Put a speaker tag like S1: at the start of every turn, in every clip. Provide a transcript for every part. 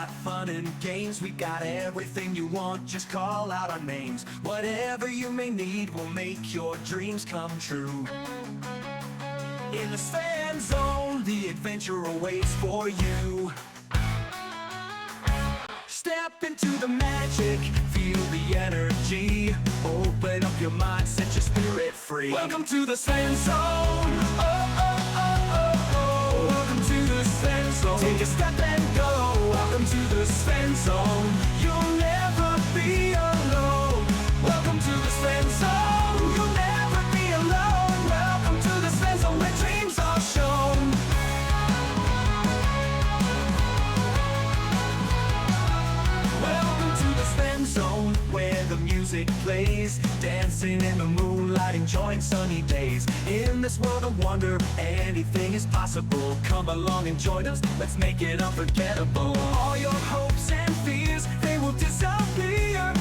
S1: got fun and games, we got everything you want, just call out our names. Whatever you may need will make your dreams come true. In the Sven Zone, the adventure awaits for you. Step into the magic, feel the energy. Open up your mind, set your spirit free. Welcome to the Sven Zone. Oh, oh, oh, oh, oh. Welcome to the Sven Zone. Take a step and go. Welcome to the Sven Zone. You'll never be alone. Welcome to the Sven Zone. You'll never be alone. Welcome to the Sven Zone, where dreams are shown. Welcome to the Sven Zone, where the music plays, dancing in the moonlight, enjoying sunny days. In this world of wonder, anything is possible. Come along and join us, let's make it unforgettable. All your hopes and fears, they will disappear.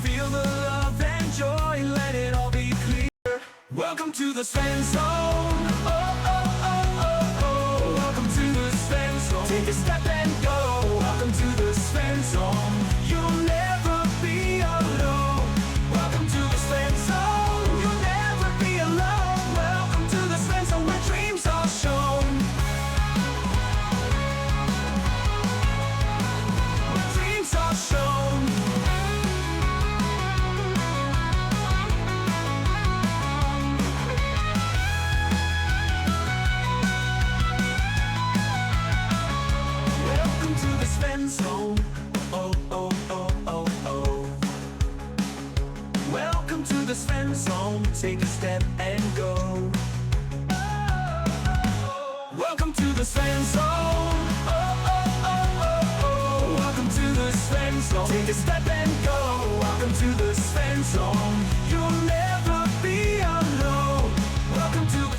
S1: Feel the love and joy, let it all be clear. Welcome to the Sven Zone. Oh, oh, oh, oh, oh. Welcome to the Sven Zone. Take a step and go. Welcome to the Sven Zone. You'll never be alone. Welcome to the Sven Zone. You'll never be alone. Welcome to the Sven Zone, where dreams are shown. Where dreams are shown. Welcome to the Sven Zone. Oh, oh, oh, oh, oh. Welcome to the Sven Zone. Take a step and go. Welcome to the Sven Zone. Oh, oh, oh, oh, oh. Welcome to the Sven Zone. Take a step and go. Welcome to the Sven Zone. You'll never be alone. Welcome to the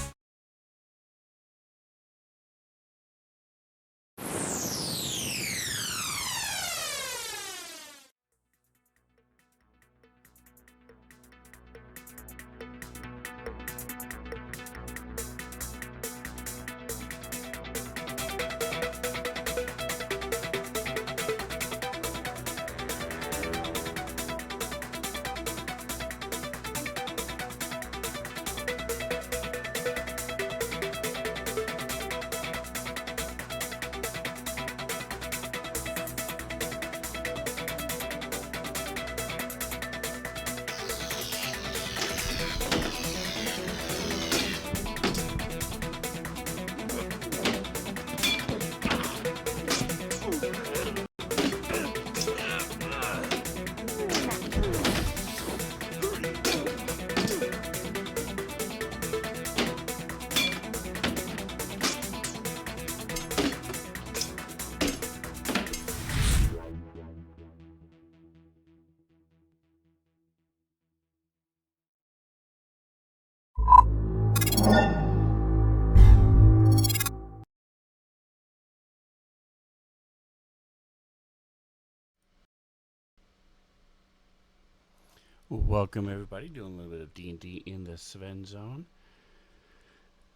S2: Welcome everybody, doing a little bit of D&D in the Sven Zone.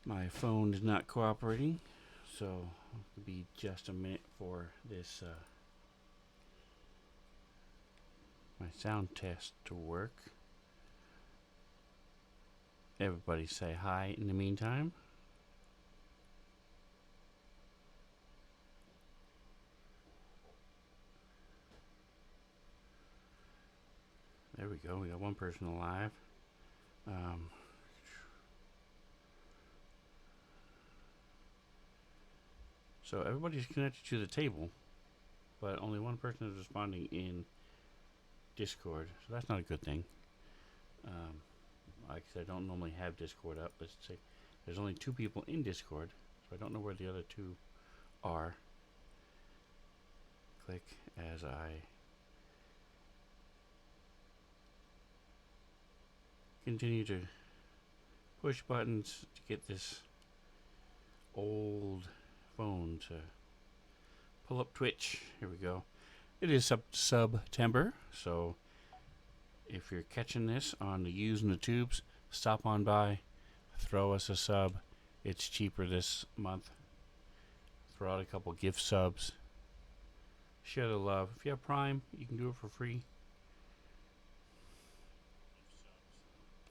S2: My phone is not cooperating, so it'll be just a minute for this my sound test to work. Everybody say hi in the meantime. There we go, we got one person alive. So everybody's connected to the table, but only one person is responding in Discord, so that's not a good thing. Like I said, I don't normally have Discord up. Let's say there's only 2 people in Discord, so I don't know where the other 2 are. Click as I continue to push buttons to get this old phone to pull up Twitch. Here we go. It is September, so if you're catching this on the U's and the Tubes, stop on by, throw us a sub. It's cheaper this month. throw out a couple gift subs. Share the love. If you have Prime, you can do it for free.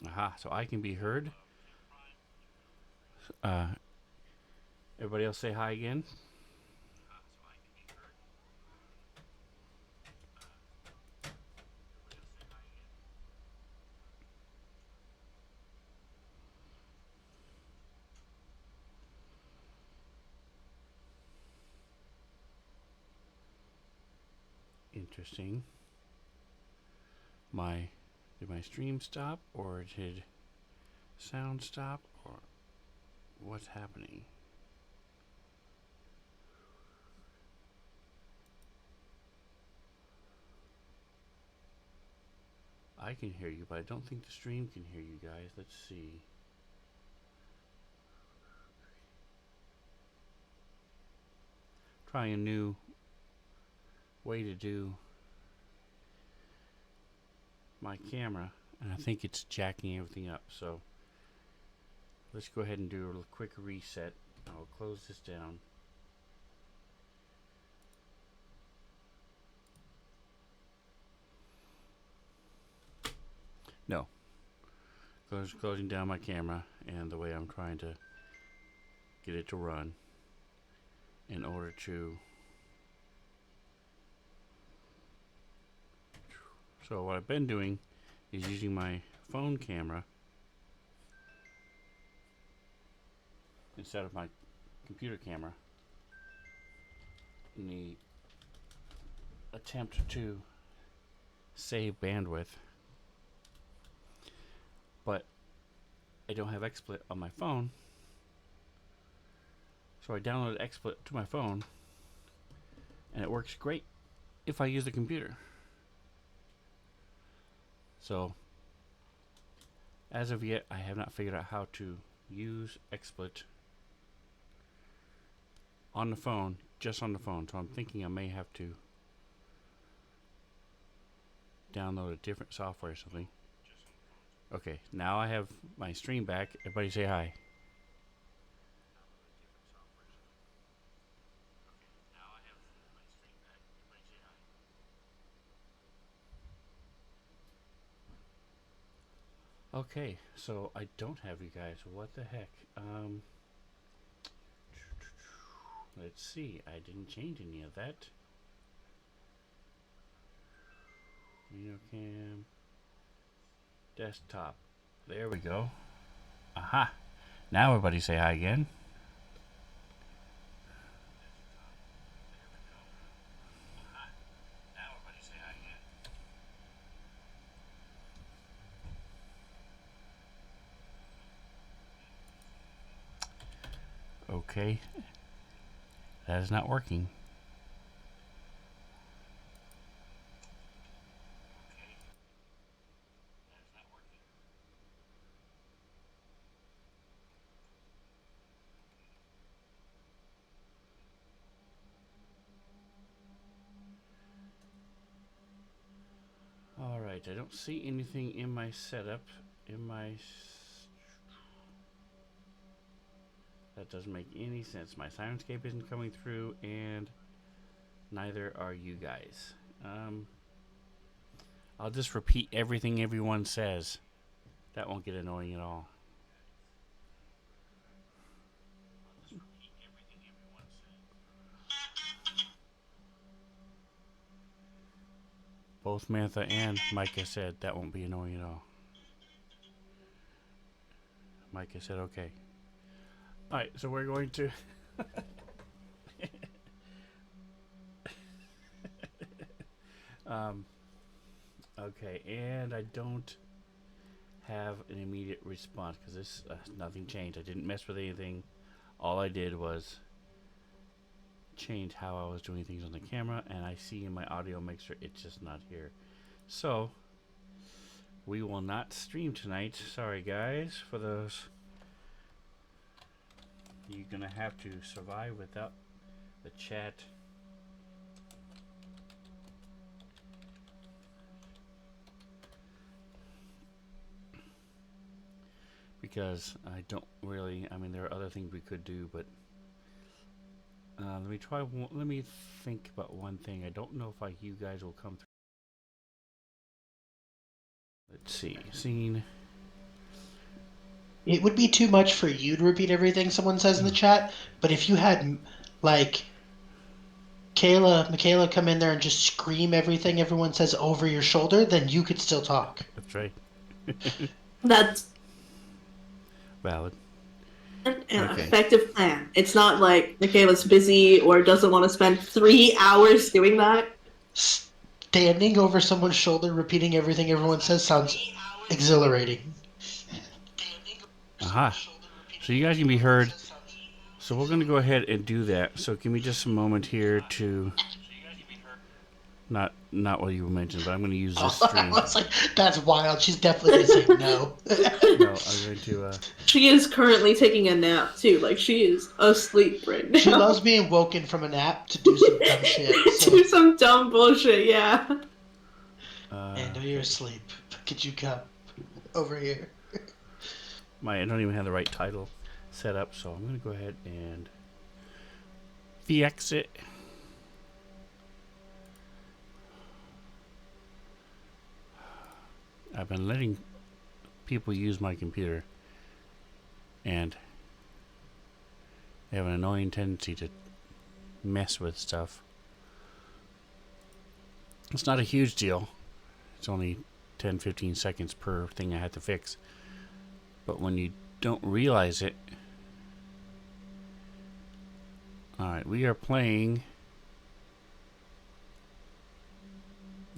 S2: Aha, so I can be heard. Everybody else say hi again. Interesting. Did my stream stop, or did sound stop, or what's happening? I can hear you, but I don't think the stream can hear you guys. Let's see. Trying a new way to do my camera, and I think it's jacking everything up. So let's go ahead and do a little quick reset. I'll close this down. No. Closing down my camera and the way I'm trying to get it to run in order to. So what I've been doing is using my phone camera instead of my computer camera in the attempt to save bandwidth. But I don't have XSplit on my phone, so I downloaded XSplit to my phone, and it works great if I use the computer. So as of yet, I have not figured out how to use XSplit on the phone, just on the phone. So I'm thinking I may have to download a different software or something. Okay, now I have my stream back. Everybody say hi. Okay, so I don't have you guys. What the heck? Let's see. I didn't change any of that. Cam. Desktop. There we go. Aha. Now everybody say hi again. Okay. That is not working. Alright, I don't see anything in my setup. That doesn't make any sense. My Soundscape isn't coming through, and neither are you guys. I'll just repeat everything everyone says. That won't get annoying at all. Both Mantha and Micah said that won't be annoying at all. Micah said okay. Alright, so we're going to okay, and I don't have an immediate response because this nothing changed. I didn't mess with anything. All I did was change how I was doing things on the camera, and I see in my audio mixer it's just not here. So we will not stream tonight. Sorry guys for those. You're gonna have to survive without the chat. Because I don't really, I mean, there are other things we could do, but Let me try. Let me think about one thing. I don't know if you guys will come through. Let's see. Scene.
S3: It would be too much for you to repeat everything someone says in the chat, but if you had, like, Michaela come in there and just scream everything everyone says over your shoulder, then you could still talk.
S2: That's right.
S4: That's
S2: Valid.
S4: an
S2: Okay.
S4: effective plan. It's not like Michaela's busy or doesn't want to spend 3 hours doing that.
S3: Standing over someone's shoulder, repeating everything everyone says sounds exhilarating.
S2: Aha. So you guys can be heard. So we're going to go ahead and do that. So give me just a moment here to... Not what you mentioned, but I'm going to use this
S3: I
S2: stream.
S3: was like, that's wild. She's definitely going to say no.
S2: No, I'm going to...
S4: She is currently taking a nap too. Like, she is asleep right now.
S3: She loves being woken from a nap to do some dumb shit. So.
S4: Do some dumb bullshit, yeah.
S3: I know you're asleep. Could you come over here?
S2: I don't even have the right title set up, so I'm going to go ahead and VX it. I've been letting people use my computer, and they have an annoying tendency to mess with stuff. It's not a huge deal. It's only 10-15 seconds per thing I have to fix. But when you don't realize it... Alright, we are playing...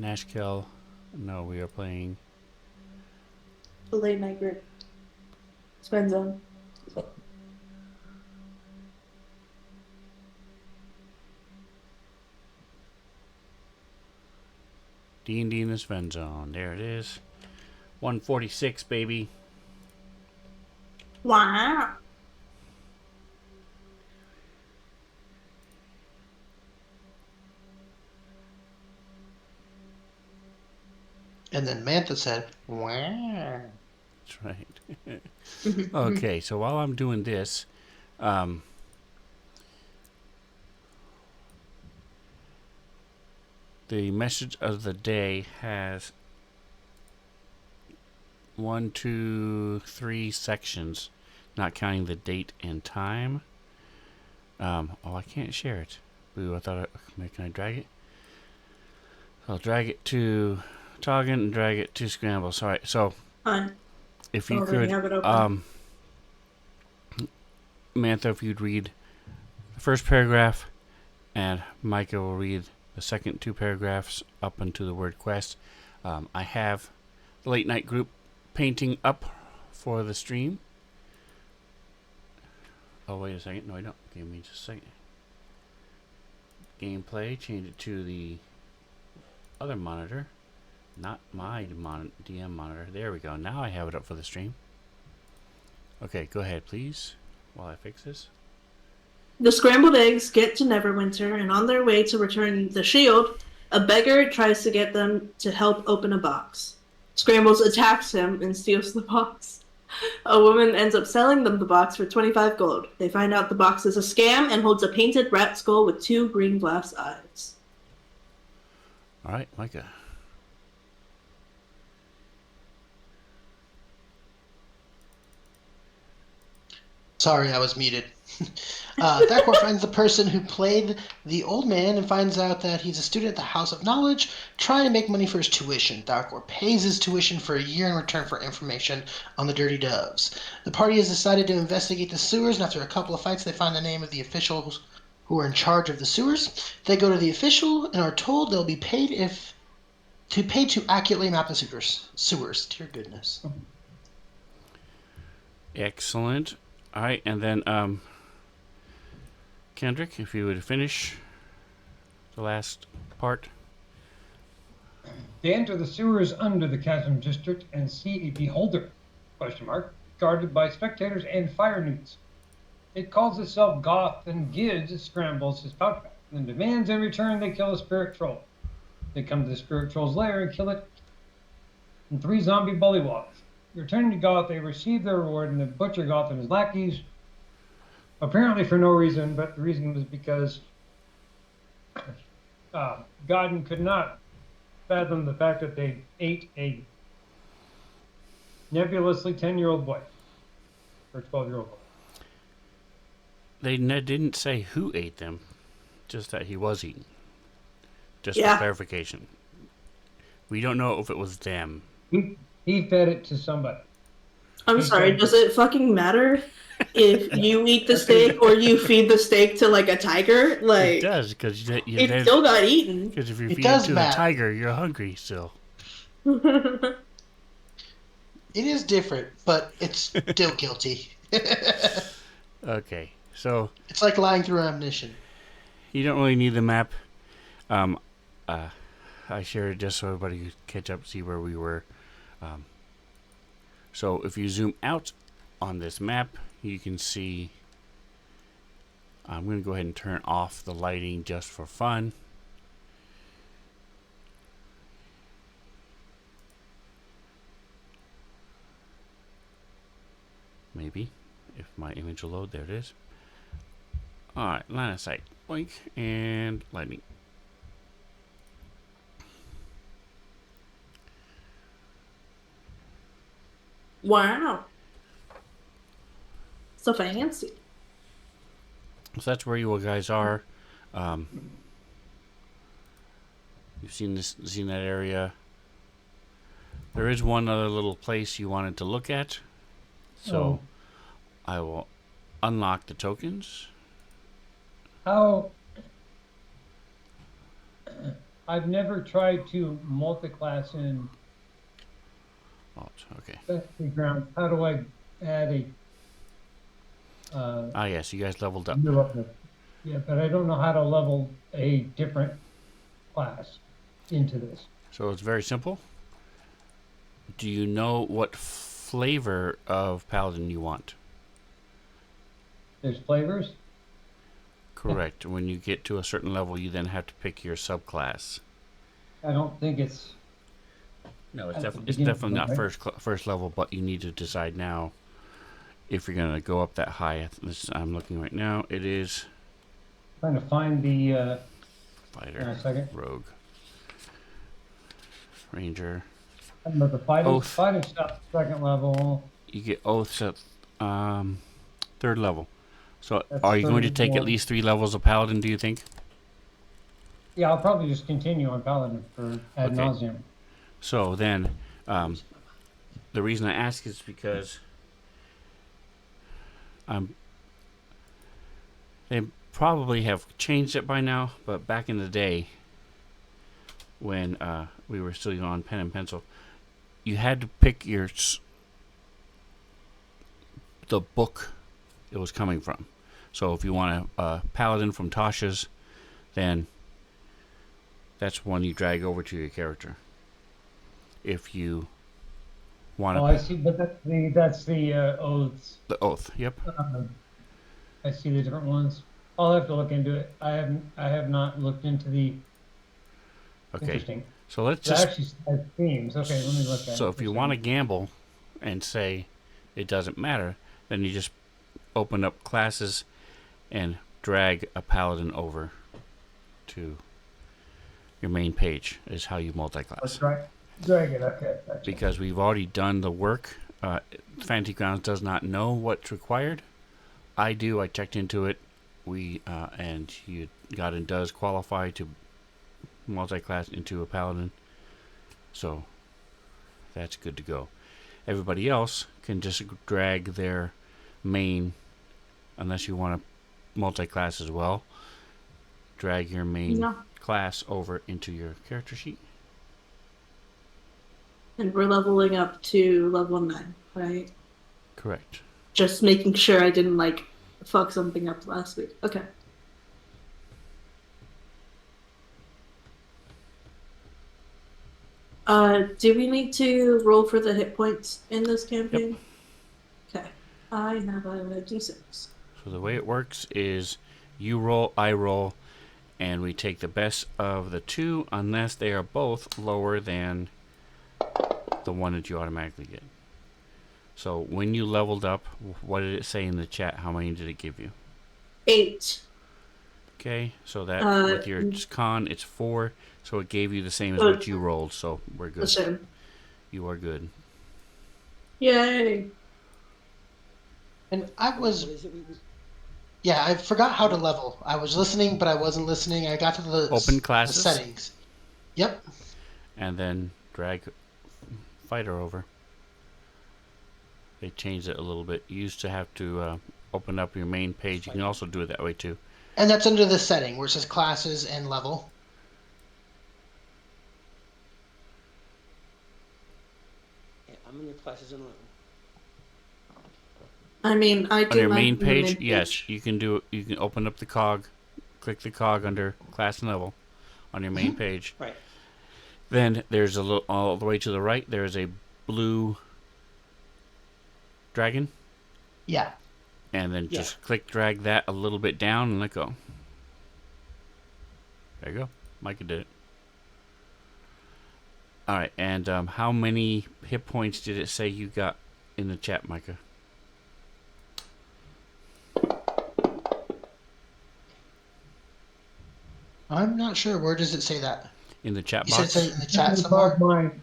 S2: Nashkel. No, we are playing...
S4: The late night group. Spend zone.
S2: D&D in the Sven Zone. There it is. 146, baby.
S4: Wow.
S3: And then Mantha said, wow.
S2: That's right. Okay, so while I'm doing this, the message of the day has 1, 2, 3 sections, not counting the date and time. Oh, I can't share it. Boo, I thought can I drag it? I'll drag it to Toggin and drag it to Scrambles. Alright, so
S4: Fine.
S2: if you
S4: Already
S2: could,
S4: have it open.
S2: Mantha, if you'd read the first paragraph, and Micah will read the second 2 paragraphs up into the word quest. I have the late night group painting up for the stream. Oh, wait a second. No, I don't. Give me just a second. Gameplay. Change it to the other monitor. Not my DM monitor. There we go. Now I have it up for the stream. Okay, go ahead, please, while I fix this.
S4: The scrambled eggs get to Neverwinter, and on their way to return the shield, a beggar tries to get them to help open a box. Scrambles attacks him and steals the box. A woman ends up selling them the box for 25 gold. They find out the box is a scam and holds a painted rat skull with 2 green glass eyes.
S2: All right, Micah.
S3: Sorry, I was muted. Thakor finds the person who played the old man and finds out that he's a student at the House of Knowledge trying to make money for his tuition. Thakor pays his tuition for a year in return for information on the Dirty Doves. The party has decided to investigate the sewers, and after a couple of fights, they find the name of the officials who are in charge of the sewers. They go to the official and are told they'll be paid to accurately map the sewers. Dear goodness.
S2: Excellent. All right, and then Kendrick, if you would finish the last part.
S5: They enter the sewers under the Chasm District and see a beholder, guarded by spectators and fire newts. It calls itself Goth and gives Scrambles his pouch back, and demands in return they kill a spirit troll. They come to the spirit troll's lair and kill it, and 3 zombie bullywugs. Returning to Goth, they receive their reward, and the butcher Goth and his lackeys apparently for no reason, but the reason was because Godden could not fathom the fact that they ate a nebulously 10-year-old boy or 12-year-old boy.
S2: They didn't say who ate them, just that he was eaten. Just
S4: Yeah.
S2: for clarification. We don't know if it was them.
S5: He fed it to somebody.
S4: I'm sorry, does it fucking matter if you eat the steak or you feed the steak to like a tiger?
S2: It
S4: Like,
S2: does, because
S4: it still got eaten.
S2: Because if you
S3: It
S2: feed
S3: does
S2: it to
S3: matter.
S2: a tiger, you're hungry still.
S3: It is different, but it's still guilty.
S2: Okay, so
S3: It's like lying through ammunition.
S2: you don't really need the map. I shared it just so everybody could catch up, see where we were. So if you zoom out on this map, you can see. I'm going to go ahead and turn off the lighting just for fun. Maybe, if my image will load. There it is. Alright, line of sight. Blink and lightning.
S4: Wow. So fancy.
S2: So that's where you guys are. You've seen that area. There is one other little place you wanted to look at. So I will unlock the tokens.
S5: How? I've never tried to multi-class in
S2: Alt, okay.
S5: Battlegrounds. How do I add a
S2: Yes, you guys leveled up.
S5: new level? Yeah, but I don't know how to level a different class into this.
S2: So it's very simple. Do you know what flavor of paladin you want?
S5: There's flavors.
S2: Correct. When you get to a certain level, you then have to pick your subclass.
S5: I don't think it's.
S2: No,
S5: At the
S2: it's
S5: beginning,
S2: definitely not
S5: right?
S2: first level, but you need to decide now if you're gonna go up that high. I'm looking right now. It is
S5: Trying to find the
S2: fighter,
S5: a second.
S2: rogue, ranger.
S5: I don't know, the fighting
S2: Oath.
S5: stuff, second level.
S2: You get oaths at third level. So
S5: That's
S2: are you going to
S5: third
S2: take at
S5: level.
S2: least 3 levels of paladin? Do you think?
S5: Yeah, I'll probably just continue on Paladin for ad
S2: Okay.
S5: nauseum.
S2: So then, the reason I ask is because they probably have changed it by now, but back in the day, when we were still on pen and pencil, you had to pick the book it was coming from. So if you want a paladin from Tasha's, then that's one you drag over to your character. If you want
S5: Oh, I see, but that's the oaths.
S2: the oath, yep.
S5: I see the different ones. I'll have to look into it. I have not looked into the.
S2: Okay,
S5: Interesting.
S2: so let's
S5: It
S2: just.
S5: actually has themes. Okay, let me look at it.
S2: So if you want to gamble and say it doesn't matter, then you just open up classes and drag a paladin over to your main page is how you multi-class.
S5: Drag it. Okay. Gotcha.
S2: Because we've already done the work. Fantasy Grounds does not know what's required. I do. I checked into it. And Godden does qualify to multi-class into a paladin. So that's good to go. Everybody else can just drag their main, unless you want to multi-class as well, drag your main
S4: No.
S2: class over into your character sheet.
S4: And we're leveling up to level 9, right?
S2: Correct.
S4: Just making sure I didn't like fuck something up last week. Okay. Do we need to roll for the hit points in this campaign? Okay. I have a d6.
S2: So the way it works is you roll, I roll, and we take the best of the two unless they are both lower than the one that you automatically get. So when you leveled up, what did it say in the chat? How many did it give you?
S4: 8.
S2: Okay, so that
S4: Uh,
S2: with your con, it's 4. So it gave you the same as
S4: So-
S2: what you rolled. So we're
S4: the
S2: good.
S4: same.
S2: You are good.
S4: Yay.
S3: And I was,
S6: What is it?
S3: yeah, I forgot how to level. I was listening, but I wasn't listening. I got to
S2: Open
S3: the
S2: classes.
S3: settings. Yep.
S2: And then drag fighter over. They changed it a little bit. You used to have to open up your main page. You can also do it that way too.
S3: And that's under the setting where it says classes and level.
S6: Yeah, I'm in the classes and level.
S4: I mean, I
S2: On
S4: did
S2: your
S4: my
S2: main
S4: the
S2: page, yes, you can do. You can open up the cog, click the cog under class and level, on your main page.
S6: Right.
S2: Then there's a little all the way to the right. There is a blue dragon,
S3: Yeah.
S2: and then
S6: Yeah.
S2: just click drag that a little bit down and let go. There you go. Micah did it. All right, and how many hit points did it say you got in the chat, Micah?
S3: I'm not sure. Where does it say that?
S2: In the chat
S3: You said
S2: box?
S3: it says it in the chat
S5: It's
S3: somewhere?
S5: above mine.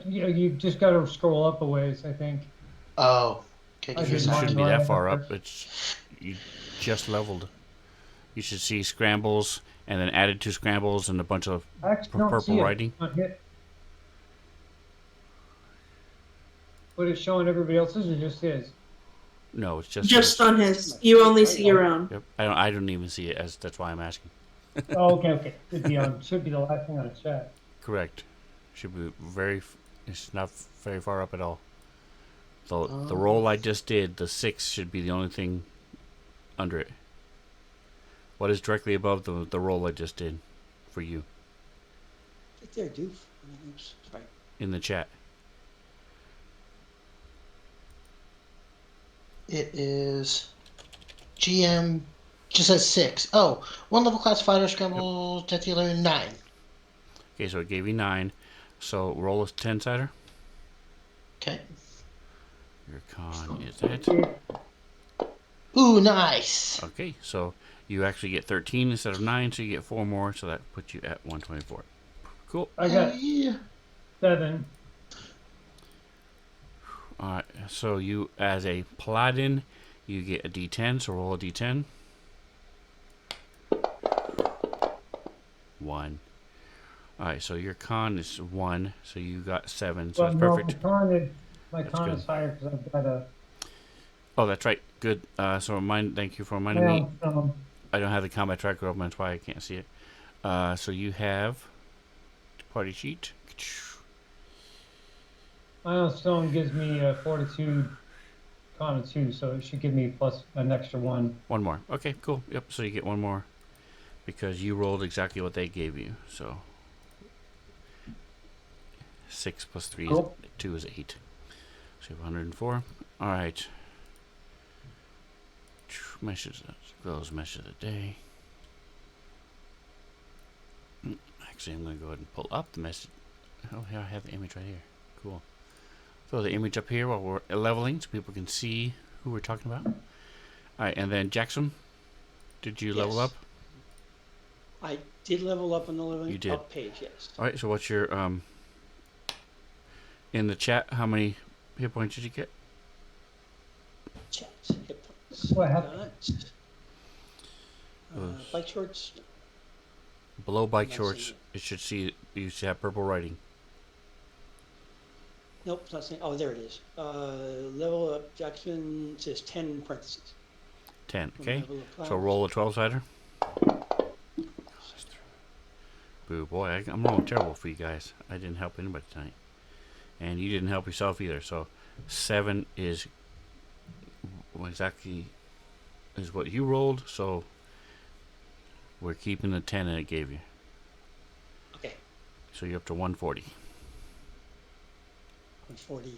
S5: Yeah, you just got to scroll up a ways, I think.
S3: Oh. Okay,
S5: I
S3: give me a
S5: did
S2: It
S5: mine.
S3: second.
S2: shouldn't be
S5: right
S2: that far
S5: after.
S2: up. It's you just leveled. You should see scrambles and then added to scrambles and a bunch of
S5: I actually don't
S2: purple
S5: see it.
S2: writing.
S5: Not hit. But it's showing everybody else's or just his?
S2: no. It's just
S4: Just
S2: his.
S4: on his. You only see your own.
S2: Yep. I don't even see it as that's why I'm asking.
S5: Oh, okay. Should be the last thing on the chat.
S2: Correct. Should be very. It's not very far up at all. The roll I just did, the 6 should be the only thing under it. What is directly above the roll I just did for you
S6: Right there, doof. Oops. Sorry.
S2: in the chat?
S3: It is GM. Just says 6. Oh, one level class fighter scramble death dealer 9.
S2: Okay, so it gave you 9. So roll a 10-sider.
S3: Okay.
S2: Your con is that.
S3: Ooh, nice.
S2: Okay, so you actually get 13 instead of 9, so you get 4 more, so that puts you at 124. Cool.
S5: I got
S3: Yeah.
S5: 7.
S2: Alright, so you, as a paladin, you get a d10, so roll a d10. 1. Alright, so your con is 1, so you got 7, so
S5: But
S2: that's
S5: no,
S2: perfect.
S5: my
S2: That's
S5: con
S2: good.
S5: is higher because I've got a.
S2: Oh, that's right. Good. So thank you for reminding me.
S5: Well,
S2: I don't have the combat tracker open, that's why I can't see it. So you have party sheet.
S5: Milestone gives me a fortitude con of 2, so it should give me plus an extra 1.
S2: One more. Okay, cool. Yep, so you get one more because you rolled exactly what they gave you. So 6 plus 3
S5: Cool.
S2: is 2 is 8. So you have 104. All right. Meshes, those meshes of the day. Actually, I'm going to go ahead and pull up the message. Oh, here I have the image right here. Cool. Throw the image up here while we're leveling so people can see who we're talking about. All right, and then Jackson, did you level
S6: Yes.
S2: up?
S6: I did level up on the leveling
S2: You did.
S6: up page, yes.
S2: All right, so what's your in the chat? How many hit points did you get?
S6: Chat, hit points.
S5: What happened?
S6: Got,
S2: Those.
S6: bike shorts.
S2: Below bike
S6: Not
S2: shorts,
S6: seeing
S2: it should see you should have purple writing.
S6: Nope, it's not saying. Oh, there it is. Level up. Jackson says 10 in parentheses.
S2: 10. Okay,
S6: Level of
S2: so roll a 12-sider. Boo, boy, I'm rolling terrible for you guys. I didn't help anybody tonight, and you didn't help yourself either. So 7 is exactly is what you rolled. So we're keeping the 10 that it gave you.
S6: Okay.
S2: So you're up to 140
S6: 140.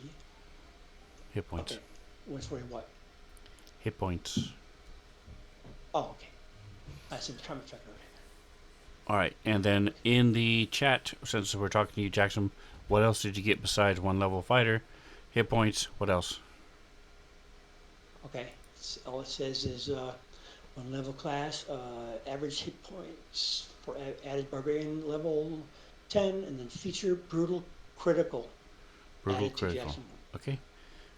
S2: hit points.
S6: Okay. 140 what?
S2: Hit points.
S6: Oh, okay. I see the trauma tracker. Okay.
S2: All right, and then in the chat, since we're talking to you, Jackson, what else did you get besides 1 level fighter? Hit points. What else?
S6: Okay. All it says is One level class, average hit points for added barbarian level 10, and then feature brutal critical.
S2: Brutal
S6: added to
S2: critical.
S6: Jackson.
S2: Okay.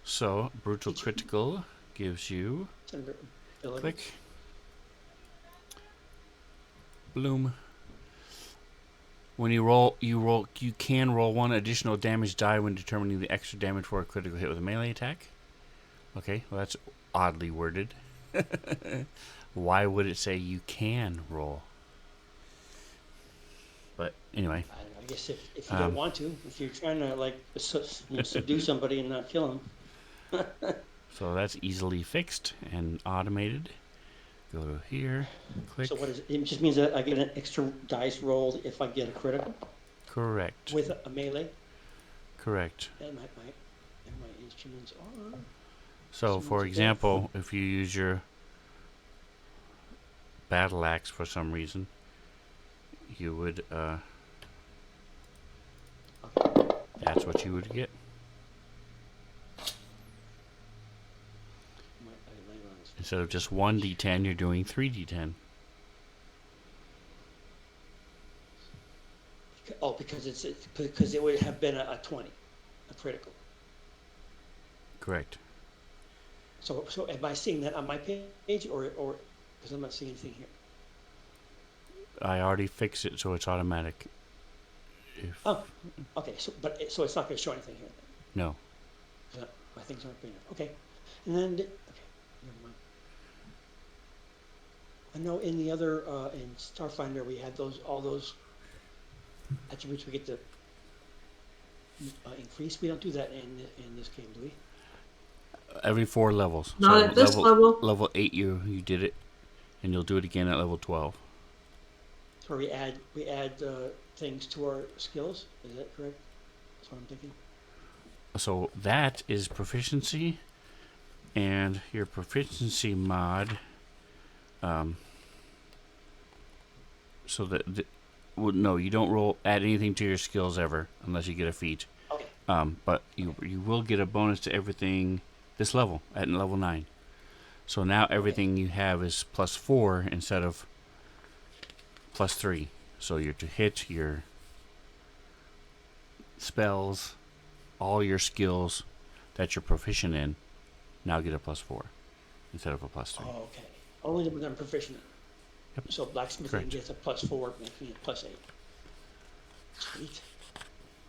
S2: So brutal
S6: Feature.
S2: critical gives you
S6: It's under ability.
S2: click. Bloom. When you roll, you can roll one additional damage die when determining the extra damage for a critical hit with a melee attack. Okay, well that's oddly worded. Why would it say you can roll? But anyway,
S6: I don't know, I guess if you don't want to, if you're trying to like subdue somebody and not kill them.
S2: so that's easily fixed and automated. Go to here, click.
S6: So what is it? It just means that I get an extra dice rolled if I get a critical
S2: Correct.
S6: with a melee.
S2: Correct.
S6: And my instruments are.
S2: So,
S6: Someone's
S2: for
S6: a
S2: example, if you use your battle axe for some reason, you would, that's what you would get. Instead of just 1d10, you're doing 3d10.
S6: Oh, because because it would have been a 20, a critical.
S2: Correct.
S6: So am I seeing that on my page or because I'm not seeing anything here?
S2: I already fixed it so it's automatic. If,
S6: Oh, okay. So it's not going to show anything here.
S2: no.
S6: Then. My things aren't big enough. Okay, and then okay, never mind. I know in the other in Starfinder we had all those attributes we get to increase. We don't do that in this game, do we?
S2: Every 4 levels.
S4: Not at this level.
S2: Level 8 you did it, and you'll do it again at level 12.
S6: So we add things to our skills. Is that correct? That's what I'm thinking.
S2: So that is proficiency, and your proficiency mod. So that well, no, you don't add anything to your skills ever unless you get a feat.
S6: Okay.
S2: But you will get a bonus to everything this level at level 9. So now everything you have is +4 instead of +3. So your to hit, your spells, all your skills that you're proficient in now get a +4 instead of a +3.
S6: Oh, okay. Only when I'm proficient.
S2: Yep.
S6: So blacksmithing
S2: Correct.
S6: gets a +4, making it +8. Sweet.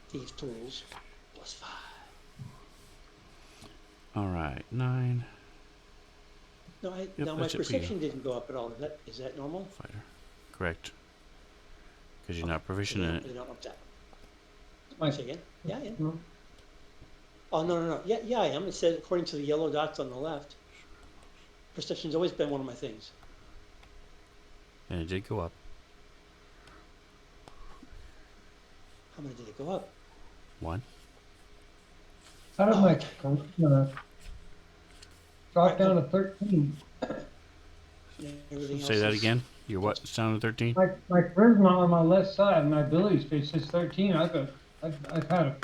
S6: Thieves' tools +5.
S2: All right, 9
S6: No, now my
S2: that's it for you.
S6: perception didn't go up at all. Is that normal?
S2: fighter. Correct. Because you're not proficient in
S6: They
S2: it.
S6: don't up that.
S5: My,
S6: Say again? Yeah, yeah.
S5: no,
S6: Oh, no. Yeah, I am. It says according to the yellow dots on the left. Perception's always been one of my things.
S2: And it did go up.
S6: How many did it go up?
S2: 1.
S5: how did my drop down to 13?
S6: Everything
S2: Say
S6: else
S2: that
S6: is-
S2: again. Your what? Sound of 13?
S5: My charisma on my left side, my abilities page says 13. I've had a.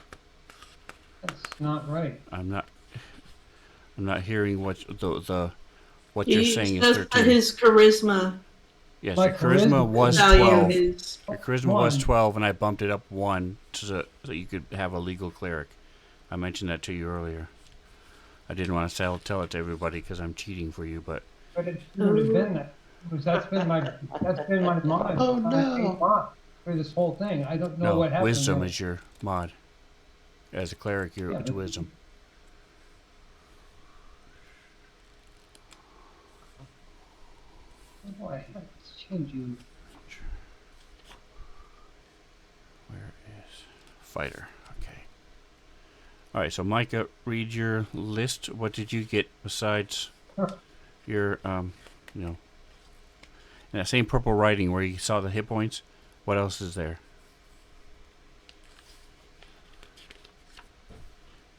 S5: That's not right.
S2: I'm not hearing what what you're
S4: He
S2: saying is
S4: says that
S2: 13.
S4: his charisma
S2: Yes,
S5: My
S2: your charisma
S5: charisma
S2: was
S4: value
S2: 12.
S4: is.
S2: Your charisma was
S5: 1.
S2: 12, and I bumped it up 1 so you could have a legal cleric. I mentioned that to you earlier. I didn't want to tell it to everybody because I'm cheating for you, but
S5: But it shouldn't have been that. Because that's been my mod.
S3: Oh,
S5: my
S3: no.
S5: main mod for this whole thing. I don't know
S2: no,
S5: what happened.
S2: wisdom
S5: there.
S2: is your mod. As a cleric, you're
S5: Yeah,
S2: to
S5: but-
S2: wisdom.
S5: Oh, I have to change you.
S2: Where is fighter? Okay. All right. So Micah, read your list. What did you get besides your in that same purple writing where you saw the hit points? What else is there?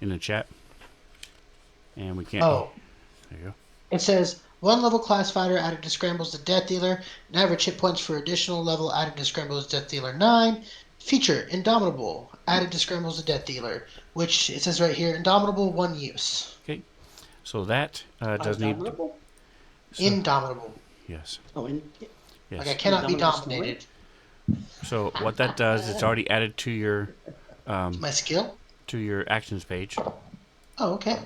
S2: In the chat. And we can't.
S3: Oh,
S2: There you go.
S3: it says 1 level class fighter added to Scrambles the Death Dealer. An average hit points for additional level added to Scrambles Death Dealer 9. Feature Indomitable added to Scrambles the Death Dealer, which it says right here Indomitable 1 use.
S2: So that does need.
S6: Indomitable?
S2: So,
S3: Indomitable.
S2: Yes.
S6: Oh, and
S2: Yes.
S3: Like I cannot be
S6: Dominant
S3: dominated.
S2: So what that does, it's already added to your
S3: My skill?
S2: actions page.
S3: Oh, okay.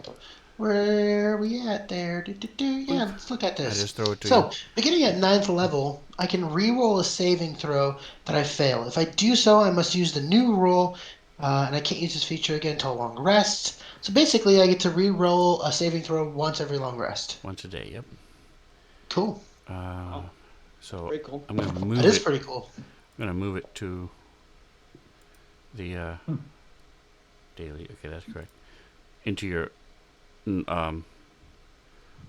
S3: Where are we at there? Yeah, let's look at
S2: I
S3: this.
S2: just throw it to
S3: So,
S2: you.
S3: beginning at 9th level, I can re-roll a saving throw that I fail. If I do so, I must use the new roll, and I can't use this feature again until a long rest. So basically, I get to re-roll a saving throw once every long rest.
S2: Once a day. Yep.
S3: Cool.
S6: Wow,
S2: So
S6: very cool.
S2: I'm gonna move
S3: That is
S2: it.
S3: pretty cool.
S2: I'm gonna move it to the daily. Okay, that's correct. Into your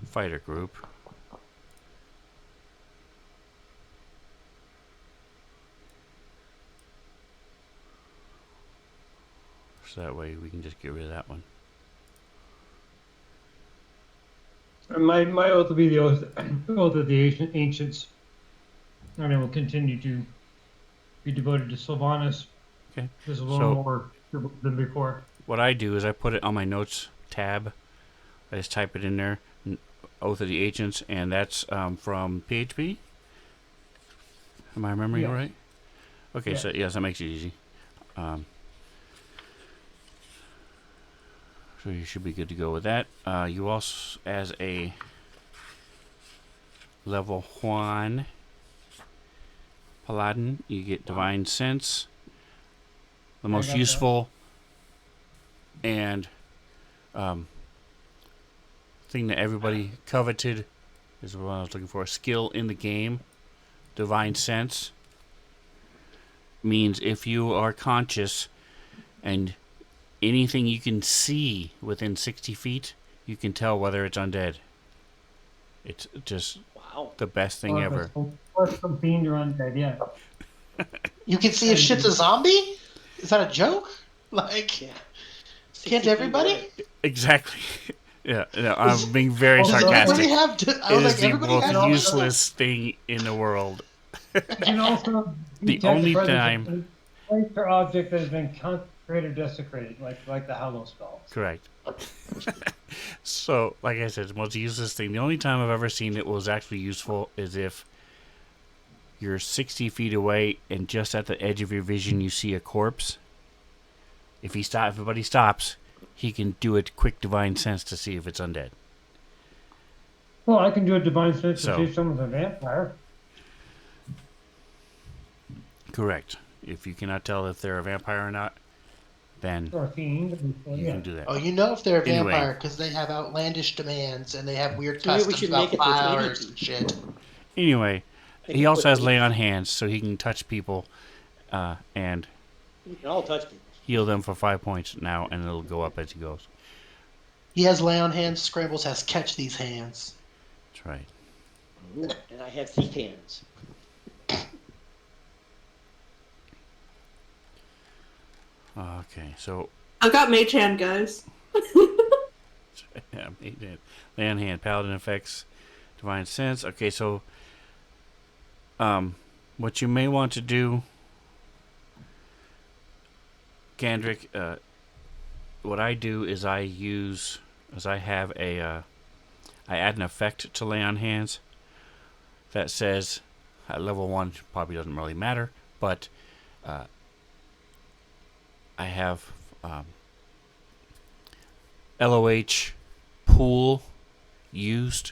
S2: fighter group. So that way we can just get rid of that one.
S5: And my oath will be the oath of the ancients, and I will continue to be devoted to Sylvanas.
S2: Okay.
S5: There's a little
S2: So-
S5: more than before.
S2: What I do is I put it on my notes tab. I just type it in there, Oath of the Ancients, and that's from PHP. Am I remembering it
S5: Yes.
S2: right? Okay,
S5: Yeah.
S2: so yes, that makes it easy. So you should be good to go with that. You also, as a level 1 paladin, you get Divine Sense. The most
S5: got that.
S2: useful and thing that everybody coveted is what I was looking for. Skill in the game. Divine Sense means if you are conscious and anything you can see within 60 feet, you can tell whether it's undead. It's just
S6: Wow.
S2: the best thing ever.
S5: Or some fiend or undead, yeah.
S3: You can see if shit's a zombie? Is that a joke? Like,
S6: Yeah.
S3: can't
S6: 60 feet
S3: everybody?
S6: away.
S2: Exactly. Yeah, no, I'm being very
S3: Does everybody
S2: sarcastic.
S3: have I
S2: It
S3: was
S2: is
S3: like,
S2: the
S3: everybody
S2: most
S3: has
S2: useless thing in the world.
S5: You can also
S2: The
S5: detect
S2: only
S5: presence of
S2: time-
S5: a place or object that has been consecrated or desecrated, like the Hallow spell.
S2: Correct. So, like I said, the most useless thing. The only time I've ever seen it was actually useful is if you're 60 feet away and just at the edge of your vision you see a corpse. If everybody stops, he can do a quick divine sense to see if it's undead.
S5: Well, I can do a divine sense
S2: So-
S5: to see if someone's a vampire.
S2: Correct. If you cannot tell if they're a vampire or not, then
S5: Or a fiend.
S2: you
S5: Yeah.
S2: can do that.
S3: Oh, you know if they're a
S2: Anyway.
S3: vampire because they have outlandish demands and they have weird
S6: So maybe we
S3: customs
S6: should
S3: about
S6: make it with
S3: flowers
S6: 80
S3: and shit.
S2: Anyway,
S6: They
S2: he
S6: can
S2: also
S6: put
S2: has
S6: it-
S2: lay on hands, so he can touch people and
S6: You can all touch people.
S2: heal them for 5 points now, and it'll go up as he goes.
S3: He has lay on hands. Scrambles has catch these hands.
S2: That's right.
S6: Ooh, and I have thief hands.
S2: Okay, so
S4: I got mage hand, guys.
S2: yeah, lay on hand, paladin effects, divine sense. Okay, so what you may want to do, Gandrick, what I do is I have I add an effect to lay on hands that says at level 1 probably doesn't really matter, but I have LOH pool used,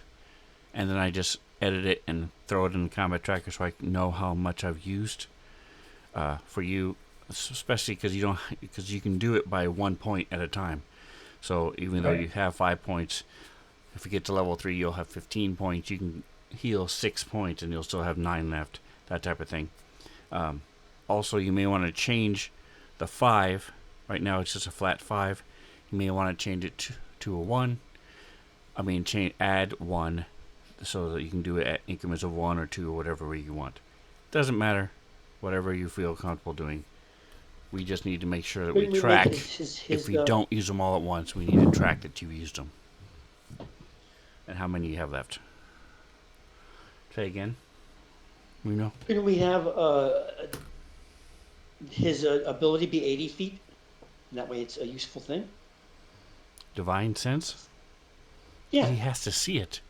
S2: and then I just edit it and throw it in the combat tracker so I can know how much I've used for you, especially because you can do it by 1 point at a time. So even though
S5: Right.
S2: you have 5 points, if you get to level 3, you'll have 15 points. You can heal 6 points, and you'll still have 9 left. That type of thing. Also, you may want to change the 5. Right now, it's just a flat 5. You may want to change it to a 1. Add 1 so that you can do it at increments of 1 or 2 or whatever way you want. Doesn't matter. Whatever you feel comfortable doing. We just need to make sure that we
S6: make
S2: track.
S6: his,
S2: If we don't use them all at once, we need to track that you've used them. And how many you have left. Say again. We know.
S6: Can we have his ability be 80 feet? And that way it's a useful thing?
S2: Divine sense?
S6: Yeah.
S2: He has to see it.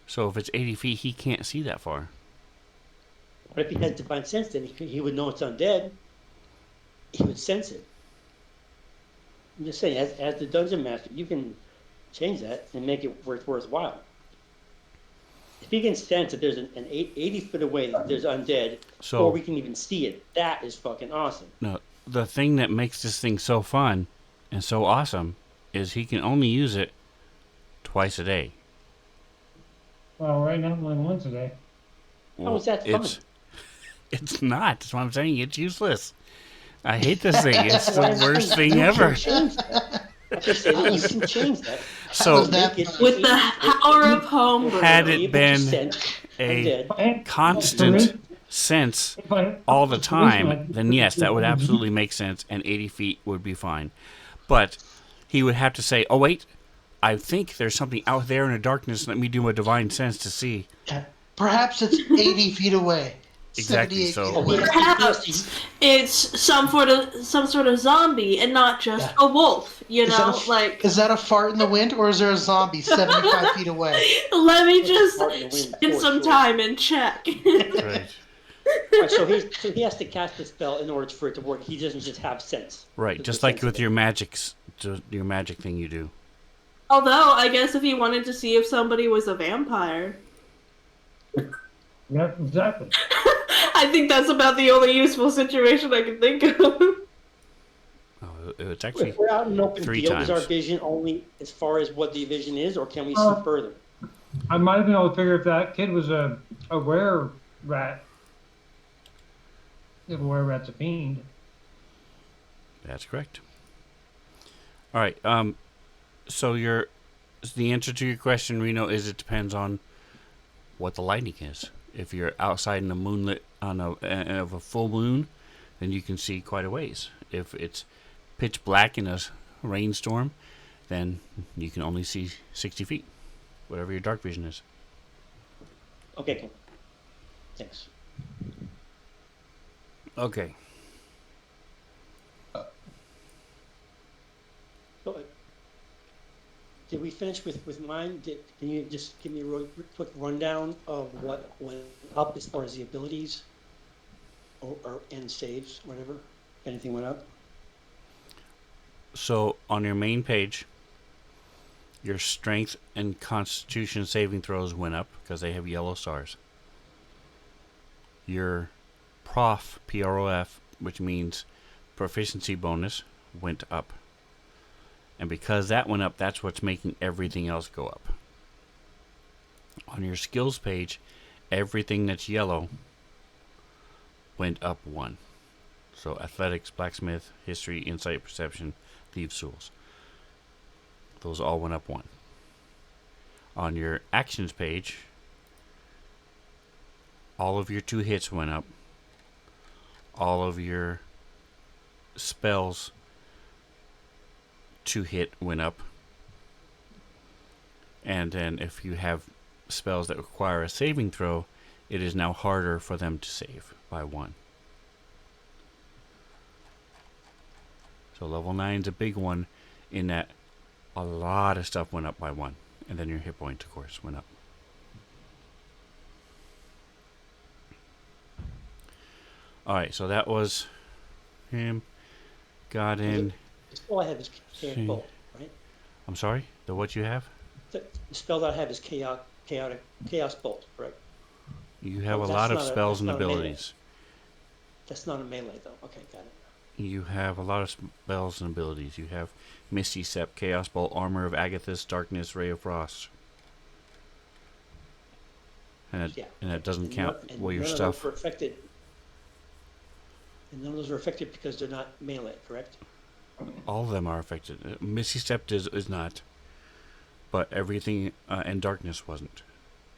S2: So if it's 80 feet, he can't see that far.
S6: But if he had divine sense, then he would know it's undead. He would sense it. I'm just saying, as the dungeon master, you can change that and make it worthwhile. If he can sense that there's an 80 foot away that there's undead,
S2: So
S6: or we can even see it, that is fucking awesome.
S2: no, the thing that makes this thing so fun and so awesome is he can only use it twice a day.
S5: Well, right now I'm only once a day.
S6: How is that fun?
S2: It's not. That's what I'm saying. It's useless. I hate this thing. It's the
S6: Why is
S2: worst
S6: it-
S2: thing
S6: you can
S2: ever.
S6: change that. I just say that you can change that.
S2: So
S3: was that?
S6: Make it
S4: With the
S6: 80
S4: power of homebrew.
S2: Had it
S6: able to
S2: been
S6: sense
S2: a
S6: undead.
S2: constant sense all the time, then yes, that would absolutely make sense, and 80 feet would be fine. But he would have to say, oh, wait, I think there's something out there in the darkness. Let me do a divine sense to see.
S3: Perhaps it's 80 feet away.
S2: Exactly,
S3: 78
S2: so-
S3: feet
S6: Oh,
S3: away.
S4: Perhaps it's some sort of zombie and not just a wolf. You
S3: Is
S4: know,
S3: that a-
S4: like
S3: Is that a fart in the wind, or is there a zombie 75 feet away?
S4: let me just
S6: Fart in the wind,
S4: spend
S6: for
S4: some
S6: sure.
S4: time and check.
S2: Right.
S6: Right, so he has to cast the spell in order for it to work. He doesn't just have sense.
S2: Right,
S6: The
S2: just
S6: sense
S2: like
S6: of
S2: with
S6: it.
S2: your magic thing you do.
S4: Although I guess if he wanted to see if somebody was a vampire,
S5: Yeah, exactly.
S4: I think that's about the only useful situation I can think of.
S2: Oh, it's actually
S6: If we're out in an open
S2: 3
S6: field, is our
S2: times.
S6: vision only as far as what the vision is, or can we
S5: Uh,
S6: see further?
S5: I might have been able to figure if that kid was a were rat. If a were rat's a fiend.
S2: That's correct. All right. So the answer to your question, Reno, is it depends on what the lighting is. If you're outside in a moonlit of a full moon, then you can see quite a ways. If it's pitch black in a rainstorm, then you can only see 60 feet, whatever your dark vision is.
S6: Okay, cool. Thanks.
S2: Okay.
S6: So, did we finish with mine? Can you just give me a real quick rundown of what went up as far as the abilities, or end saves, whatever? If anything went up?
S2: So on your main page, your strength and constitution saving throws went up because they have yellow stars. Your prof, P-R-O-F, which means proficiency bonus, went up. And because that went up, that's what's making everything else go up. On your skills page, everything that's yellow went up 1. So athletics, blacksmith, history, insight, perception, thieves' tools. Those all went up 1. On your actions page, all of your 2 hits went up. All of your spells 2 hit went up. And then if you have spells that require a saving throw, it is now harder for them to save by 1. So level 9 is a big one in that a lot of stuff went up by 1. And then your hit point, of course, went up. Alright, so that was him. Got in.
S6: The spell I have is Chaos
S2: See.
S6: Bolt, right?
S2: I'm sorry? The what you have?
S6: The spell that I have is Chaos Bolt, correct?
S2: You have a
S6: That's
S2: lot of
S6: not a-
S2: spells
S6: that's
S2: and
S6: not a melee.
S2: abilities.
S6: That's not a melee, though. Okay, got it.
S2: You have a lot of spells and abilities. You have Misty Step, Chaos Bolt, Armor of Agathis, Darkness, Ray of Frost. And
S6: Yeah.
S2: that doesn't
S6: And
S2: count
S6: and
S2: your
S6: none of
S2: stuff.
S6: those were affected. And none of those were affected because they're not melee, correct?
S2: All of them are affected. Misty Step is not. But everything, and Darkness wasn't.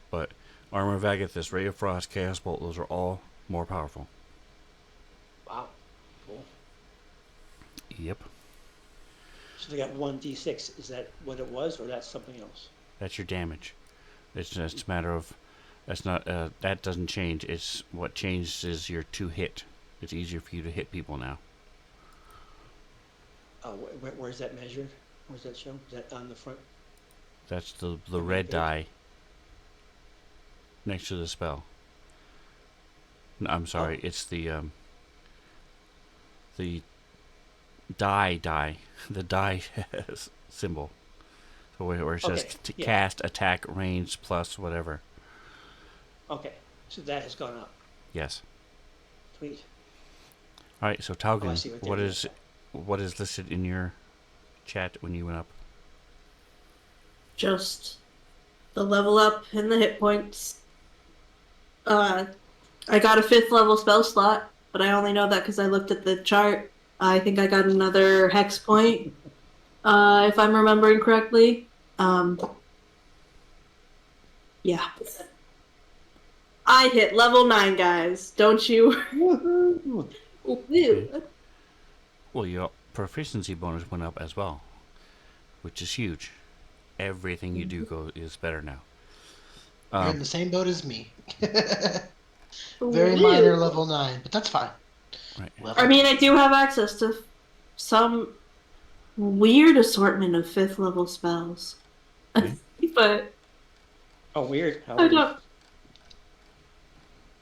S2: But Armor of Agathis, Ray of Frost, Chaos Bolt, those are all more powerful.
S6: Wow, cool.
S2: Yep.
S6: So they got 1d6. Is that what it was, or that's something else?
S2: That's your damage. It's just a matter of that's not that doesn't change. It's what changes is your 2 hit. It's easier for you to hit people now.
S6: Where's that measured? Where's that shown? Is that on the front?
S2: That's the
S6: Okay,
S2: red
S6: page.
S2: die. next to the spell. No, I'm sorry. It's the die, the die symbol. So where it says
S6: Okay, yeah.
S2: cast, attack, range, plus whatever.
S6: Okay, so that has gone up.
S2: Yes.
S6: Sweet.
S2: All right. So
S6: Oh, I
S2: Talgan,
S6: see what
S2: what
S6: they're
S2: is what is listed in your chat when you went up?
S4: Just the level up and the hit points. I got a 5th level spell slot, but I only know that because I looked at the chart. I think I got another hex point, if I'm remembering correctly. Yeah. I hit level 9, guys. Don't you?
S6: Woohoo!
S4: Woo.
S2: Well, your proficiency bonus went up as well, which is huge. Everything you do is better now.
S3: You're in the same boat as me.
S4: Woo.
S3: Very minor level 9, but that's fine.
S2: Right.
S3: Level
S4: I mean, I do have access to some weird assortment of 5th level spells.
S2: Okay.
S4: But
S6: Oh, weird. How
S4: I
S6: weird.
S4: don't.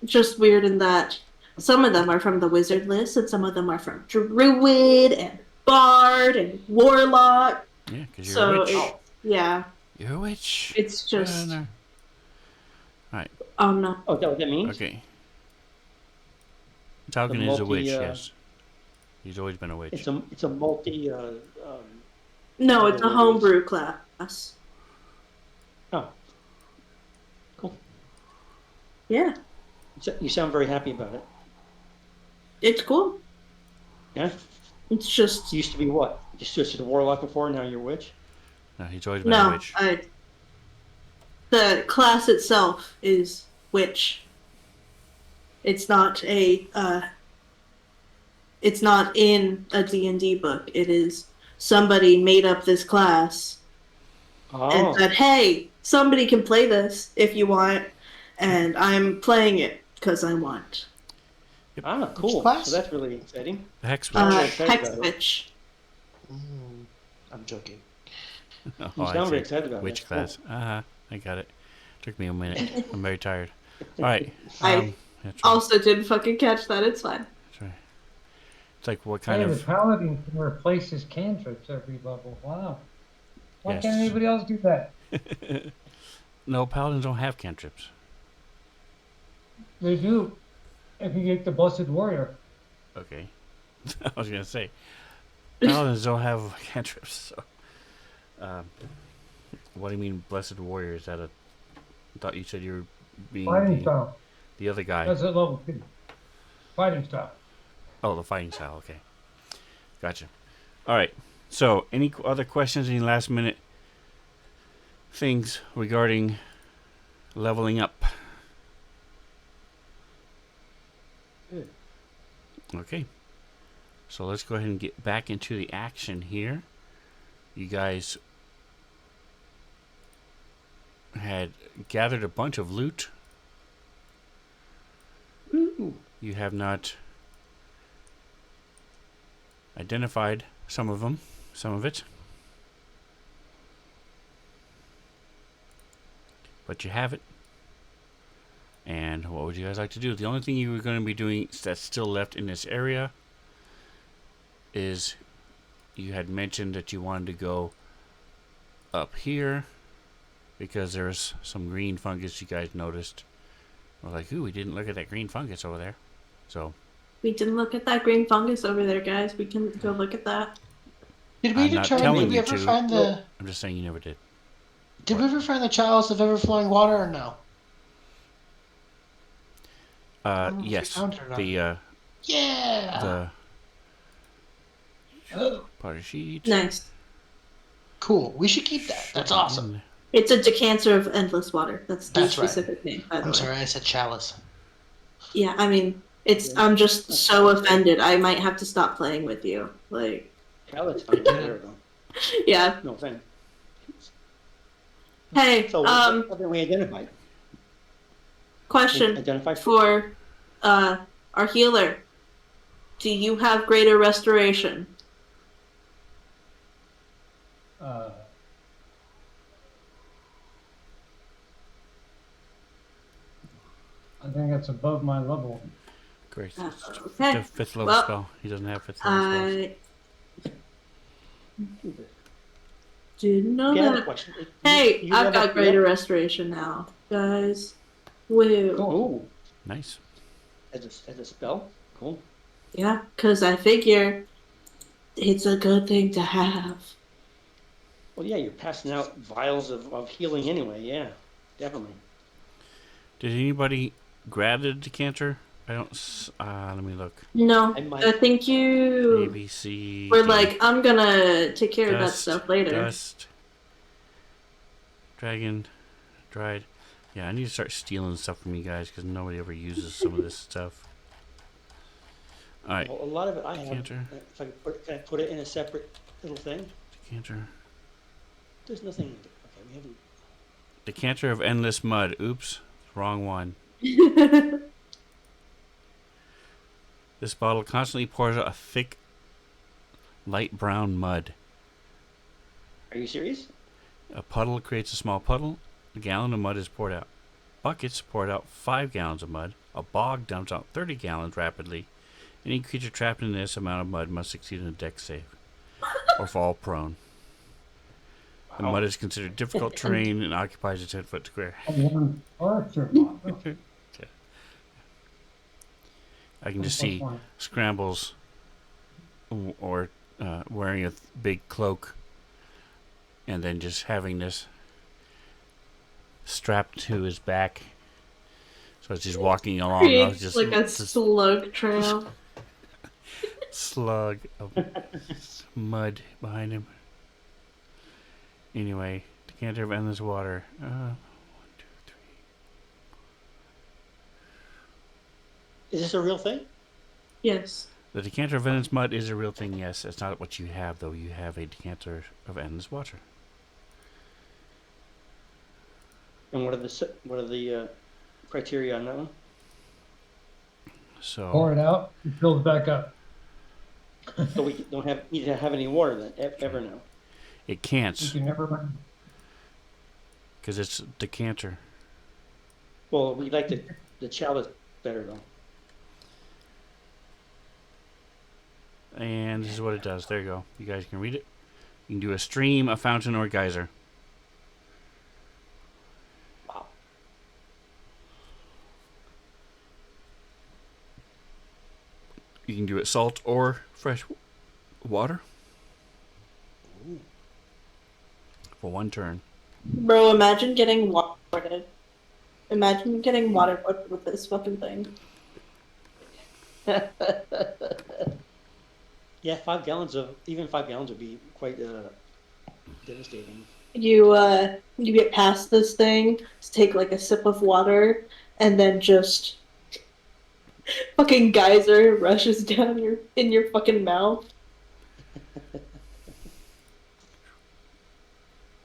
S4: Just weird in that some of them are from the wizard list, and some of them are from druid and bard and warlock.
S2: Yeah, because you're
S4: So
S2: a witch.
S4: yeah,
S2: You're a witch.
S4: it's just
S2: No. Right.
S4: no.
S6: Oh, is that what that means?
S2: Okay. Talgan is a witch.
S6: multi,
S2: Yes. He's always been a witch.
S6: It's a multi.
S4: No, it's a
S6: Wizards.
S4: homebrew class.
S6: Oh, cool.
S4: Yeah,
S6: You sound very happy about it.
S4: it's cool.
S6: Yeah.
S4: It's just
S6: You used to be what? You switched to the warlock before. Now you're a witch.
S2: No, he's always been a
S4: no.
S2: witch.
S4: The class itself is witch. It's not a. It's not in a D&D book. It is somebody made up this class
S6: Oh,
S4: and said, "Hey, somebody can play this if you want," and I'm playing it because I want.
S6: cool.
S3: class?
S6: So that's really exciting.
S2: The hex witch.
S6: very excited
S4: Hex
S6: about it.
S4: Witch.
S3: I'm joking.
S2: Oh,
S6: You
S2: I
S6: sound
S2: see.
S6: very excited about it.
S2: Witch
S6: That's
S2: class. I got it. Took me a minute. I'm very tired. All right.
S4: I
S2: That's right.
S4: Also didn't fucking catch that. It's fine.
S2: That's right. It's like what kind
S5: Hey, the
S2: of
S5: paladin can replace his cantrips every level. Wow. Why
S2: Yes.
S5: can't anybody else do that?
S2: No, paladins don't have cantrips.
S5: They do. If you get the Blessed Warrior.
S2: Okay. I was gonna say paladins don't have cantrips. So, what do you mean, blessed warrior? Is that a? I thought you said you were being
S5: Fighting style.
S2: the other guy.
S5: That's at level 2. Fighting style.
S2: Oh, the fighting style. Okay, gotcha. All right. So, any other questions? Any last minute things regarding leveling up?
S6: Good.
S2: Okay. So let's go ahead and get back into the action here. You guys had gathered a bunch of loot.
S6: Ooh.
S2: You have not identified some of it. But you have it. And what would you guys like to do? The only thing you were going to be doing that's still left in this area is you had mentioned that you wanted to go up here because there's some green fungus you guys noticed. We're like, ooh, we didn't look at that green fungus over there. So
S4: We didn't look at that green fungus over there, guys. We can go look at that.
S3: Did we
S2: I'm not
S3: determine?
S2: telling
S3: Did we
S2: you
S3: ever
S2: to.
S3: find the?
S2: I'm just saying you never did.
S3: Did we ever find the chalice of ever-flowing water or no? don't know if we
S2: Yes.
S3: found it or not.
S2: The
S3: Yeah.
S2: party sheet.
S4: Nice.
S3: Cool. We should keep that. That's awesome.
S4: It's a decanter of endless water. That's the
S3: That's right.
S4: specific name, by the
S3: I'm
S4: way.
S3: sorry, I said chalice.
S4: Yeah, I mean, I'm just so offended. I might have to stop playing with you. Like,
S6: Hell, it's fine. There we go.
S4: yeah.
S6: No offense.
S4: Hey,
S6: So what haven't we identified?
S4: question
S6: Identified
S4: for our healer. Do you have greater restoration?
S5: I think that's above my level.
S2: Great. It's
S4: Okay.
S2: the fifth level
S4: Well,
S2: spell. He doesn't have fifth level spells.
S4: I didn't know
S6: Yeah,
S4: that.
S6: question.
S4: Hey,
S6: You
S4: I've
S6: level
S4: got
S6: up
S4: greater
S6: yet?
S4: restoration now, guys. Woo.
S6: Oh,
S2: Nice.
S6: as a spell? Cool.
S4: Yeah, because I figure it's a good thing to have.
S6: Well, yeah, you're passing out vials of healing anyway. Yeah, definitely.
S2: Did anybody grab the decanter? I don't. Let me look.
S4: No,
S6: I might.
S4: I think
S2: A,
S4: you
S2: B, C.
S4: were
S2: D.
S4: like, I'm gonna take care of that
S2: Dust,
S4: stuff later.
S2: Dust. Dragon. Dried. Yeah, I need to start stealing stuff from you guys because nobody ever uses some of this stuff. Alright,
S6: Well, a lot of it I have.
S2: Decanter.
S6: If I can I put it in a separate little thing?
S2: decanter.
S6: There's nothing. Okay, we haven't.
S2: Decanter of endless mud. Oops, wrong one. This bottle constantly pours out a thick, light brown mud.
S6: Are you serious?
S2: A puddle creates a small puddle. A gallon of mud is poured out. Buckets poured out 5 gallons of mud. A bog dumps out 30 gallons rapidly. Any creature trapped in this amount of mud must succeed in a dex save or fall prone. The
S6: Wow.
S2: mud is considered difficult terrain and occupies a 10-foot square. I can just see Scrambles or wearing a big cloak and then just having this strapped to his back. So it's just walking along.
S4: Creates
S2: Just
S4: like a
S2: this
S4: slug trail.
S2: slug of mud behind him. Anyway, decanter of endless water. 1, 2, 3.
S6: Is this a real thing?
S4: Yes.
S2: The decanter of endless mud is a real thing, yes. It's not what you have, though. You have a decanter of endless water.
S6: And what are the criteria on that one?
S2: So
S5: Pour it out, it fills back up.
S6: So we don't need to have any water then ever now.
S2: it
S5: You
S2: can't
S5: can never
S2: because it's decanter.
S6: Well, we like the chalice better though.
S2: And this is what it does. There you go. You guys can read it. You can do a stream, a fountain, or a geyser.
S6: Wow.
S2: You can do it salt or fresh water for one turn.
S4: Bro, imagine getting watered. Imagine getting watered with this fucking thing.
S6: Yeah, 5 gallons even 5 gallons would be quite devastating.
S4: You get past this thing, take like a sip of water, and then just fucking geyser rushes down in your fucking mouth.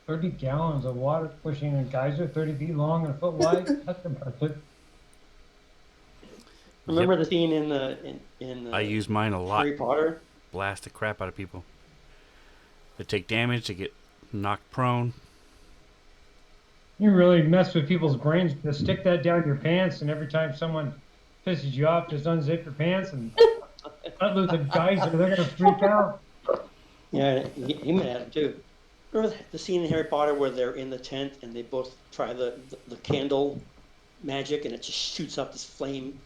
S5: 30 gallons of water pushing a geyser 30 feet long and a foot wide. That's impressive.
S6: Remember the scene in
S2: I use mine a lot.
S6: Harry Potter?
S2: Blast the crap out of people. They take damage, they get knocked prone.
S5: You really mess with people's brains to stick that down your pants, and every time someone pisses you off, just unzip your pants and let loose a geyser. They're gonna freak out.
S6: Yeah, he might have too. Remember the scene in Harry Potter where they're in the tent and they both try the candle magic and it just shoots up this flame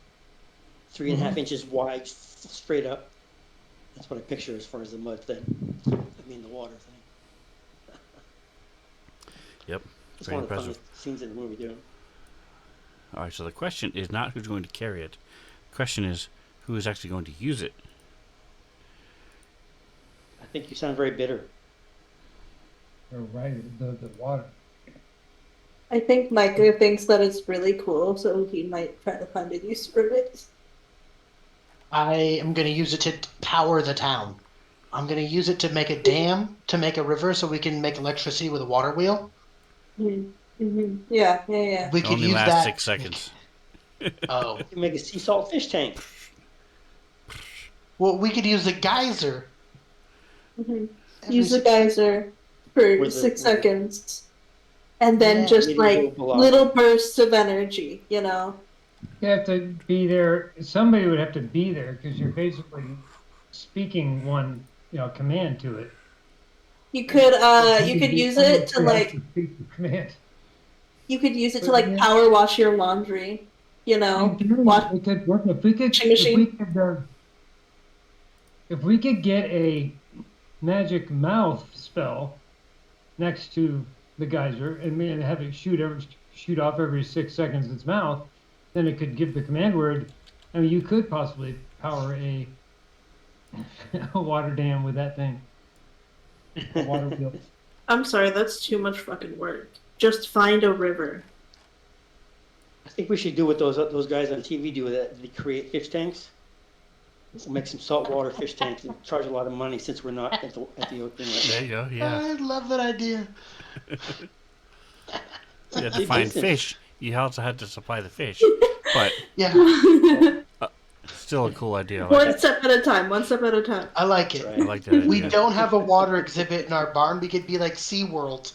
S6: 3.5 inches wide, straight up. That's what I picture as far as the mud thing. I mean the water thing.
S2: Yep.
S6: It's
S2: Very
S6: one of the
S2: impressive.
S6: funniest scenes in the movie, too.
S2: Alright, so the question is not who's going to carry it. The question is who is actually going to use it.
S6: I think you sound very bitter.
S5: You're right, the water.
S4: I think Micah thinks that it's really cool, so he might try to find a use for it.
S3: I am going to use it to power the town. I'm going to use it to make a dam, to make a river, so we can make electricity with a water wheel.
S4: Mm-hmm. Yeah.
S3: We
S2: It
S3: could
S2: only
S3: use
S2: lasts
S3: that.
S2: 6 seconds.
S3: Oh.
S6: You can make a sea salt fish tank.
S3: Well, we could use the geyser.
S4: Mm-hmm.
S3: Every
S4: Use the
S3: six-
S4: geyser for
S6: With
S4: 6 seconds. And then
S3: Yeah,
S4: just
S6: maybe
S4: like
S6: go below.
S4: little bursts of energy, you know?
S5: You have to be there. Somebody would have to be there because you're basically speaking one, command to it.
S4: You could
S5: Somebody
S4: use it to
S5: has
S4: like
S5: to speak the command.
S4: you could use it to
S5: But
S4: like
S5: yeah,
S4: power wash your laundry. Wash
S5: it could work if
S4: washing machine.
S5: if we could get a magic mouth spell next to the geyser and have it shoot off every 6 seconds its mouth, then it could give the command word. I mean, you could possibly power a water dam with that thing. A water wheel.
S4: I'm sorry, that's too much fucking work. Just find a river.
S6: I think we should do what those guys on TV do. That they create fish tanks. We'll make some saltwater fish tanks and charge a lot of money since we're not at the ocean right
S2: There you go. Yeah.
S3: I love that idea.
S2: You had to find fish. You also had to supply the fish. But
S3: Yeah,
S2: still a cool idea. I like
S4: One
S2: it.
S4: step at a time. One step at a time.
S3: I like it.
S6: now.
S2: I
S6: Right.
S2: like that
S3: We
S2: idea.
S3: don't have a water exhibit in our barn. We could be like SeaWorld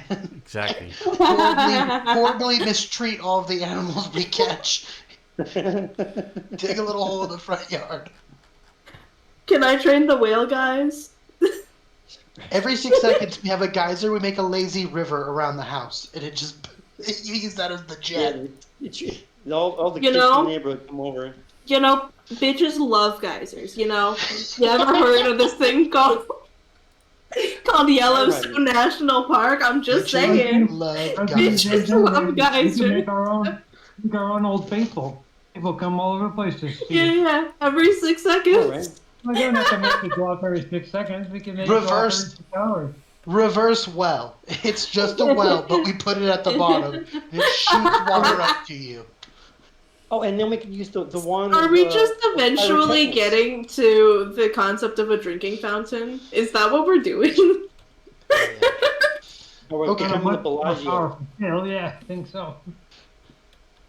S3: and
S2: Exactly.
S3: horribly mistreat all of the animals we catch. Dig a little hole in the front yard.
S4: Can I train the whale guys?
S3: Every 6 seconds, we have a geyser. We make a lazy river around the house, and you use that as the
S6: Yeah,
S3: jet.
S6: all the
S4: You
S6: kids
S4: know?
S6: in the neighborhood come over.
S4: Bitches love geysers. You ever heard of this thing called Yellowstone National Park? I'm just
S3: Bitches
S4: saying.
S3: love
S4: Bitches
S3: geysers.
S4: love
S5: We
S4: geysers.
S5: can make our own old faithful. People come all over the place to see.
S4: Yeah. Every 6 seconds.
S6: All right.
S5: We don't have to make it go off every 6 seconds. We can make it go off every
S3: Reverse.
S5: 6 hours.
S3: Reverse well. It's just a well, but we put it at the bottom. And it shoots water up to you.
S6: Oh, and then we can use the wand.
S4: Are
S6: of,
S4: we just eventually
S6: pyrotechnics.
S4: getting to the concept of a drinking fountain? Is that what we're doing?
S6: Or we're
S3: Okay.
S6: becoming
S5: Much
S6: the
S5: more
S6: Bellagio.
S5: powerful still, yeah, I think so.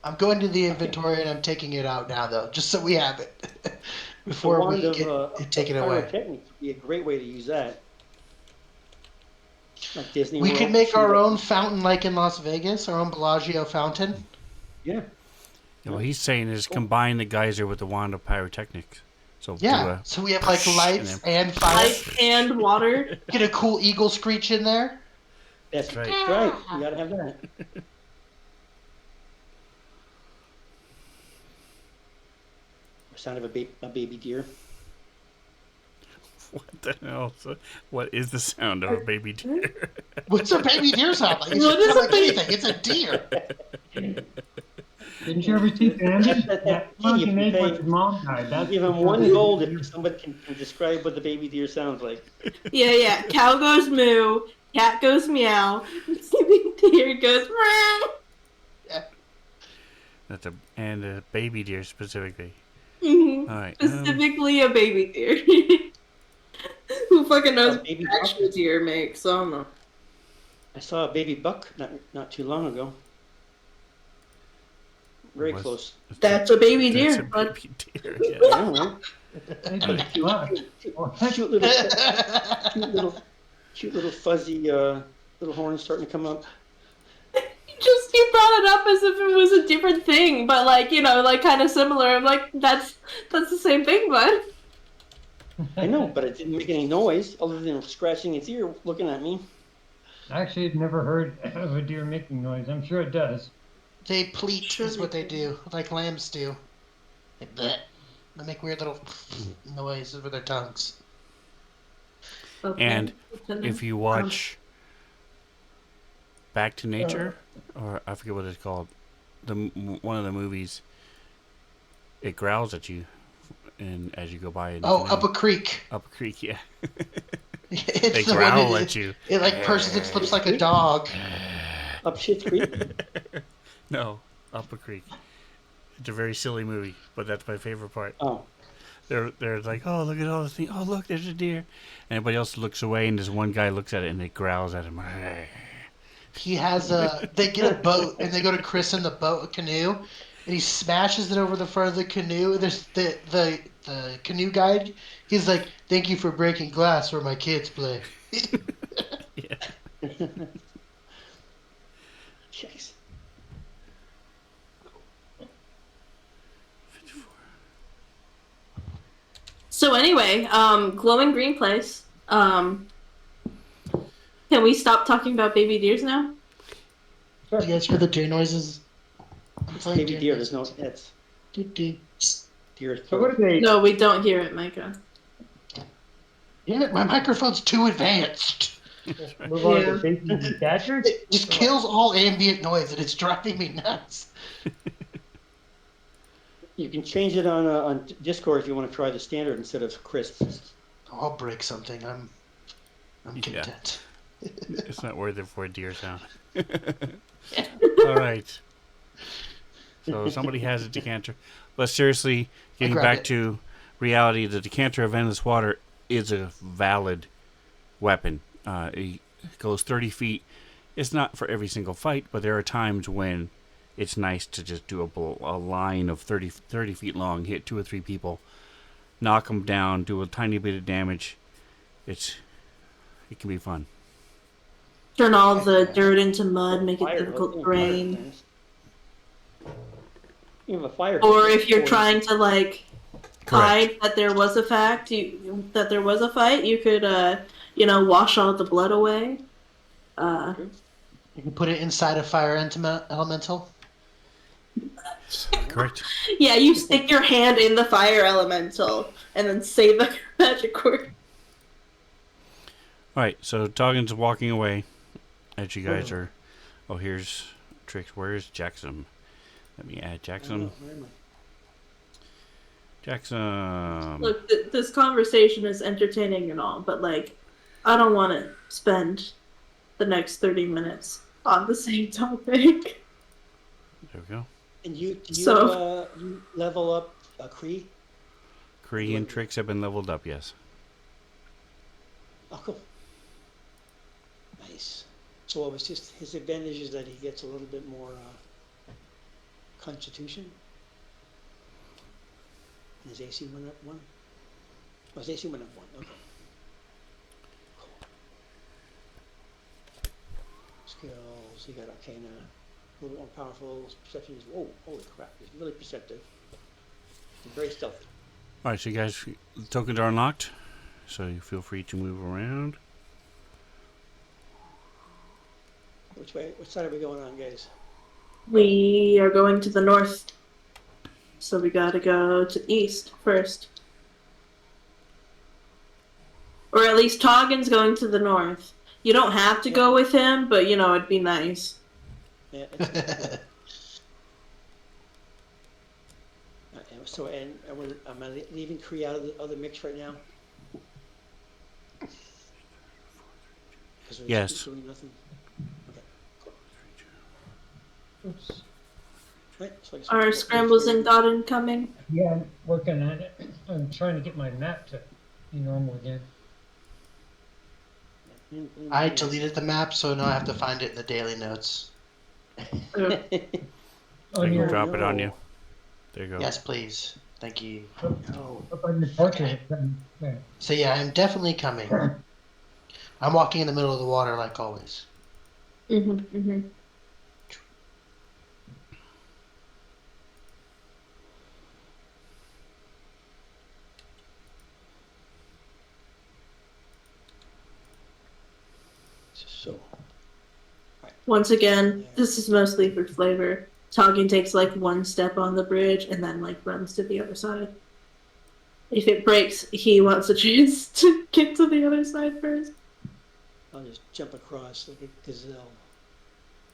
S3: I'm going to the inventory and I'm taking it out now, though, just so we have it
S6: The
S3: before
S6: wand
S3: we
S6: of,
S3: get it taken
S6: of
S3: away.
S6: pyrotechnics would be a great way to use that. Like Disney
S3: We
S6: World.
S3: could make
S6: shoot
S3: our
S6: up-
S3: own fountain, like in Las Vegas, our own Bellagio fountain.
S6: Yeah.
S2: Yeah, what he's saying is combine the geyser with the wand of pyrotechnics. So
S3: Yeah, so we have like lights and fire.
S4: Light and water.
S3: Get a cool eagle screech in there.
S6: That's
S2: right.
S6: right. You gotta have that. Or sound of a baby deer.
S2: what the hell? So, what is the sound of a baby deer?
S3: What's a baby deer sound like? It
S4: What
S3: should
S4: is
S3: sound
S4: a
S3: like
S4: baby-
S3: anything. It's a deer.
S5: Didn't you ever see Bandit? That monkey
S6: If
S5: made
S6: you
S5: when
S6: pay-
S5: his mom died. That's
S6: Give him one gold if somebody can describe what the baby deer sounds like.
S4: Yeah. Cow goes moo. Cat goes meow. Deer goes meow.
S2: That's a baby deer specifically.
S4: Mhm.
S2: All right.
S4: Specifically a baby deer. Who fucking knows
S6: A
S4: what
S6: baby
S4: an
S6: buck?
S4: actual deer makes? I don't know.
S6: I saw a baby buck not too long ago. Very
S2: Was-
S6: close.
S4: That's a baby
S2: That's
S4: deer.
S2: a
S4: But
S2: baby deer. Yeah.
S6: I don't know.
S5: maybe too much.
S6: Cute little fuzzy little horns starting to come up.
S4: you brought it up as if it was a different thing, but like kind of similar. I'm like, that's the same thing, bud.
S6: I know, but it didn't make any noise other than scratching its ear, looking at me.
S5: Actually, I've never heard of a deer making noise. I'm sure it does.
S3: They pleat is what they do, like lambs do. Like bleh. They make weird little noises with their tongues.
S4: Okay.
S2: And if you watch Back to Nature, or I forget what it's called, one of the movies, it growls at you, and as you go by. And
S3: Oh, up a creek.
S2: up a creek, yeah.
S3: It's
S2: They
S3: the one
S2: growl
S3: that-
S2: at you.
S3: It like purses its lips like a dog.
S6: Up Shit's Creek.
S2: No, up a creek. It's a very silly movie, but that's my favorite part.
S6: Oh,
S2: They're like, oh, look at all the things. Oh, look, there's a deer. And everybody else looks away, and this one guy looks at it, and it growls at him.
S3: He has they get a boat and they go to christen the boat a canoe, and he smashes it over the front of the canoe. There's the canoe guide. He's like, "Thank you for breaking glass where my kids play."
S2: Yeah.
S6: jeez.
S4: Anyway, glowing green place. Can we stop talking about baby deers now?
S5: Sure.
S3: Do you guys hear the deer noises? I'm playing
S6: Baby deer, there's no,
S3: noises.
S6: that's,
S3: Do.
S6: deer is
S5: So what do they?
S4: No, we don't hear it, Micah.
S3: Damn it, my microphone's too advanced.
S5: Move on
S4: Yeah.
S5: to baby badgers.
S3: It just kills all ambient noise and it's driving me nuts.
S6: You can change it on Discord if you want to try the standard instead of crisp.
S3: I'll break something. I'm
S2: Yeah.
S3: content.
S2: It's not worth it for a deer sound. All right. So somebody has a decanter. But seriously, getting
S3: grabbed
S2: back
S3: it.
S2: to reality, the decanter of endless water is a valid weapon. It goes 30 feet. It's not for every single fight, but there are times when it's nice to just do a line of 30 feet long, hit 2 or 3 people, knock them down, do a tiny bit of damage. It can be fun.
S4: Turn all the dirt into mud, make it
S6: Fire,
S4: difficult to
S6: fire
S4: rain.
S6: fans. You have a fire.
S4: Or if you're
S6: or-
S4: trying to like hide that there was a fight, you could wash all the blood away.
S3: You can put it inside a fire elemental.
S2: Correct.
S4: Yeah, you stick your hand in the fire elemental and then say the magic word.
S2: All right, so Toggen's walking away as you guys are. Oh, here's Trix. Where's Jackson? Let me add Jackson.
S6: Where am I?
S2: Jackson.
S4: Look, this conversation is entertaining and all, but like, I don't want to spend the next 30 minutes on the same topic.
S2: There we go.
S6: And you level up Kree?
S2: Kree and Trix have been leveled up, yes.
S6: Oh, cool. Nice. So it was just his advantage is that he gets a little bit more constitution. And his AC went up 1. Oh, his AC went up 1. Okay. Cool. Skills. He got Arcana. A little more powerful. Perception is. Whoa! Holy crap! He's really perceptive. And very stealthy.
S2: All right, so you guys, the tokens are unlocked, so you feel free to move around.
S6: Which way? Which side are we going on, guys?
S4: We are going to the north, so we gotta go to the east first. Or at least Toggen's going to the north. You don't have to go with him, but it'd be nice.
S6: Yeah. It's, so, and am I leaving Kree out of the mix right now? 'Cause we're
S2: Yes.
S6: doing nothing. Okay. Cool.
S5: Oops.
S6: Right. So I guess
S4: Are Scrambles and Dotton coming?
S5: Yeah, I'm working on it. I'm trying to get my map to be normal again.
S3: I deleted the map, so now I have to find it in the daily notes.
S5: On
S2: I can
S5: your,
S2: drop it on you. There you go.
S3: Yes, please. Thank you.
S6: Oh,
S5: up on your portrait. Yeah.
S3: So yeah, I'm definitely coming. I'm walking in the middle of the water like always.
S4: Mm-hmm.
S6: so
S4: Once again, this is mostly for flavor. Toggen takes like one step on the bridge and then like runs to the other side. If it breaks, he wants a chance to get to the other side first.
S6: I'll just jump across like a gazelle.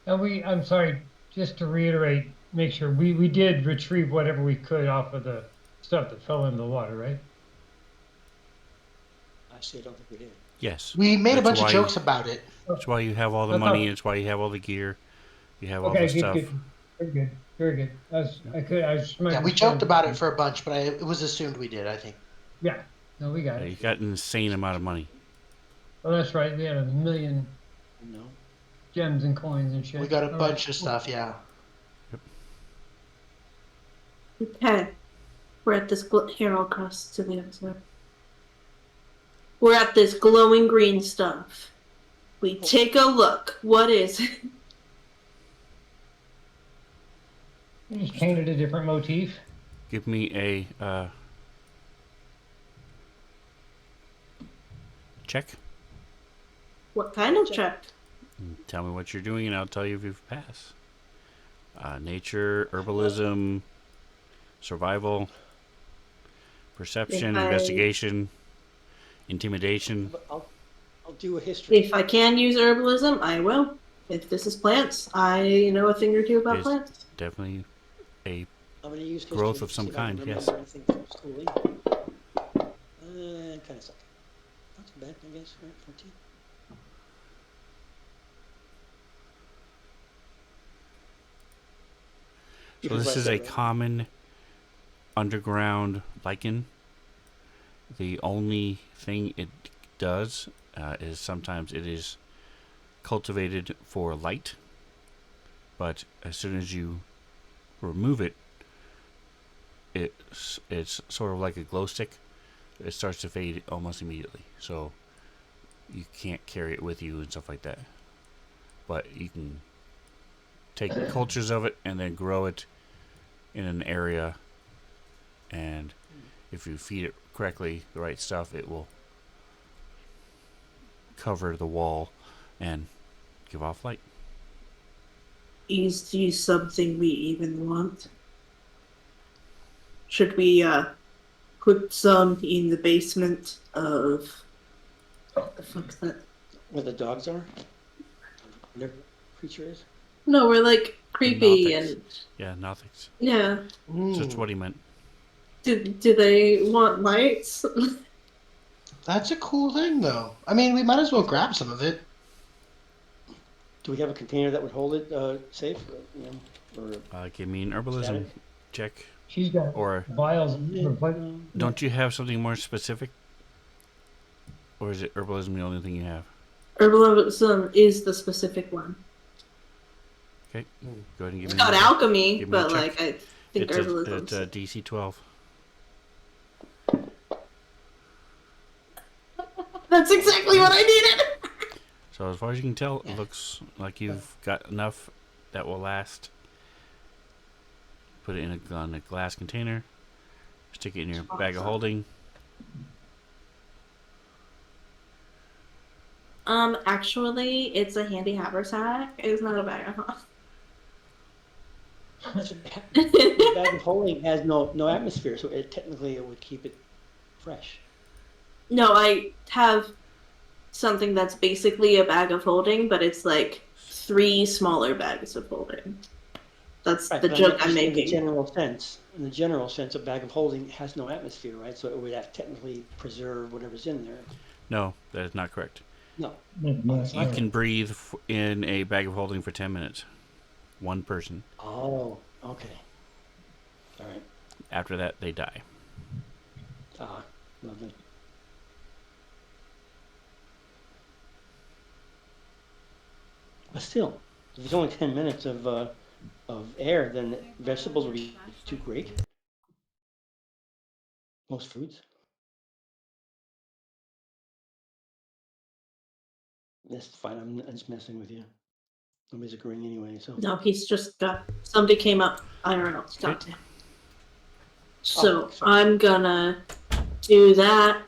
S5: And I'm sorry, just to reiterate, make sure we did retrieve whatever we could off of the stuff that fell in the water, right?
S6: Actually, I don't think we did.
S2: Yes.
S3: We made a
S2: That's
S3: bunch of
S2: why-
S3: jokes about it.
S2: That's why you have all the
S5: That's
S2: money.
S5: all.
S2: It's why you have all the gear. You have all
S5: Okay,
S2: the
S5: good,
S2: stuff.
S5: good. Very good, very good. I was just
S3: Yeah, we joked about it for a bunch, but it was assumed we did, I think.
S5: Yeah, no, we got
S2: Yeah,
S5: it.
S2: you got an insane amount of money.
S5: Oh, that's right. We had 1 million
S6: No.
S5: gems and coins and shit.
S3: We got a
S5: All
S3: bunch
S5: right.
S3: of stuff, yeah.
S4: Okay. We're at this here. I'll cross to the other side. We're at this glowing green stuff. We take a look. What is it?
S5: We just painted a different motif.
S2: Give me a check.
S4: What kind of check?
S2: Tell me what you're doing, and I'll tell you if you've passed. Nature, herbalism, survival, perception,
S4: If I-
S2: investigation, intimidation.
S6: But I'll do a history.
S4: If I can use herbalism, I will. If this is plants, I know a thing or two about
S2: Yes.
S4: plants.
S2: Definitely a
S6: I'm going to use history.
S2: growth of some
S6: see if I can
S2: kind,
S6: remember
S2: yes.
S6: anything from schooling. Kind of suck. Not too bad, I guess. Right, 14.
S2: So
S6: Because
S2: this
S6: I
S2: is a
S6: said, right?
S2: common underground lichen. The only thing it does is sometimes it is cultivated for light, but as soon as you remove it, it's sort of like a glow stick. It starts to fade almost immediately, so you can't carry it with you and stuff like that. But you can take cultures of it and then grow it in an area, and if you feed it correctly, the right stuff, it will cover the wall and give off light.
S4: Is these something we even want? Should we put some in the basement of what the fuck's that?
S6: Where the dogs are? Whatever creature is?
S4: No, we're like creepy
S2: Nothics.
S4: and
S2: Yeah, Nothics.
S4: yeah.
S2: So that's what he meant.
S4: Do they want lights?
S3: That's a cool thing, though. I mean, we might as well grab some of it.
S6: Do we have a container that would hold it safe? You know, or
S2: Give me an herbalism
S6: Static?
S2: check.
S5: She's got
S2: Or
S5: vials.
S2: don't you have something more specific? Or is it herbalism the only thing you have?
S4: Herbalism is the specific one.
S2: Okay, go ahead and give
S4: It's
S2: me
S4: got
S2: a-
S4: alchemy,
S2: give me a
S4: but
S2: check.
S4: like I think
S2: it's
S4: herbalism.
S2: a DC 12.
S4: That's exactly what I needed.
S2: So as far as you can tell, it looks like you've got enough that will last. Put it in a glass container. Stick it in your bag of holding.
S4: Actually, it's a handy haversack. It's not a bag of
S6: the bag of holding has no atmosphere, so technically it would keep it fresh.
S4: No, I have something that's basically a bag of holding, but it's like 3 smaller bags of holding. That's
S6: Right,
S4: the
S6: but
S4: joke
S6: just
S4: I'm making.
S6: in the general sense, a bag of holding has no atmosphere, right? So it would have technically preserve whatever's in there.
S2: No, that is not correct.
S6: No.
S2: You can breathe in a bag of holding for 10 minutes. One person.
S6: Oh, okay. All right.
S2: After that, they die.
S6: Ah, lovely. But still, if it's only 10 minutes of air, then vegetables would be too great. Most foods. That's fine. I'm just messing with you. Nobody's agreeing anyway, so.
S4: No, he's just got somebody came up IRL to talk to him. So
S6: sorry.
S4: I'm gonna do that.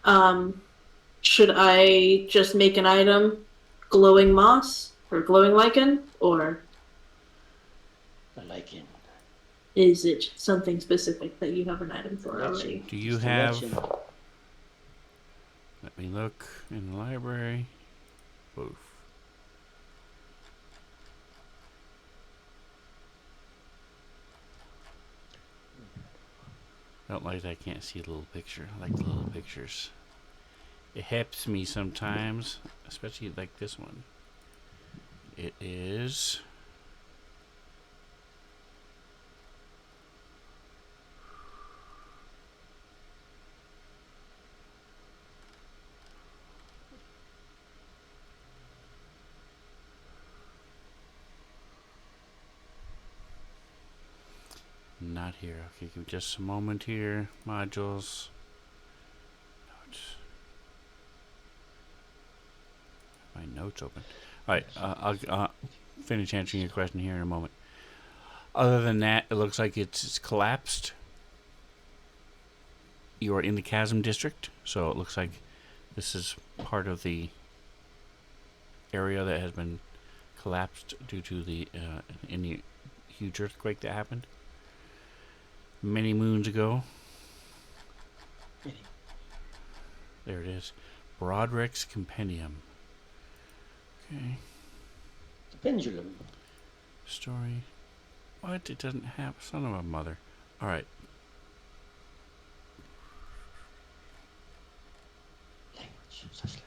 S4: Should I just make an item glowing moss or glowing lichen, or
S6: I like it.
S4: is it something specific that you have an item for already?
S2: Do you
S6: Just to
S2: have...
S6: let you-
S2: Let me look in the library. Oof. I don't like that I can't see the little picture. I like the little pictures. It helps me sometimes, especially like this one. It is... Not here. Okay, give me just a moment here. Modules. Notes. My notes open. Alright, I'll finish answering your question here in a moment. Other than that, it looks like it's collapsed. You are in the chasm district, so it looks like This is part of the area that has been collapsed due to the any huge earthquake that happened many moons ago. There it is. Broderick's Compendium. Okay.
S6: The pendulum.
S2: Story. What? It doesn't have. Son of a mother. Alright.
S6: Language. Such language.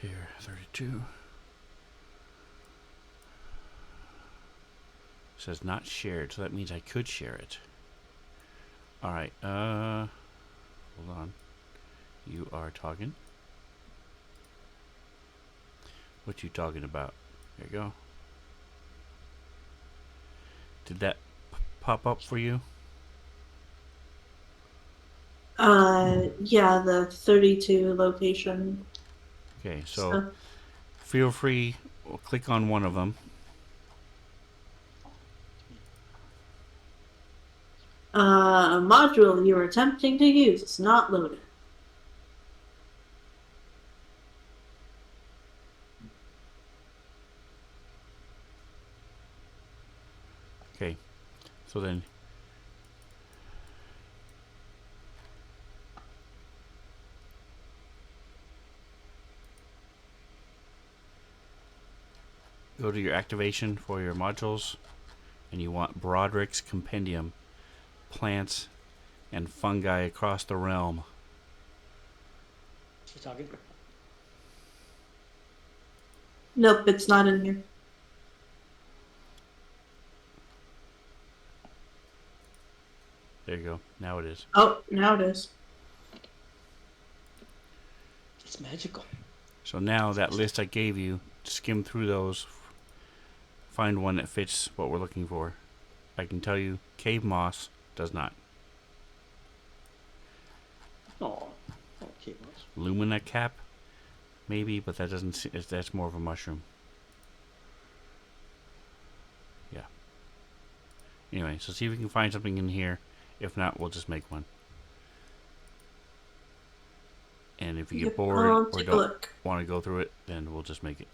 S2: Here, 32. It says not shared, so that means I could share it. Alright, hold on. You are talking. What you talking about? There you go. Did that pop up for you?
S4: Yeah, the 32 location.
S2: Okay, so
S4: stuff.
S2: feel free, click on one of them.
S4: A module you are attempting to use is not loaded.
S2: Okay, so then go to your activation for your modules, and you want Broderick's Compendium, plants and fungi across the realm.
S6: You talking?
S4: Nope, it's not in here.
S2: There you go. Now it is.
S4: Oh, now it is.
S6: It's magical.
S2: So now that list I gave you, skim through those, find one that fits what we're looking for. I can tell you, cave moss does not.
S6: Oh, okay. Moss.
S2: Lumina cap, maybe, but that doesn't. That's more of a mushroom. Yeah. Anyway, so see if we can find something in here. If not, we'll just make one. And if you get bored or
S4: take a
S2: don't
S4: look.
S2: want to go through it, then we'll just make it.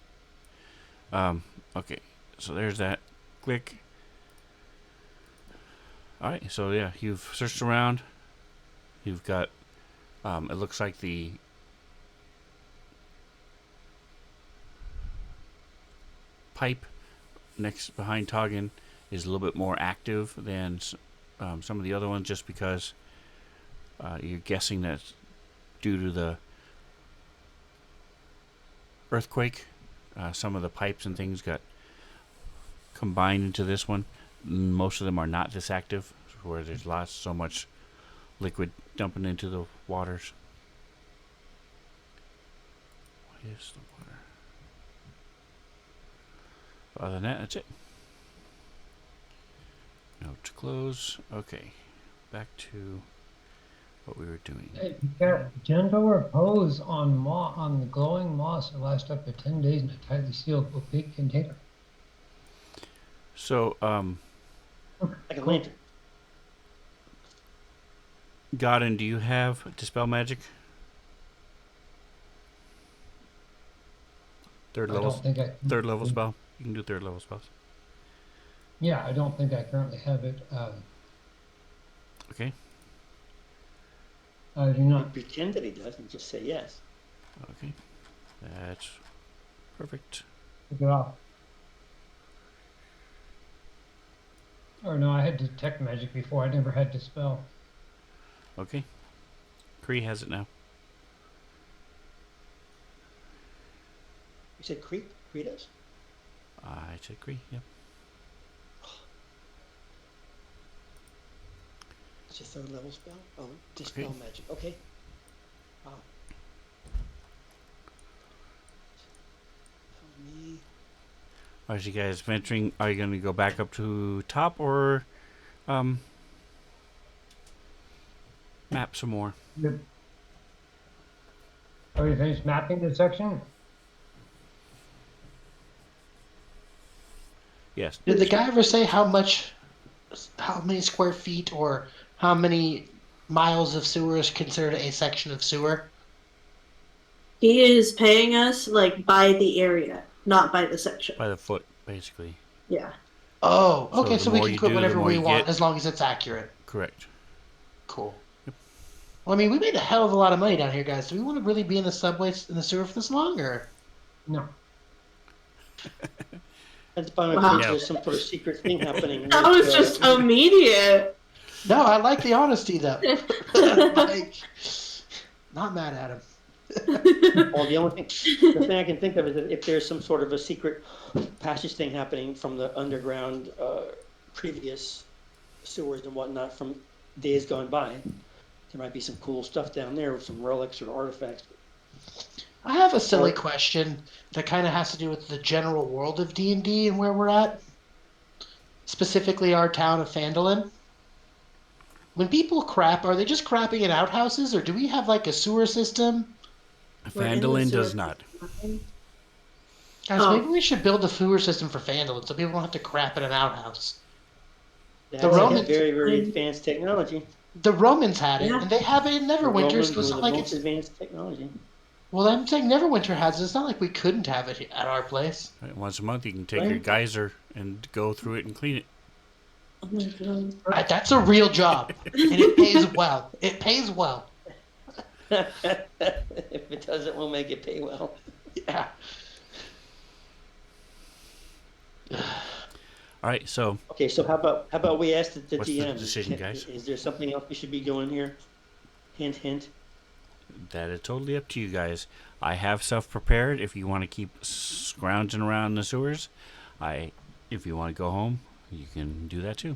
S2: Okay, so there's that. Click. Alright, so yeah, you've searched around. You've got, it looks like the pipe next behind Toggin is a little bit more active than some of the other ones, just because you're guessing that due to the earthquake, some of the pipes and things got combined into this one. Most of them are not this active, where there's so much liquid dumping into the waters. What is the water? Other than that, that's it. Note to close. Okay, back to what we were doing.
S5: Hey, you got Gendo repose on the glowing moss that lasts up to 10 days in a tightly sealed opaque container.
S2: So,
S6: Like a lantern.
S2: Godin, do you have Dispel Magic? Third
S5: I
S2: level.
S5: don't think I.
S2: Third level spell. You can do third level spells.
S5: Yeah, I don't think I currently have it.
S2: Okay.
S5: I do not.
S6: Pretend that he does and just say yes.
S2: Okay. That's perfect.
S5: Take it off. Or no, I had detect magic before. I never had dispel.
S2: Okay. Kree has it now.
S6: You said creep? Creedos?
S2: I said Kree, yeah.
S6: It's your third level spell? Oh, dispel
S2: Okay.
S6: magic. Okay. Wow. For me.
S2: Are you guys venturing? Are you going to go back up to top or map some more?
S5: Yep. Are you finished mapping this section?
S2: Yes.
S3: Did the guy ever say how many square feet or how many miles of sewer is considered a section of sewer?
S4: He is paying us like by the area, not by the section.
S2: By the foot, basically.
S4: Yeah.
S3: Oh,
S2: So
S3: okay.
S2: the
S3: So we
S2: more
S3: can
S2: you
S3: put
S2: do, the
S3: whatever
S2: more
S3: we
S2: you
S3: want
S2: get.
S3: as long as it's accurate.
S2: Correct.
S3: Cool. Well, I mean, we made a hell of a lot of money down here, guys. Do we want to really be in the subways in the sewer for this long, or?
S5: No.
S6: That's fine
S4: Wow.
S6: if there's some sort of secret thing happening.
S4: That
S6: with,
S4: was just immediate.
S3: No, I like the honesty though. Like, not mad at him.
S6: Well, the thing I can think of is that if there's some sort of a secret passage thing happening from the underground previous sewers and whatnot from days gone by, there might be some cool stuff down there with some relics or artifacts.
S3: I have a silly question that kind of has to do with the general world of D&D and where we're at. Specifically, our town of Phandalin. When people crap, are they just crapping in outhouses, or do we have like a sewer system?
S4: We're in the
S2: Phandalin
S4: sewer.
S2: does not.
S3: Guys,
S4: Oh.
S3: maybe we should build a sewer system for Phandalin so people don't have to crap in an outhouse.
S6: That's
S3: Romans-
S6: very, very advanced technology.
S3: The Romans had it,
S4: Yeah.
S3: and they have it in
S6: The
S3: Neverwinter,
S6: Romans
S3: so
S6: were
S3: it's
S6: the
S3: not like
S6: most
S3: it's...
S6: advanced technology.
S3: Well, I'm saying Neverwinter has it. It's not like we couldn't have it at our place.
S2: Right, once a month, you can take your
S6: Right.
S2: geyser and go through it and clean it.
S4: Oh my god.
S3: That's a real job, and it pays well. It pays well.
S6: If it doesn't, we'll make it pay well.
S3: Yeah.
S2: All right, so
S6: Okay, so how about we ask the
S2: What's the
S6: DM?
S2: decision, guys?
S6: Is there something else we should be doing here? Hint, hint.
S2: that is totally up to you guys. I have stuff prepared if you want to keep scrounging around in the sewers. If you want to go home, you can do that too.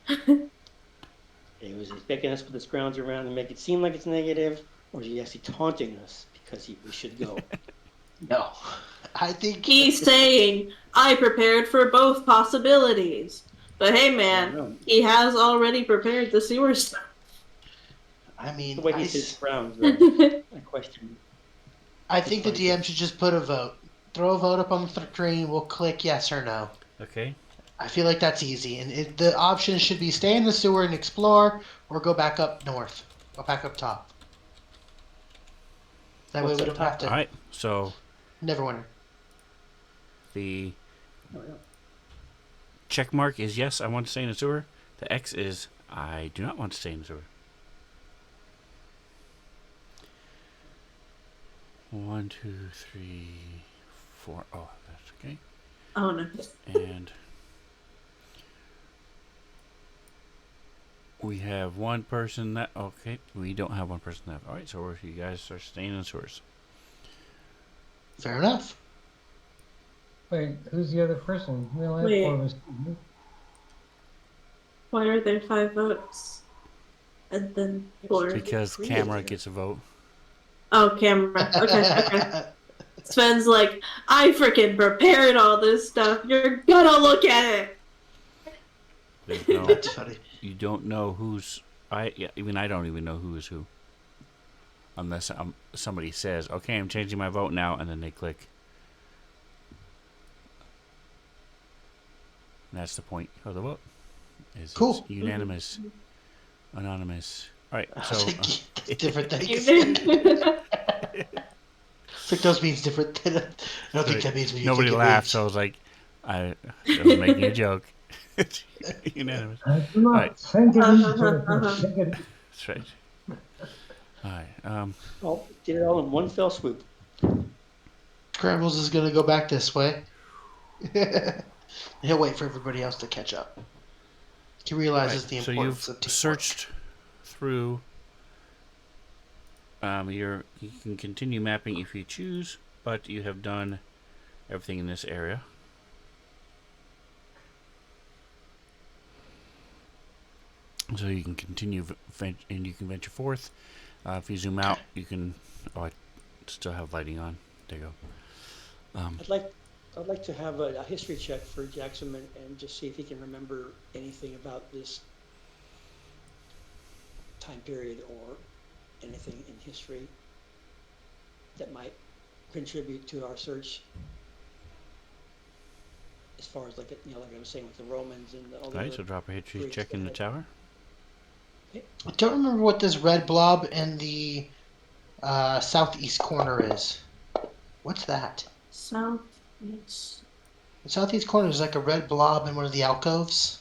S6: Okay, was he expecting us to put the scrounge around and make it seem like it's negative, or is he actually taunting us because we should go?
S3: No. I think...
S4: He's saying, I prepared for both possibilities. But hey,
S6: I don't
S4: man,
S6: know.
S4: he has already prepared the sewer stuff.
S3: I mean,
S6: The way he
S3: I,
S6: says scrounge, though, I question.
S3: I think the DM should just put a vote. Throw a vote up on the screen. We'll click yes or no.
S2: Okay.
S3: I feel like that's easy. And the options should be stay in the sewer and explore, or go back up north. Go back up top. That
S6: What's
S3: way we
S6: up
S3: don't have to...
S2: All right. So
S3: Neverwinter.
S2: the
S6: Oh, yeah.
S2: check mark is yes, I want to stay in the sewer. The X is I do not want to stay in the sewer. 1, 2, 3, 4. Oh, that's okay.
S4: Oh no.
S2: And we have one person that okay. We don't have one person that. All right, so you guys are staying in the sewers.
S3: Fair enough.
S5: Wait, who's the other person? We only have
S4: Wait.
S5: 4 of us.
S4: Why are there 5 votes? And then 4.
S2: Because
S6: Three
S2: camera
S6: is-
S2: gets a vote.
S4: Oh, camera. Okay, okay. Sven's like, I freaking prepared all this stuff. You're gonna look at it.
S2: There's no,
S3: That's funny.
S2: you don't know who's. I don't even know who is who. Unless somebody says, "Okay, I'm changing my vote now," and then they click. And that's the point of the vote. Is
S3: Cool.
S2: It's unanimous, anonymous. All right,
S3: I
S2: so
S3: was like, that's different things.
S4: Right.
S3: It's like those means different. I don't think that means what you
S2: nobody
S3: think it
S2: laughed,
S3: means.
S2: so I was like, I was making a joke. It's unanimous.
S5: I do not
S2: Right.
S5: think it is.
S4: Uh-huh.
S5: Think it-
S2: That's right. All right.
S6: Oh, did it all in one fell swoop.
S3: Scrambles is going to go back this way. He'll wait for everybody else to catch up. He realizes the
S2: So
S3: importance
S2: you've
S3: of teamwork.
S2: searched through. You can continue mapping if you choose, but you have done everything in this area. So you can continue and you can venture forth. If you zoom out, you can. Oh, I still have lighting on. There you go.
S6: I'd like to have a history check for Jackson and just see if he can remember anything about this time period or anything in history that might contribute to our search. As far as like I was saying with the Romans and all the
S2: All right.
S6: other
S2: So drop a history
S6: Greeks
S2: check
S6: that
S2: in the
S6: had-
S2: tower.
S3: I don't remember what this red blob in the southeast corner is. What's that?
S4: Southeast.
S3: The southeast corner is like a red blob in one of the alcoves.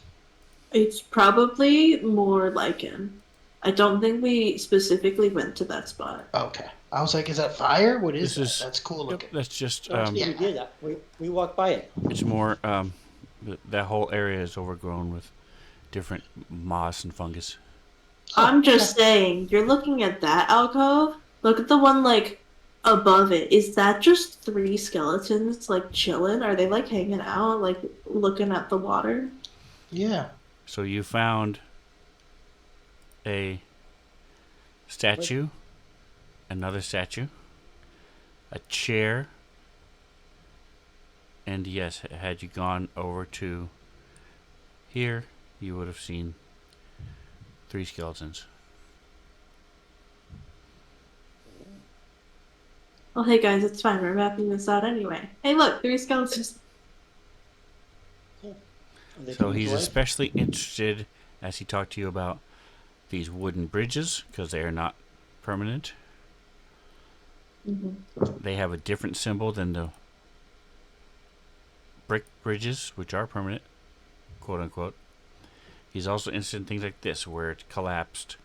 S4: It's probably more lichen. I don't think we specifically went to that spot.
S3: Okay. I was like, is that fire? What is
S2: This is-
S3: that? That's cool
S2: Yep,
S3: looking.
S2: that's just
S6: No, we did that. We walked by it.
S2: it's more that whole area is overgrown with different moss and fungus.
S4: I'm just saying, you're looking at that alcove. Look at the one like above it. Is that just 3 skeletons like chilling? Are they like hanging out, like looking at the water?
S3: Yeah.
S2: So you found a statue, another statue, a chair, and yes, had you gone over to here, you would have seen 3 skeletons.
S4: Well, hey guys, it's fine. We're mapping this out anyway. Hey, look, 3 skeletons.
S6: Are they
S2: So
S6: coming
S2: he's
S6: to life?
S2: especially interested, as he talked to you about these wooden bridges, because they are not permanent. They have a different symbol than the brick bridges, which are permanent, quote unquote. He's also interested in things like this, where it collapsed,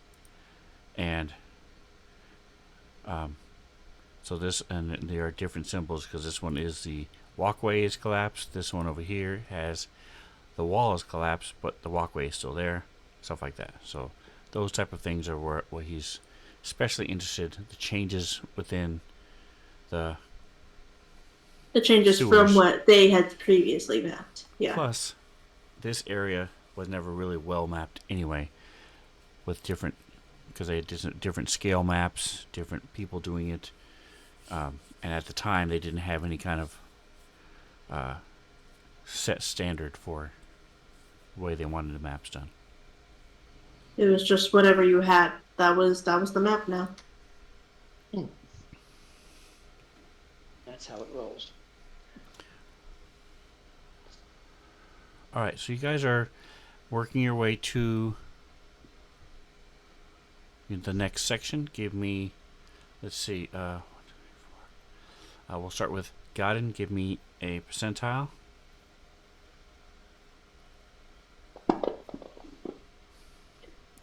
S2: and so this, and there are different symbols because this one is the walkway is collapsed. This one over here has the wall is collapsed, but the walkway is still there, stuff like that. So those type of things are where he's especially interested. The changes within the
S4: The changes
S2: Sewers.
S4: from what they had previously mapped. Yeah.
S2: plus this area was never really well mapped anyway, with different because they had different scale maps, different people doing it, and at the time they didn't have any kind of set standard for the way they wanted the maps done.
S4: It was just whatever you had. That was the map now.
S6: That's how it rolls.
S2: All right, so you guys are working your way to the next section. Give me, let's see, we'll start with Godin. Give me a percentile.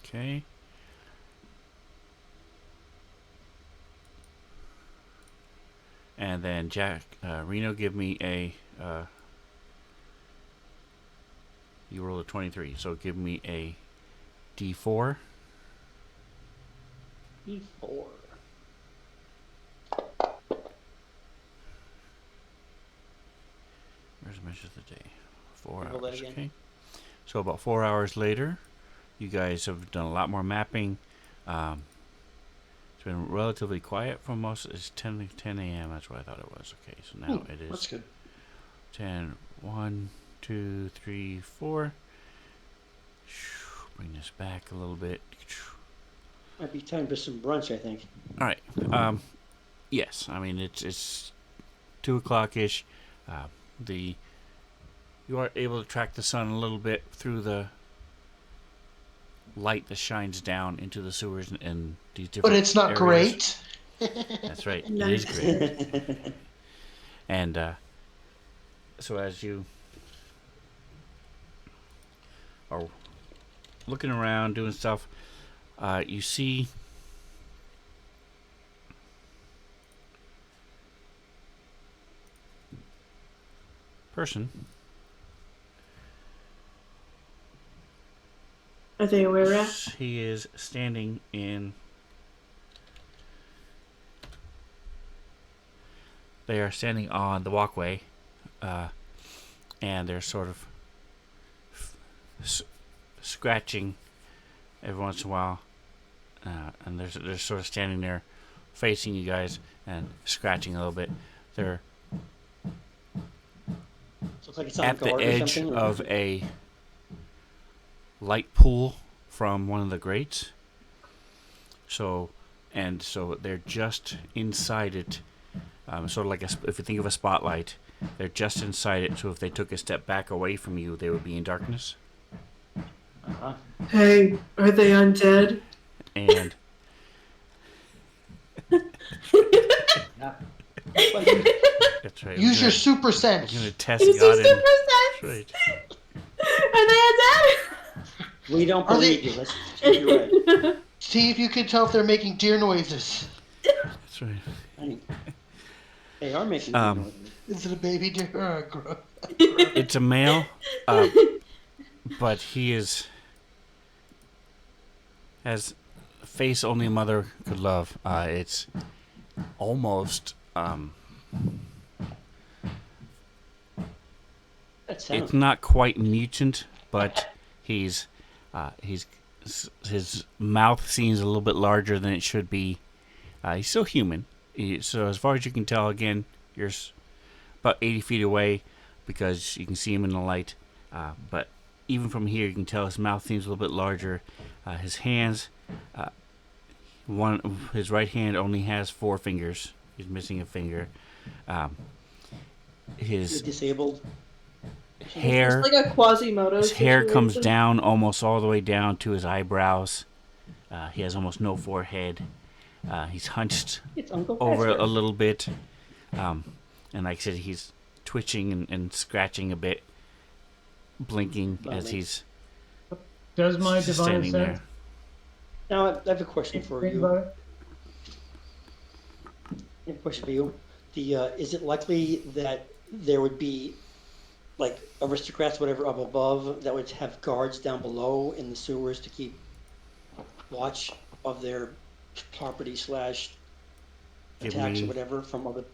S2: Okay. And then Reno, give me a. You rolled a 23, so give me a D4.
S6: E4.
S2: Where's the measure of the day? 4
S6: Roll that
S2: hours.
S6: again.
S2: Okay. So about 4 hours later, you guys have done a lot more mapping. It's been relatively quiet for most. It's 10 a.m. That's what I thought it was. Okay, so now it is
S3: That's good.
S2: 10. 1, 2, 3, 4. Bring this back a little bit.
S6: Might be time for some brunch, I think.
S2: All right. Yes. I mean it's 2 o'clock ish. You are able to track the sun a little bit through the light that shines down into the sewers and these different.
S3: But it's not
S2: areas.
S3: great.
S2: That's right. It
S4: Nice.
S2: is great. And so as you are looking around doing stuff, you see person.
S4: Are they aware of?
S2: He is standing in. They are standing on the walkway, and they're sort of scratching every once in a while, and they're sort of standing there, facing you guys and scratching a little bit. They're
S6: Looks like it's on
S2: at the
S6: guard or
S2: edge
S6: something.
S2: of a light pool from one of the grates. So they're just inside it, sort of like if you think of a spotlight, they're just inside it. So if they took a step back away from you, they would be in darkness.
S6: Uh-huh.
S4: Hey, are they undead?
S2: And
S6: Yeah. But you-
S2: that's right.
S3: Use your super
S2: We're
S3: sense.
S2: gonna test
S4: Use
S2: God
S4: your
S2: in.
S4: super
S2: That's
S4: sense.
S2: right.
S4: Are they undead?
S6: we don't
S3: Are they-
S6: believe you. Let's check you right.
S3: See if you can tell if they're making deer noises.
S2: That's right.
S6: I mean, they are making
S2: Um,
S6: good noises.
S3: Is it a baby deer or a grunt?
S2: It's a male, but he has a face only a mother could love. It's almost
S6: That sounds.
S2: it's not quite mutant, but he's his mouth seems a little bit larger than it should be. He's still human. So as far as you can tell, again, you're about 80 feet away because you can see him in the light. But even from here, you can tell his mouth seems a little bit larger. His hands, his right hand only has 4 fingers. He's missing a finger.
S6: You're
S2: His
S6: disabled.
S2: hair.
S4: It's like a Quasimodo.
S2: His hair comes
S4: situation.
S2: down almost all the way down to his eyebrows. He has almost no forehead. He's hunched
S6: It's Uncle
S2: over
S6: Fester.
S2: a little bit. And like I said, he's twitching and scratching a bit, blinking as
S6: Lovely.
S2: he's
S5: Does my divine
S2: standing there.
S5: sense
S6: Now, I have a question for
S5: think
S6: you.
S5: about it?
S6: I have a question for you. Is it likely that there would be like aristocrats, whatever, up above that would have guards down below in the sewers to keep watch of their property slash
S2: Give
S6: attacks
S2: me-
S6: or whatever from other?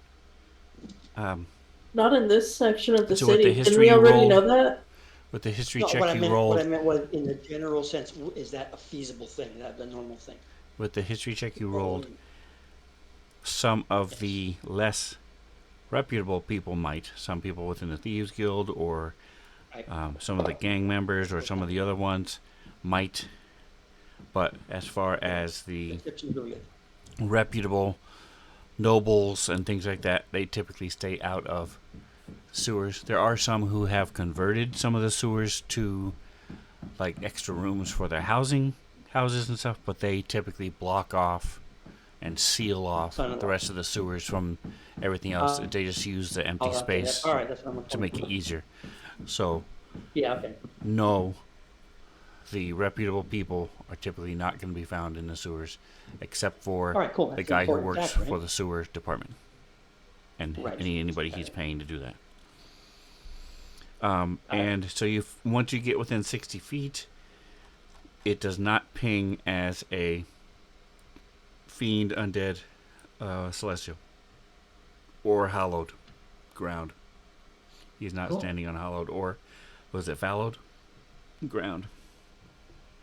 S4: Not in this section of the
S2: So with the
S4: city. Didn't
S2: history
S4: we already
S2: roll-
S4: know that?
S2: With the history
S6: No,
S2: check
S6: what I
S2: you
S6: meant,
S2: rolled,
S6: what I meant was in the general sense, is that a feasible thing? Is that a normal thing?
S2: with the history check you rolled, some of the less reputable people might. Some people within the Thieves Guild, or
S6: Right.
S2: some of the gang members, or some of the other ones might. But as far as the
S6: Description's really good.
S2: reputable nobles and things like that, they typically stay out of sewers. There are some who have converted some of the sewers to like extra rooms for their houses and stuff, but they typically block off and seal off the rest of the sewers from everything else. They just use the empty
S6: Oh, okay,
S2: space
S6: all right, that's what I'm
S2: to make it easier. So
S6: Yeah, okay.
S2: no, the reputable people are typically not going to be found in the sewers, except for
S6: All right, cool.
S2: the
S6: That's
S2: guy
S6: an
S2: who
S6: important
S2: works
S6: fact, right?
S2: for the sewer department, and
S6: Right.
S2: anybody he's paying to do that. And so once you get within 60 feet, it does not ping as a fiend, undead, celestial, or hallowed ground. He's not
S5: Cool.
S2: standing on hallowed, or was it fallowed ground?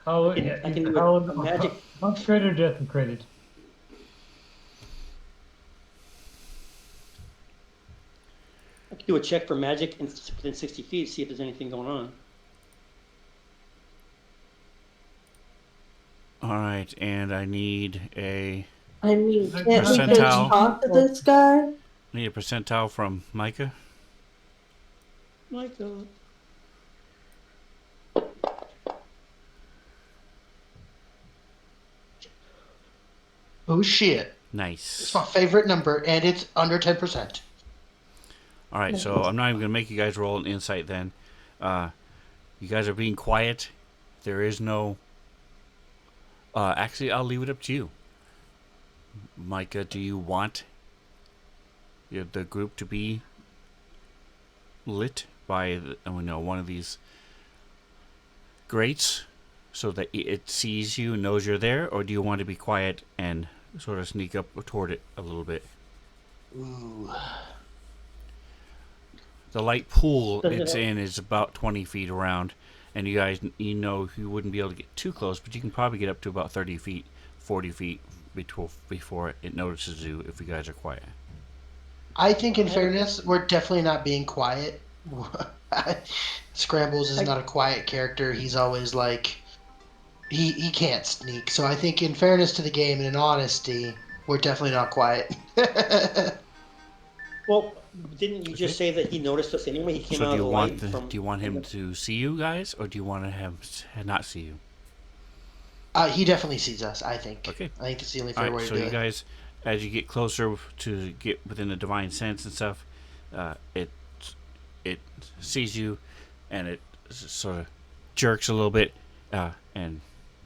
S5: How,
S6: I
S5: yeah,
S6: can do
S5: how,
S6: a magic.
S5: consecrated or desecrated?
S6: I can do a check for magic within 60 feet, see if there's anything going on.
S2: All right, and I need a
S4: I mean, can't we just
S2: Percentile.
S4: talk to this guy?
S2: percentile from Micah.
S6: My God.
S3: Oh shit. It's
S2: Nice.
S3: my favorite number, and it's under 10%.
S2: All right, so I'm not even gonna make you guys roll an insight then. You guys are being quiet. There is no. Actually, I'll leave it up to you. Micah, do you want the group to be lit by one of these grates so that it sees you and knows you're there, or do you want to be quiet and sort of sneak up toward it a little bit?
S3: Ooh.
S2: The light pool
S6: Does it
S2: it's
S6: have-
S2: in is about 20 feet around, and you guys, you wouldn't be able to get too close, but you can probably get up to about 30 feet, 40 feet before it notices you if you guys are quiet.
S3: I think, in fairness, we're definitely not being quiet. Scrambles is not a quiet character. He's always like, he can't sneak. So I think, in fairness to the game and in honesty, we're definitely not quiet.
S6: Well, didn't you just say that he noticed us anyway? He came
S2: So
S6: out
S2: do
S6: of
S2: you
S6: the
S2: want
S6: light from.
S2: do you want him to see you guys, or do you want to have not see you?
S3: He definitely sees us. I think.
S2: Okay.
S3: I think it's the only
S2: All
S3: fair
S2: right.
S3: way
S2: So
S3: to do
S2: you
S3: it.
S2: guys, as you get closer to get within the divine sense and stuff, it sees you, and it sort of jerks a little bit, and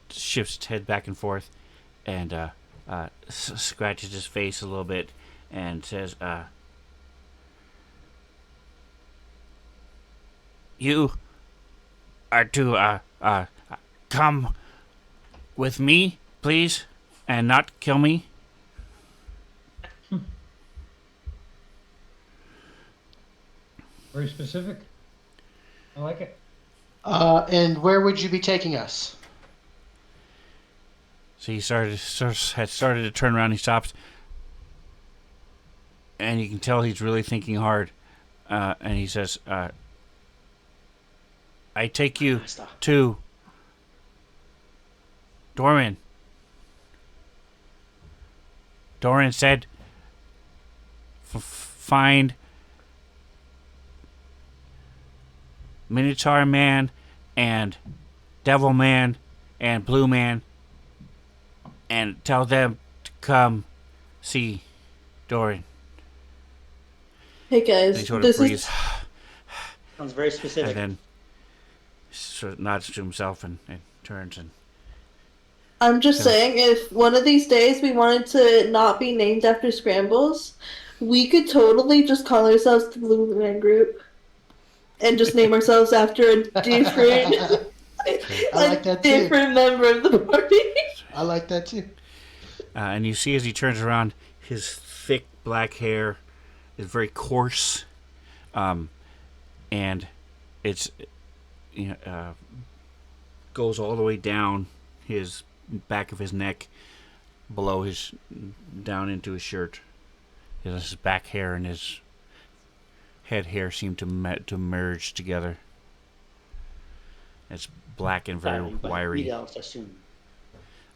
S2: shifts its head back and forth, and scratches his face a little bit, and says, "You are to come with me, please, and not kill me."
S5: Very specific. I like it.
S3: And where would you be taking us?
S2: So he had started to turn around. He stops, and you can tell he's really thinking hard. And he says, "I take you
S6: Stop.
S2: to Doran. Doran said, find Minotaur Man and Devil Man and Blue Man, and tell them to come see Doran."
S4: Hey
S2: And he
S4: guys,
S2: sort of
S4: this
S2: breathes,
S4: is
S6: Sounds very specific.
S2: and then sort of nods to himself and turns and
S4: I'm just
S2: Yeah.
S4: saying, if one of these days we wanted to not be named after Scrambles, we could totally just call ourselves the Blue Man Group and just name ourselves after a different,
S3: I like that too.
S4: different member of the party.
S3: I like that too.
S2: and you see as he turns around, his thick black hair is very coarse, and it's goes all the way down his back of his neck, below his down into his shirt. His back hair and his head hair seem to merge together. It's black and very
S6: Styling, but
S2: wiry,
S6: Meat Elves, I assume.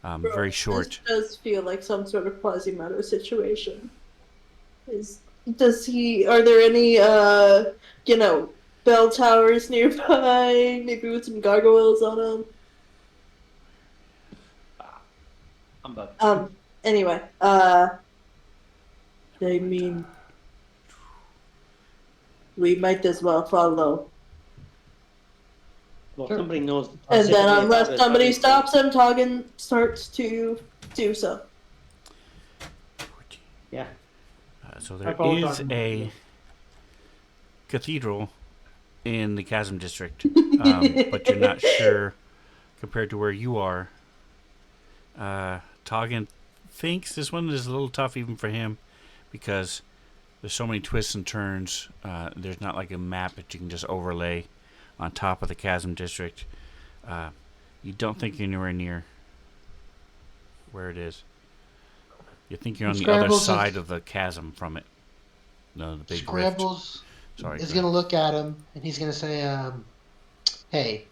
S2: very short.
S4: This does feel like some sort of Quasimodo situation. Are there any, bell towers nearby? Maybe with some gargoyles on them?
S6: Humbug.
S4: Anyway, I mean, we might as well follow.
S6: Well,
S5: Sure.
S6: somebody knows.
S4: And then
S6: specifically
S4: unless
S6: about it,
S4: somebody
S6: obviously.
S4: stops him, Toggin starts to do so.
S6: Yeah.
S2: So
S5: I
S2: there
S5: follow
S2: is
S5: Dr.
S2: a cathedral in the Chasm District, but you're not sure compared to where you are. Toggin thinks this one is a little tough even for him because there's so many twists and turns. There's not like a map that you can just overlay on top of the Chasm District. You don't think you're anywhere near where it is. You think you're on the other
S3: Scrambles is-
S2: side of the chasm from it. No, the big rift.
S3: Scrambles
S2: Sorry.
S3: is
S2: go
S3: going to
S2: ahead.
S3: look at him and he's going to say, "Hey,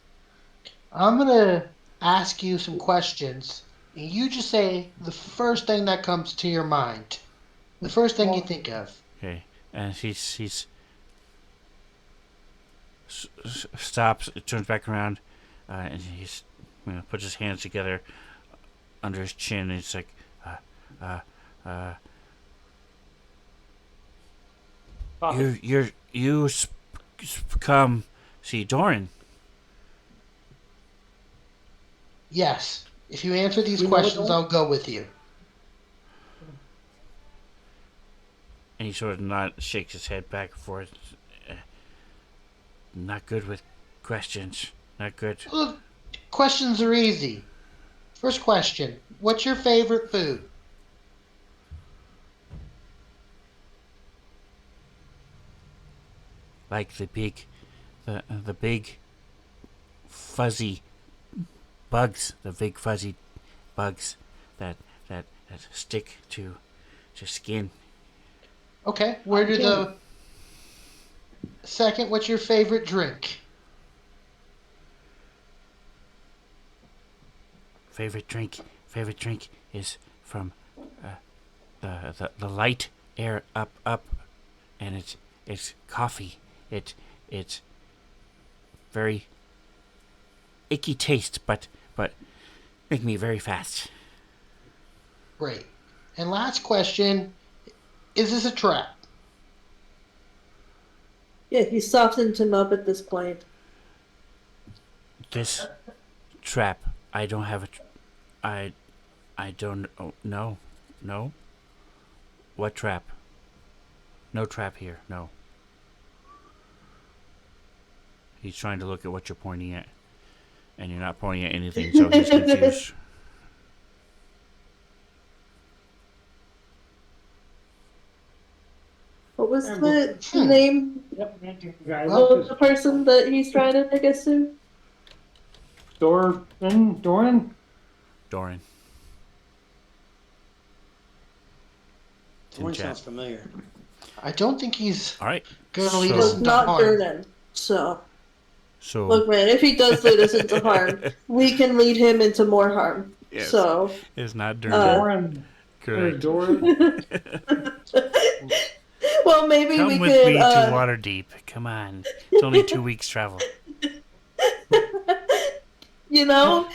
S3: I'm going to ask you some questions. And you just say the first thing that comes to your mind. The first thing you think of."
S2: Okay, and he stops, turns back around, and he's puts his hands together under his chin, and it's like,
S6: Prophet.
S2: you come see Doran.
S3: Yes. If you answer these
S6: You know what,
S3: questions,
S6: Doran?
S3: I'll go with you.
S2: And he sort of shakes his head back and forth. Not good with questions. Not good.
S3: Look, questions are easy. First question: what's your favorite food?
S2: Like the big fuzzy bugs, the big fuzzy bugs that stick to skin.
S3: Okay. Where do the second? What's your favorite drink?
S2: Favorite drink is from the light air up, and it's coffee. It's very icky taste, but make me very fast.
S3: Great. And last question: is this a trap?
S4: Yeah, he softened him up at this point.
S2: This trap. I don't have a. I don't. Oh, no. No. What trap? No trap here. No. He's trying to look at what you're pointing at, and you're not pointing at anything, so he's confused.
S4: What was the name
S5: Yep. Guys,
S4: of the person that he's trying to take us to?
S5: Doran.
S2: Doran.
S6: One sounds familiar.
S3: I don't think he's
S2: All right.
S3: gonna lead
S2: So-
S3: us
S4: It's
S3: into
S4: not
S3: harm.
S4: Durnan. So,
S2: So
S4: look, man, if he does lead us into harm, we can lead him into more harm.
S2: Yes.
S4: So,
S2: it's not Doran.
S5: Doran.
S2: Correct.
S5: Doran.
S4: well, maybe
S2: Come
S4: we
S2: with
S4: could.
S2: me to Waterdeep. Come on. It's only 2 weeks travel.
S4: You know,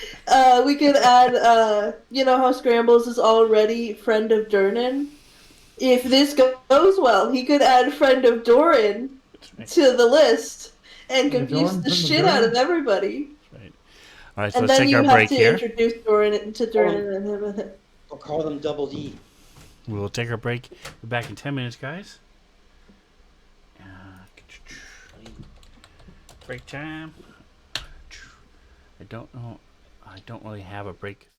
S4: we could add, you know how Scrambles is already friend of Durnan? If this goes well, he could add friend of Doran
S2: right.
S4: to the list and
S5: The
S4: confuse
S5: Doran
S4: the
S5: from the
S4: shit out of
S5: Durnan?
S4: everybody.
S2: Right. All right, so
S4: And
S2: let's
S4: then
S2: take
S4: you
S2: our
S4: have
S2: break
S4: to
S2: here.
S4: introduce Doran to Durnan and him and him.
S6: Or call them Double D.
S2: We'll take our break. We're back in 10 minutes, guys. Break time. I don't know. I don't really have a break.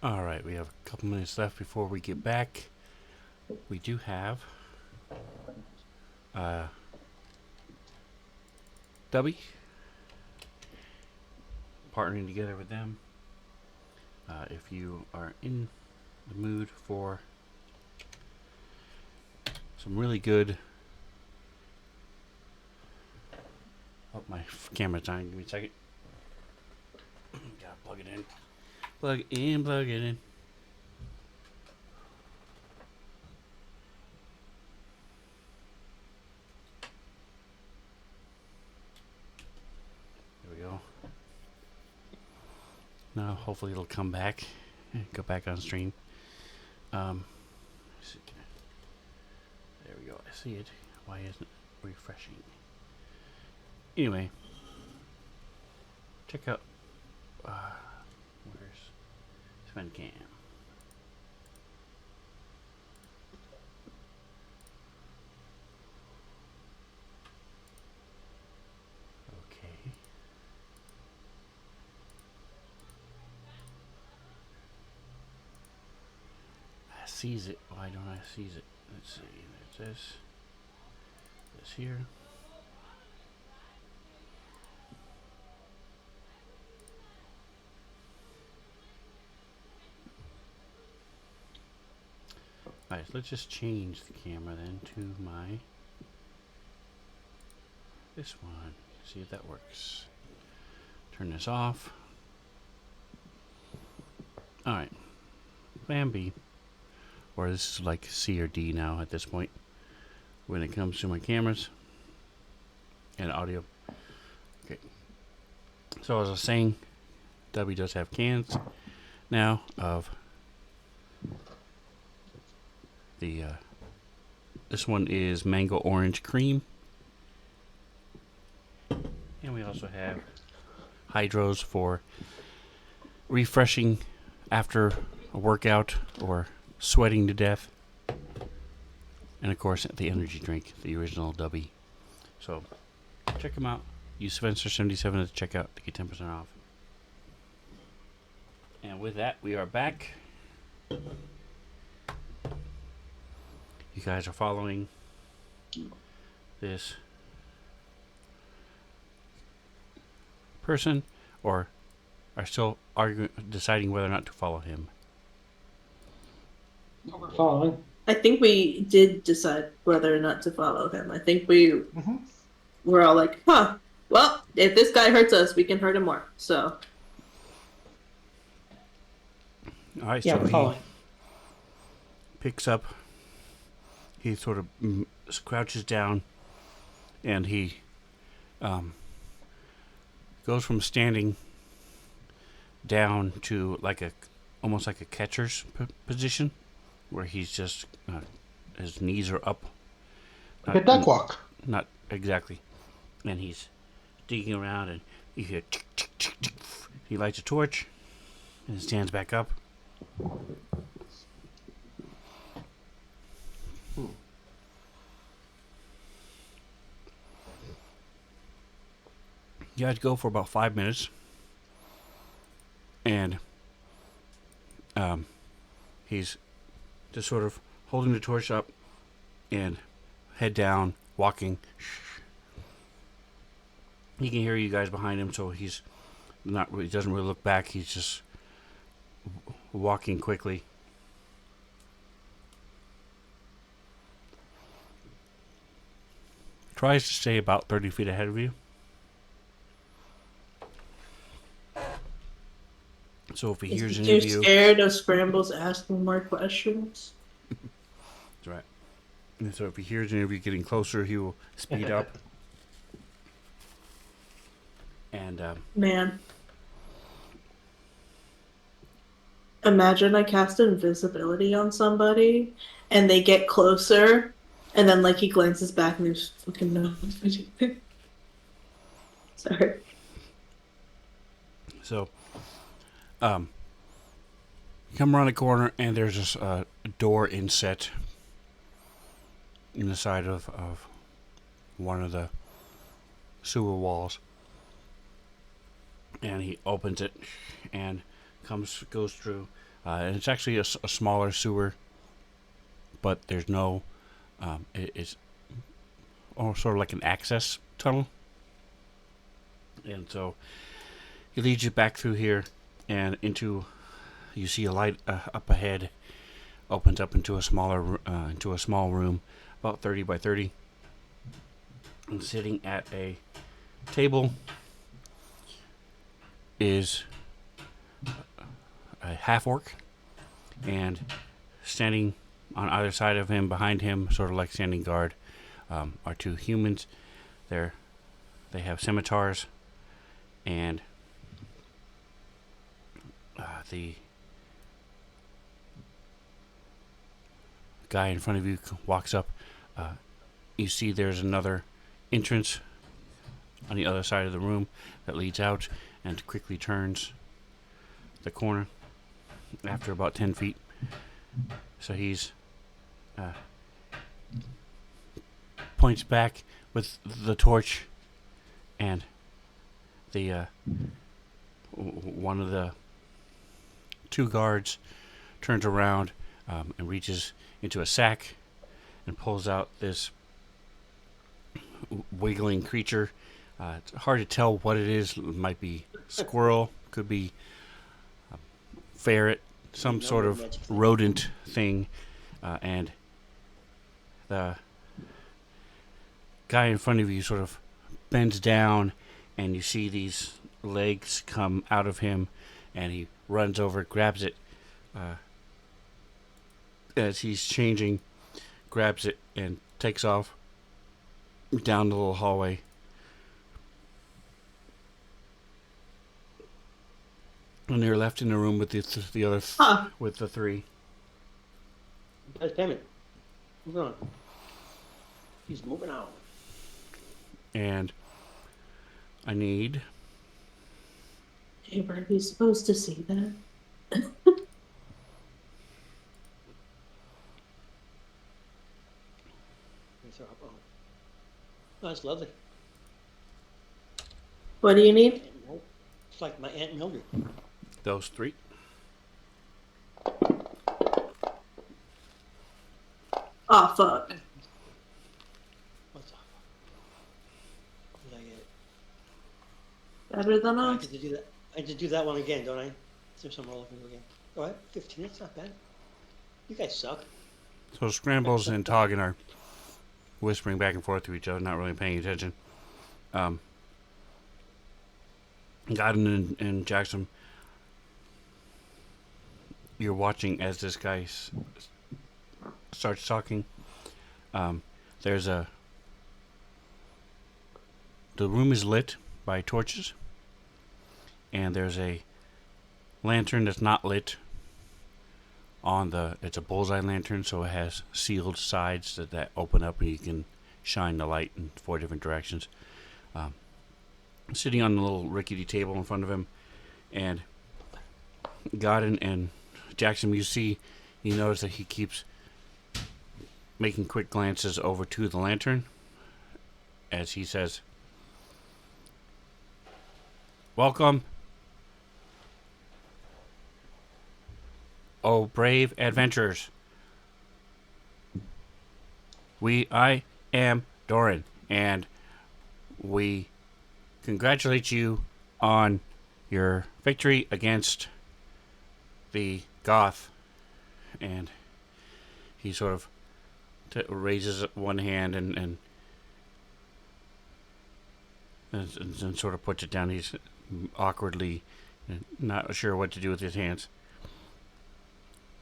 S2: All right, we have a couple minutes left before we get back. We do have Dubby partnering together with them. If you are in the mood for some really good... Oh, my camera's dying. Give me a second. Gotta plug it in. Plug it in. There we go. Now, hopefully it'll come back. Go back on stream. There we go. I see it. Why isn't it refreshing? Anyway, check out where's Sven Cam. Okay. I sees it. Why don't I sees it? Let's see. There's this here. Alright, so let's just change the camera then to my this one. See if that works. Turn this off. Alright. Plan B. Or this is like C or D now at this point when it comes to my cameras and audio. Okay. So as I was saying, W does have cans now of the this one is mango orange cream, and we also have hydros for refreshing after a workout or sweating to death, and of course the energy drink, the original W. So check them out. Use Spencer77 at the checkout to get 10% off. And with that, we are back. You guys are following this person, or are still deciding whether or not to follow him?
S5: No, we're following.
S4: I think we did decide whether or not to follow him. I think we were all like, huh, well, if this guy hurts us, we can hurt him more. So,
S2: All right,
S6: Yeah,
S2: so
S6: we're
S2: he
S6: following.
S2: picks up. He sort of crouches down, and he goes from standing down to like almost like a catcher's position, where he's just his knees are up.
S3: Like a duck walk.
S2: Not exactly, and he's digging around, and you hear tick, tick, tick, tick. He lights a torch and stands back up. You had to go for about 5 minutes, and he's just sort of holding the torch up and head down, walking. He can hear you guys behind him, so he doesn't really look back. He's just walking quickly. Tries to stay about 30 feet ahead of you. So if he hears
S4: is
S2: any
S4: he
S2: of
S4: too
S2: you,
S4: scared of Scrambles asking more questions?
S2: that's right. And so if he hears any of you getting closer, he will speed up. And
S4: Man. Imagine I cast invisibility on somebody and they get closer and then like he glances back and there's fucking no Sorry.
S2: so, come around the corner, and there's this door inset in the side of one of the sewer walls. And he opens it and goes through, And it's actually a smaller sewer, but there's no. It's sort of like an access tunnel, and so he leads you back through here and into. You see a light up ahead, opens up into a small room, about 30 by 30. And sitting at a table is a half orc, and standing on either side of him, behind him, sort of like standing guard, are two humans. They have scimitars, and the guy in front of you walks up. You see there's another entrance on the other side of the room that leads out and quickly turns the corner after about 10 feet. So he's points back with the torch, and the one of the two guards turns around and reaches into a sack and pulls out this wiggling creature. It's hard to tell what it is. It might be squirrel, could be ferret, some sort of rodent thing, and the guy in front of you sort of bends down, and you see these legs come out of him, and he runs over, grabs it as he's changing, grabs it and takes off down the little hallway. And they're left in the room with the other with the three.
S6: That's payment. Moving on. He's moving on.
S2: And I need
S4: Hey, weren't we supposed to see that?
S6: Oh, that's lovely.
S4: What do you need?
S6: It's like my Aunt Mildred.
S2: those three.
S4: Oh, fuck.
S6: What's up? Did I get it?
S4: Better than
S6: I
S4: us.
S6: get to do that. I get to do that one again, don't I? Is there some more looking again? All right, 15. That's not bad. You guys suck.
S2: So Scrambles and Toggin are whispering back and forth to each other, not really paying attention. Godden and Jackson, you're watching as this guy starts talking. There's the room is lit by torches, and there's a lantern that's not lit it's a bullseye lantern, so it has sealed sides that open up and you can shine the light in 4 different directions. Sitting on the little rickety table in front of him, and Godden and Jackson, you notice that he keeps making quick glances over to the lantern as he says, "Welcome, oh brave adventurers. I am Doran, and we congratulate you on your victory against the Goth." And he sort of raises one hand and sort of puts it down. He's awkwardly not sure what to do with his hands.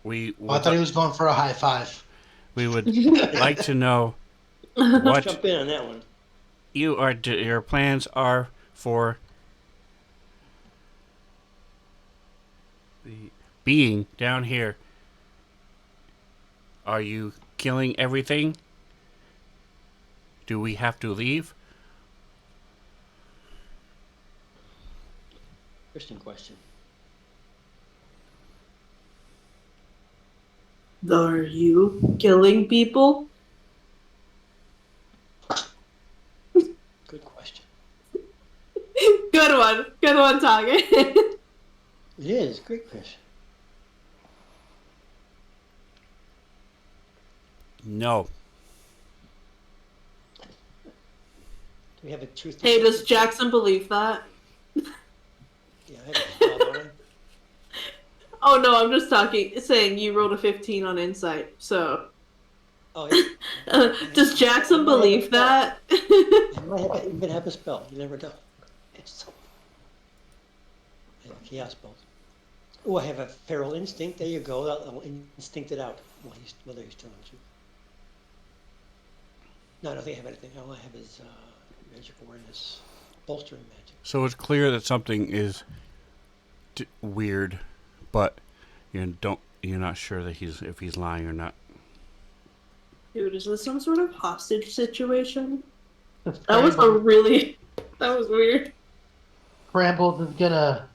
S3: I thought he was going for a high five.
S2: We would like to know
S6: Let's
S2: what
S6: jump in on that one.
S2: your plans are for the being down here. Are you killing everything? Do we have to leave?
S6: Christian question.
S4: Are you killing people?
S6: Good question.
S4: Good one, Target.
S6: It is. Great question.
S2: No.
S6: Do we have a truth?
S4: Hey, does Jackson believe that?
S6: Yeah, I have a spell, don't I?
S4: Oh no, I'm just saying you rolled a 15 on insight. So,
S6: Oh, yeah.
S4: does Jackson believe that?
S6: I might even have a spell. You never know. I have a chaos spell. Oh, I have a feral instinct. There you go. I'll instinct it out whether he's telling the truth. No, I don't think I have anything. All I have is magic awareness, bolstering magic.
S2: So it's clear that something is weird, but you're not sure that if he's lying or not.
S4: Dude, is this some sort of hostage situation? That was weird.
S3: Bramble is gonna.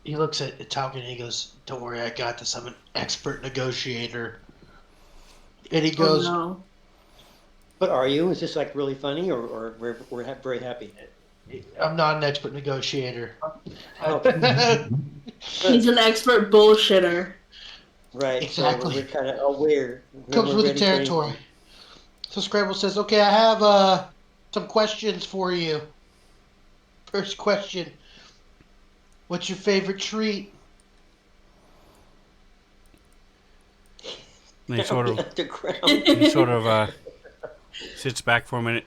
S3: He looks at Talgan and he goes, "Don't worry, I got this. I'm an expert negotiator." And he goes,
S4: Oh, no.
S6: But are you? Is this like really funny, or we're very happy?
S3: "I'm not an expert negotiator."
S6: Oh,
S4: He's an expert bullshitter.
S6: right.
S3: Exactly.
S6: So we're kind of aware. when
S3: Comes
S6: we're
S3: with the
S6: ready for
S3: territory.
S6: anything.
S3: So Scramble says, "Okay, I have some questions for you. First question: what's your favorite treat?"
S2: And he sort of
S6: Underground.
S2: sits back for a minute,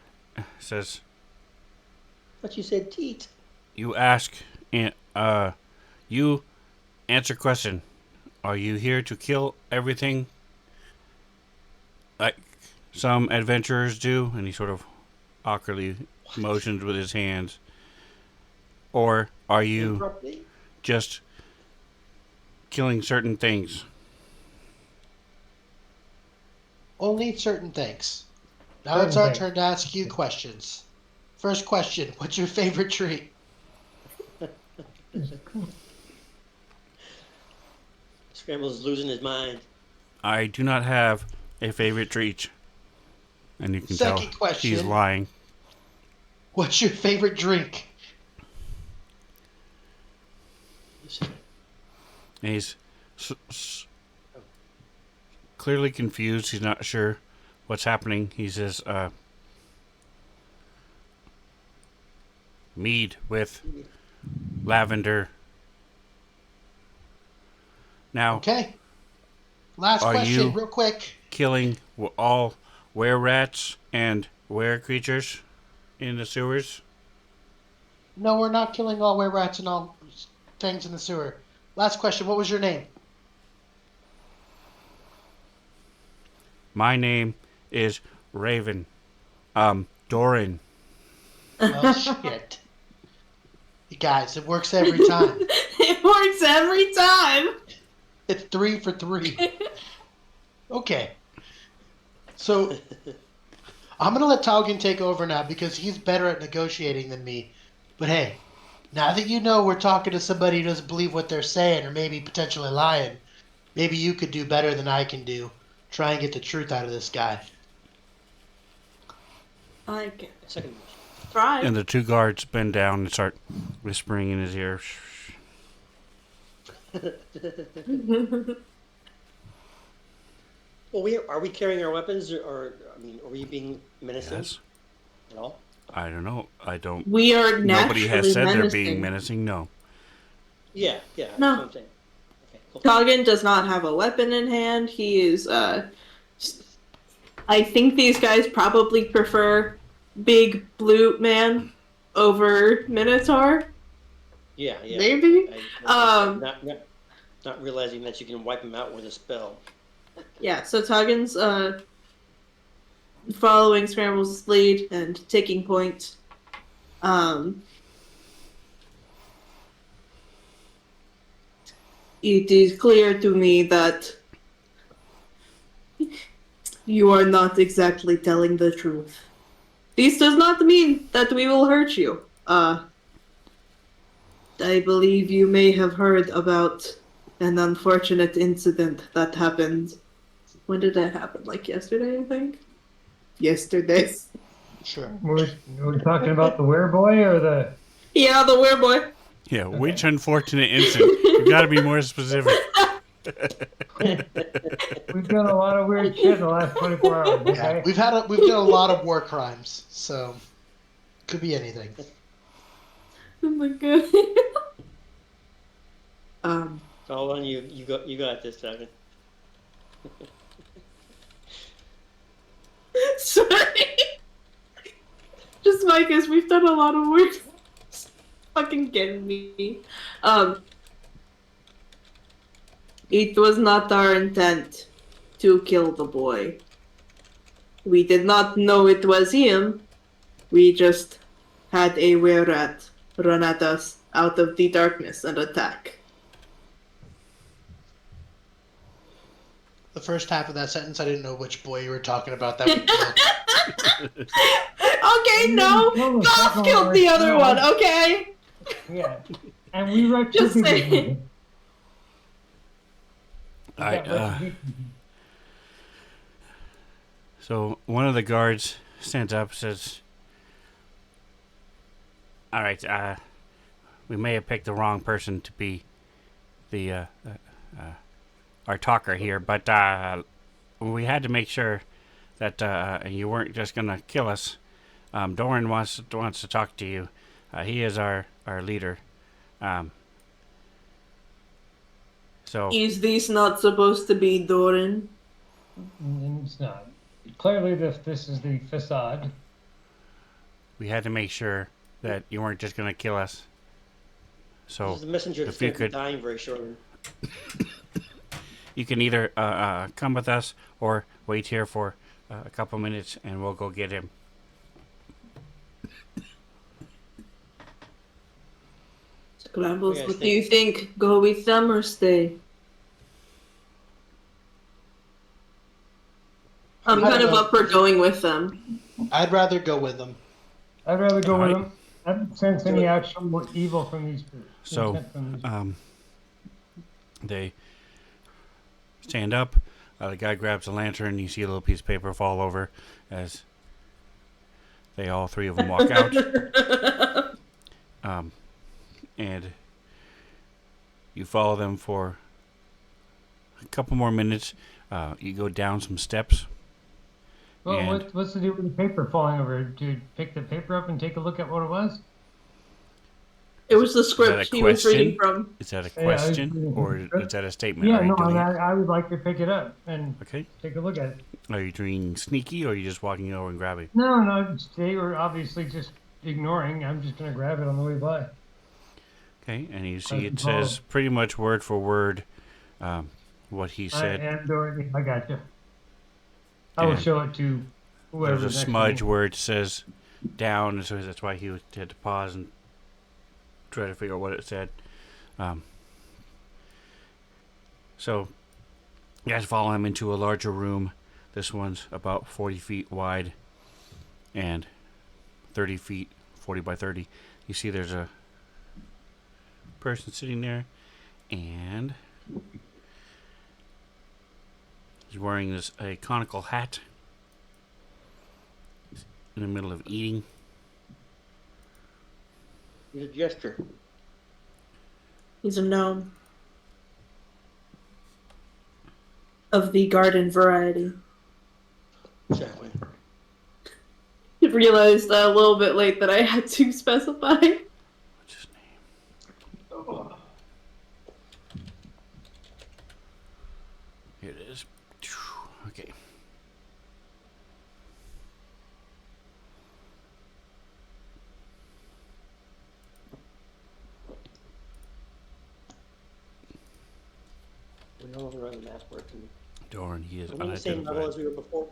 S2: says,
S6: But you said teat.
S2: "You ask, and you answer question. Are you here to kill everything, like some adventurers do?" And he sort of awkwardly motions with his hands. "Or are you
S6: Abruptly.
S2: just killing certain things?"
S3: Only certain things. Now
S5: Certain
S3: it's our
S5: things.
S3: turn to ask you questions. First question: what's your favorite treat?
S6: Scramble's losing his mind.
S2: I do not have a favorite treat. And you can
S3: Second
S2: tell
S3: question.
S2: he's lying.
S3: What's your favorite drink?
S2: And he's clearly confused. He's not sure what's happening. He says, mead with lavender. Now,
S3: Okay. Last
S2: Are
S3: question,
S2: you-
S3: real quick.
S2: killing all were-rats and were-creatures in the sewers?
S3: No, we're not killing all were-rats and all things in the sewer. Last question: what was your name?
S2: My name is Raven. Doran.
S3: Well, shit. You guys, it works every time.
S4: It works every time.
S3: It's 3 for 3. Okay. So, I'm going to let Talgan take over now because he's better at negotiating than me. But hey, now that you know we're talking to somebody who doesn't believe what they're saying or maybe potentially lying, maybe you could do better than I can do. Try and get the truth out of this guy.
S4: I can
S6: Second.
S4: try.
S2: And the two guards bend down and start whispering in his ear.
S6: Well, are we carrying our weapons, or I mean, are we being menacing
S2: Yes.
S6: at all?
S2: I don't know. I don't.
S4: We are naturally
S2: Nobody has said
S4: menacing.
S2: they're being menacing. No.
S6: Yeah,
S4: No.
S6: That's what I'm saying. Okay, cool.
S4: Kagan does not have a weapon in hand. He is, I think these guys probably prefer Big Blue Man over Minotaur.
S6: Yeah.
S4: Maybe?
S6: Not realizing that you can wipe him out with a spell.
S4: Yeah, so Tuggan's following Scramble's lead and taking point. It is clear to me that you are not exactly telling the truth. This does not mean that we will hurt you. I believe you may have heard about an unfortunate incident that happened. When did that happen? Like yesterday, I think? Yesterday.
S3: Sure.
S5: We're talking about the wereboy or the...
S4: Yeah, the wereboy.
S2: Yeah. Which unfortunate incident? You got to be more specific.
S5: We've done a lot of weird shit in the last 24 hours.
S3: Yeah,
S5: Okay.
S3: we've done a lot of war crimes, so could be anything.
S4: Oh my god.
S6: It's all on you. You got this, Dragon.
S4: Sorry. Just Micus, we've done a lot of work. Fucking getting me. It was not our intent to kill the boy. We did not know it was him. We just had a were-rat run at us out of the darkness and attack.
S3: The first half of that sentence, I didn't know which boy you were talking about. That we killed.
S4: Okay, no!
S5: No,
S4: Goth killed the other one, okay?
S5: Yeah. And we wrecked
S4: Just
S5: two people.
S4: saying.
S5: We
S2: Alright,
S5: got retribution.
S2: so one of the guards stands up and says, alright, we may have picked the wrong person to be the, our talker here, but, we had to make sure that, you weren't just gonna kill us. Doran wants to talk to you. He is our leader. So
S4: Is this not supposed to be Doran?
S5: It's not. Clearly, this is the facade.
S2: we had to make sure that you weren't just gonna kill us. So
S6: The messenger
S2: if
S6: is
S2: you
S6: going to be
S2: could-
S6: dying very shortly.
S2: you can either come with us or wait here for a couple minutes and we'll go get him.
S4: Scrambles,
S6: What do you guys
S4: what do you think? Go with them or stay? I'm
S3: I
S4: kind of
S3: don't know.
S4: up for going with them.
S3: I'd rather go with them.
S5: I'd rather go
S2: Alright.
S5: with them. I don't sense any actual evil from these two.
S2: So,
S5: Intent from these-
S2: They stand up. The guy grabs a lantern. You see a little piece of paper fall over as they all three of them walk out. And you follow them for a couple more minutes. You go down some steps.
S5: Well,
S2: and-
S5: what's the deal with the paper falling over? Did you pick the paper up and take a look at what it was?
S4: It was the
S2: that a
S4: script he was reading
S2: question?
S4: from.
S2: Is that a
S5: Yeah, I was
S2: question
S5: reading
S2: or
S5: the script.
S2: is that a statement?
S5: Yeah,
S2: Are you
S5: no,
S2: doing
S5: I would like to pick it up and
S2: okay.
S5: take a look at it.
S2: Are you doing sneaky or are you just walking over and grabbing?
S5: No, they were obviously just ignoring. I'm just going to grab it on the way by.
S2: Okay, and you see it
S5: follow.
S2: says pretty much word for word what he said.
S5: I got you. I will
S2: And
S5: show it to whoever.
S2: There's a smudge where it says down, so that's why he had to pause and try to figure out what it said. So, you guys follow him into a larger room. This one's about 40 feet wide and 30 feet, 40 by 30. You see there's a person sitting there, and he's wearing a conical hat. He's in the middle of eating.
S6: He's a jester.
S4: He's a gnome. Of the garden variety.
S6: Exactly.
S4: I realized a little bit late that I had to specify.
S2: What's his name? Here it is. Okay.
S6: We no longer on the map working.
S2: Doran, he is
S6: Are we on the same level
S2: unidentified.
S6: as we were before?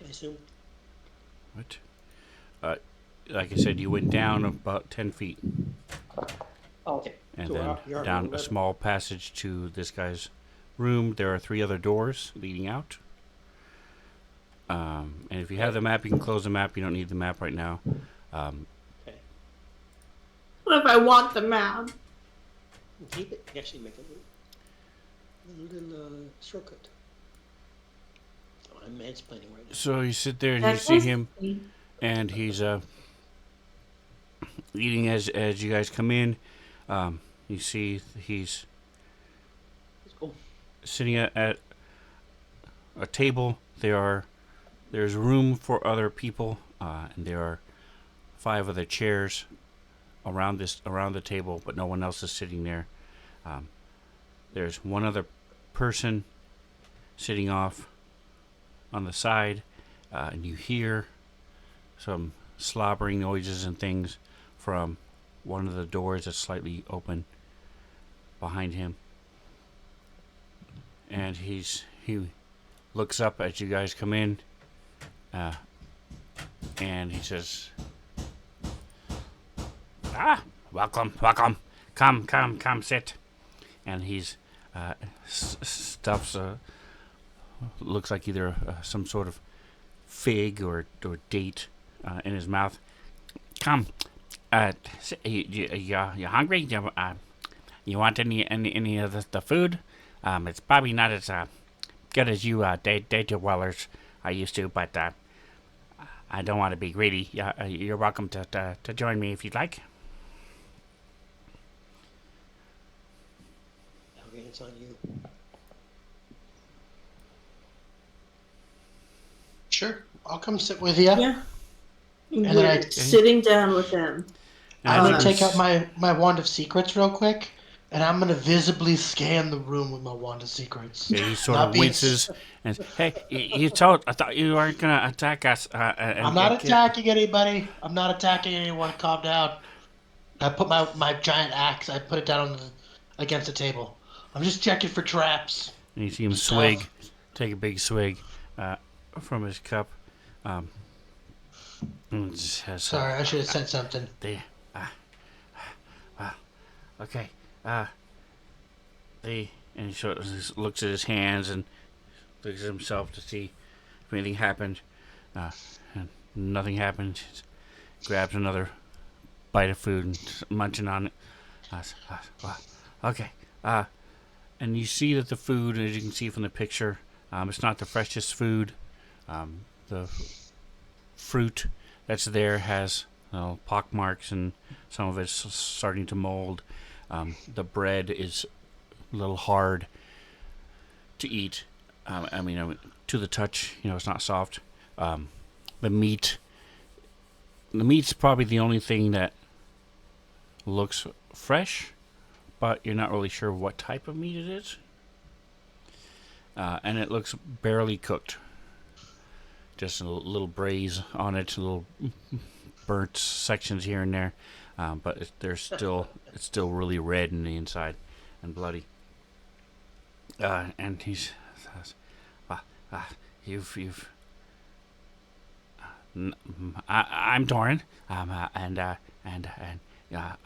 S6: I assume.
S2: What? Like I said, you went down about 10 feet
S6: Oh, okay.
S2: and
S6: So
S2: then
S6: you're
S2: down a
S6: level.
S2: small passage to this guy's room. There are 3 other doors leading out. And if you have the map, you can close the map. You don't need the map right now.
S6: Okay.
S4: What if I want the map?
S6: Keep it. Actually, make a little shortcut. Oh, I'm mansplaining right now.
S2: So you sit there and you see him, and he's eating as you guys come in. You see he's
S6: Let's go.
S2: sitting at a table. There's room for other people, and there are 5 other chairs around the table, but no one else is sitting there. There's one other person sitting off on the side, and you hear some slobbering noises and things from one of the doors that's slightly open behind him. And he looks up as you guys come in, and he says, welcome, come, sit. And he's stuffs looks like either some sort of fig or date in his mouth. Come, you hungry? You want any of the food? It's probably not as good as you day dwellers I used to, but I don't want to be greedy. You're welcome to join me if you'd like.
S6: Okay, it's on you.
S3: Sure, I'll come sit with you.
S4: Yeah.
S3: And then
S4: You're sitting down with him.
S3: I'm gonna take out my wand of secrets real quick, and I'm gonna visibly scan the room with my wand of secrets.
S2: Yeah, he sort of winces and says, "Hey, I thought you weren't gonna attack us."
S3: I'm not attacking anybody. I'm not attacking anyone. Calm down. I put my giant axe. I put it down against the table. I'm just checking for traps.
S2: And you see him swig, take a big swig from his cup. And says,
S3: Sorry, I should have said something.
S2: Okay. And he sort of looks at his hands and looks at himself to see if anything happened. And nothing happened. He grabs another bite of food and munching on it. Okay. And you see that the food, as you can see from the picture, it's not the freshest food. The fruit that's there has pock marks, and some of it's starting to mold. The bread is a little hard to eat. I mean, to the touch, it's not soft. The meat's probably the only thing that looks fresh, but you're not really sure what type of meat it is. And it looks barely cooked. Just a little braise on it, a little burnt sections here and there, but it's still really red in the inside and bloody. And he says, I'm Doran, and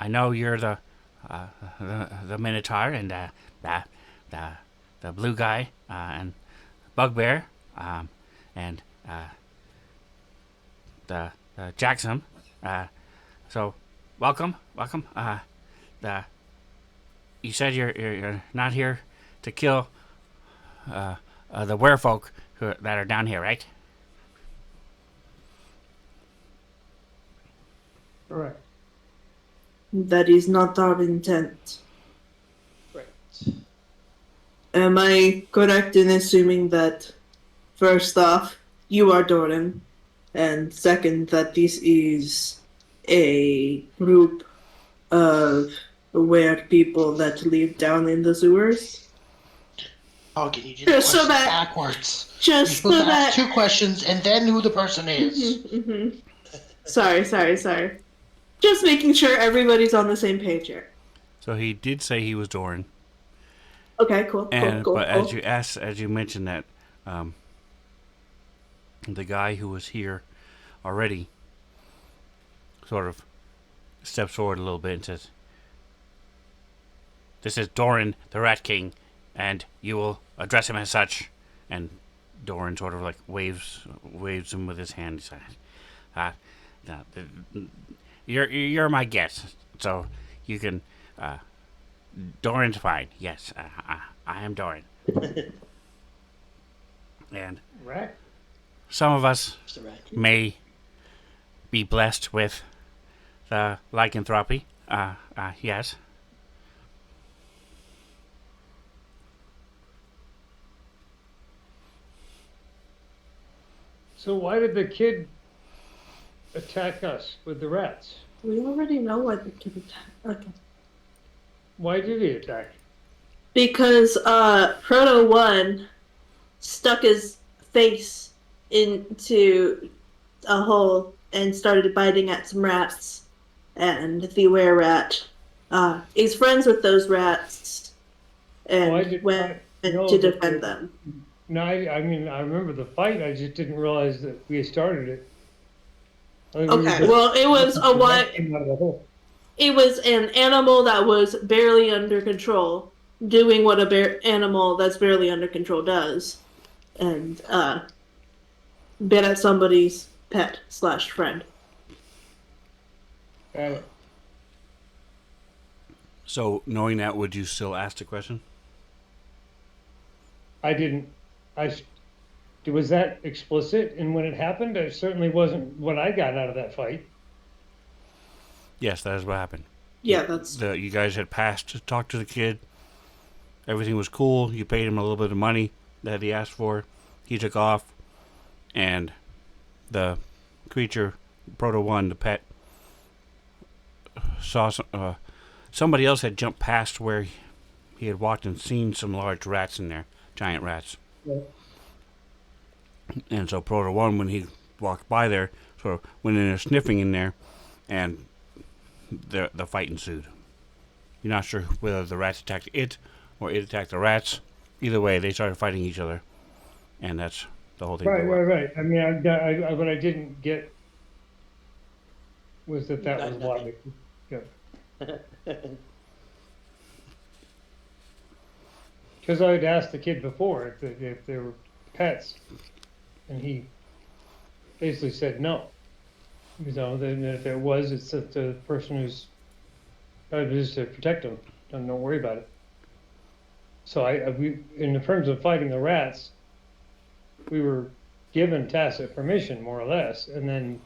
S2: I know you're the Minotaur and the blue guy and Bugbear, and the Jackson. So welcome. You said you're not here to kill the werefolk that are down here, right?
S5: Correct.
S4: That is not our intent.
S6: Right.
S4: Am I correct in assuming that, first off, you are Doran, and second, that this is a group of weird people that live down in the sewers?
S3: Oh, can you do the
S4: Just so
S3: question
S4: that-
S3: backwards?
S4: Just
S3: You're
S4: so
S3: supposed to ask
S4: that.
S3: 2 questions and then who the person is.
S4: Mhm. Sorry. Just making sure everybody's on the same page here.
S2: So he did say he was Doran.
S4: Okay, cool.
S2: But as you mentioned that, the guy who was here already sort of steps forward a little bit and says, "This is Doran, the Rat King, and you will address him as such." And Doran sort of like waves him with his hand. He says, "You're my guest, so you can." Doran's fine. Yes, I am Doran. And
S5: Right.
S2: some of us
S6: Mr. Rat.
S2: may be blessed with the lycanthropy. Yes.
S5: So why did the kid attack us with the rats?
S4: We already know what the kid attacked. Okay.
S5: Why did he attack?
S4: Because Proto 1 stuck his face into a hole and started biting at some rats. And the were-rat is friends with those rats and went to defend them.
S5: No, I mean, I remember the fight. I just didn't realize that we had started it.
S4: Okay, well, it was a what? It was an animal that was barely under control, doing what a animal that's barely under control does, and bit at somebody's pet / friend.
S2: So, knowing that, would you still ask the question?
S5: I didn't. Was that explicit in when it happened? It certainly wasn't what I got out of that fight.
S2: Yes, that is what happened.
S4: Yeah, that's...
S2: You guys had passed to talk to the kid. Everything was cool. You paid him a little bit of money that he asked for. He took off. And the creature, Proto 1, the pet, saw somebody else had jumped past where he had walked and seen some large rats in there. Giant rats.
S5: Yeah.
S2: And so Proto 1, when he walked by there, sort of went in there sniffing in there, and the fight ensued. You're not sure whether the rats attacked it or it attacked the rats. Either way, they started fighting each other, and that's the whole thing.
S5: Right. I mean, what I didn't get was that was why. Because I had asked the kid before if they were pets, and he basically said no. You know, then if it was, it's that the person who's just to protect them. Don't worry about it. So we, in terms of fighting the rats, we were given tacit permission, more or less, and then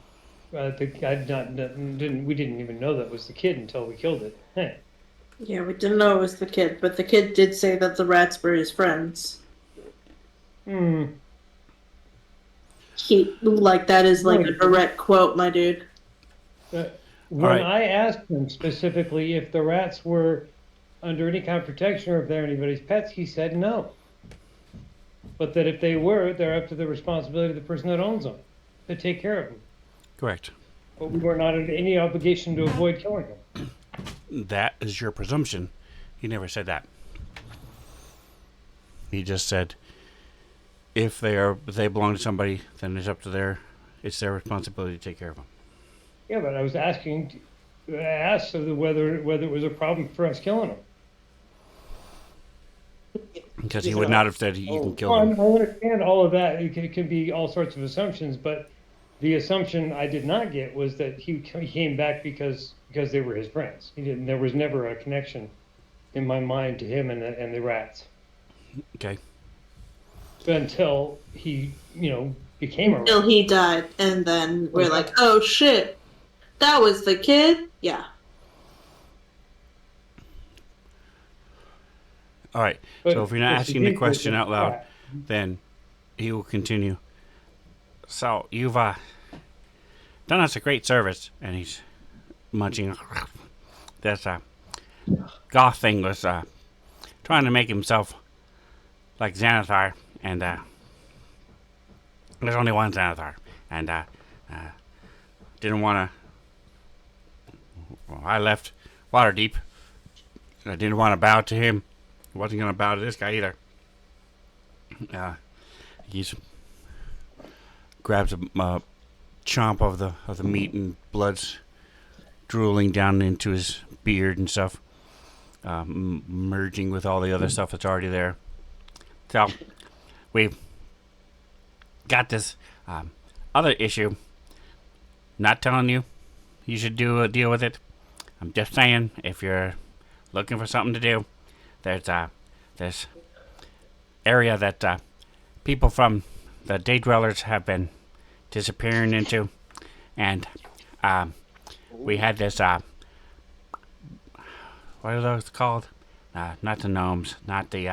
S5: we didn't even know that was the kid until we killed it.
S4: Yeah, we didn't know it was the kid, but the kid did say that the rats were his friends. That is like a direct quote, my dude.
S5: When I asked him specifically if the rats were under any kind of protection or if they're anybody's pets, he said no. But that if they were, they're up to the responsibility of the person that owns them to take care of them.
S2: Correct.
S5: But we were not under any obligation to avoid killing them.
S2: That is your presumption. He never said that. He just said, if they belong to somebody, then it's it's their responsibility to take care of them.
S5: Yeah, but I was asking, I asked whether it was a problem for us killing them.
S2: Because he would not have said you can kill
S5: them.
S2: them.
S5: I understand all of that. It can be all sorts of assumptions, but the assumption I did not get was that he came back because they were his friends. There was never a connection in my mind to him and the rats.
S2: Okay.
S5: Until he, became a rat.
S4: Until he died, and then we're like, oh shit, that was the kid? Yeah.
S2: All right. So if you're not asking the question out loud, then he will continue. So you've done us a great service, and he's munching. This goth thing was trying to make himself like Xanathar, and there's only one Xanathar, and didn't want to. Well, I left Waterdeep. I didn't want to bow to him. I wasn't going to bow to this guy either. He's grabs a chomp of the meat, and blood's drooling down into his beard and stuff, merging with all the other stuff that's already there. So we've got this other issue. Not telling you should do a deal with it. I'm just saying, if you're looking for something to do, there's this area that people from the Day Dwellers have been disappearing into, and we had this what are those called? Not the gnomes, not the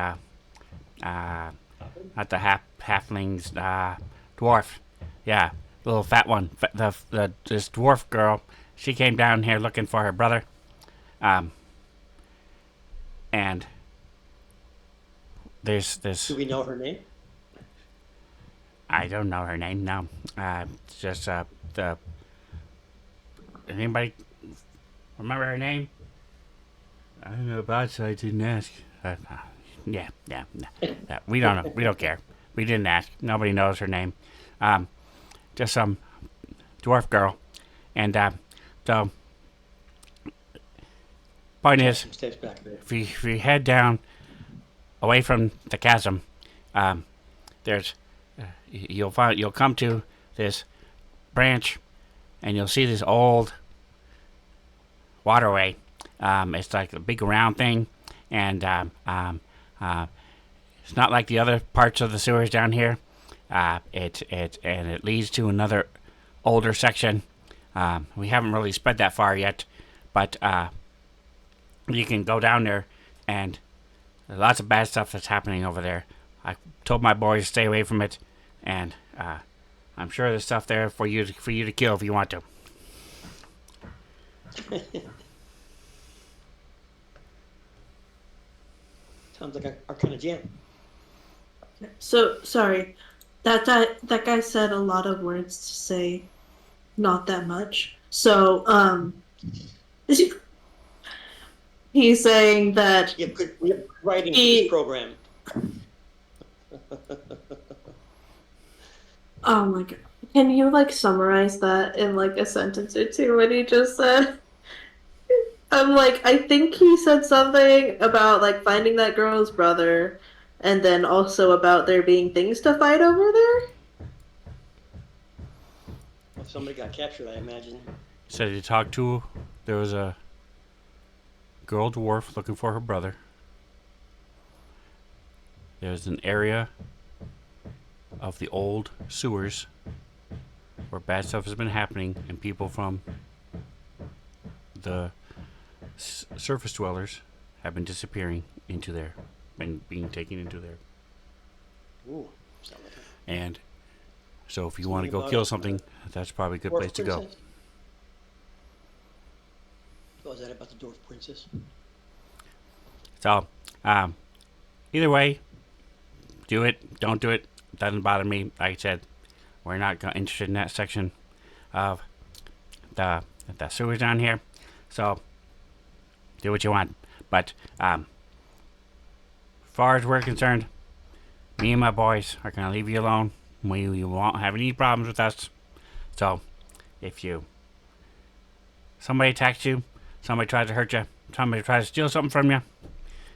S2: halflings, dwarf. Yeah, the little fat one. This dwarf girl. She came down here looking for her brother. And there's this.
S6: Do we know her name?
S2: I don't know her name. No. It's just the. Anybody remember her name? I don't know about, so I didn't ask. Yeah. We don't know. We don't care. We didn't ask. Nobody knows her name. Just some dwarf girl. And so, point is,
S6: Some steps back there.
S2: if we head down away from the chasm, there's you'll come to this branch, and you'll see this old waterway. It's like a big round thing, and it's not like the other parts of the sewers down here. It leads to another older section. We haven't really sped that far yet, but you can go down there, and there's lots of bad stuff that's happening over there. I told my boys to stay away from it, and I'm sure there's stuff there for you to kill if you want to.
S6: Sounds like our kind of jam.
S4: So sorry, that guy said a lot of words to say, not that much. So he's saying that
S6: You have good writing for this program.
S4: Oh my god. Can you like summarize that in like a sentence or two what he just said? I'm like, I think he said something about like finding that girl's brother and then also about there being things to fight over there.
S6: If somebody got captured, I imagine.
S2: Said he talked to. There was a girl dwarf looking for her brother. There's an area of the old sewers where bad stuff has been happening, and people from the surface dwellers have been disappearing into there, and being taken into there.
S6: Ooh, sound like a
S2: And so, if you want to
S6: Something
S2: go
S6: about
S2: kill
S6: a
S2: something, that's probably a good
S6: dwarf
S2: place to go.
S6: princess? Oh, is that about the dwarf princess?
S2: So, either way, do it, don't do it, doesn't bother me. Like I said, we're not interested in that section of the sewers down here. So, do what you want. But, as far as we're concerned, me and my boys are going to leave you alone. You won't have any problems with us. So, if somebody attacks you, somebody tries to hurt you, somebody tries to steal something from you,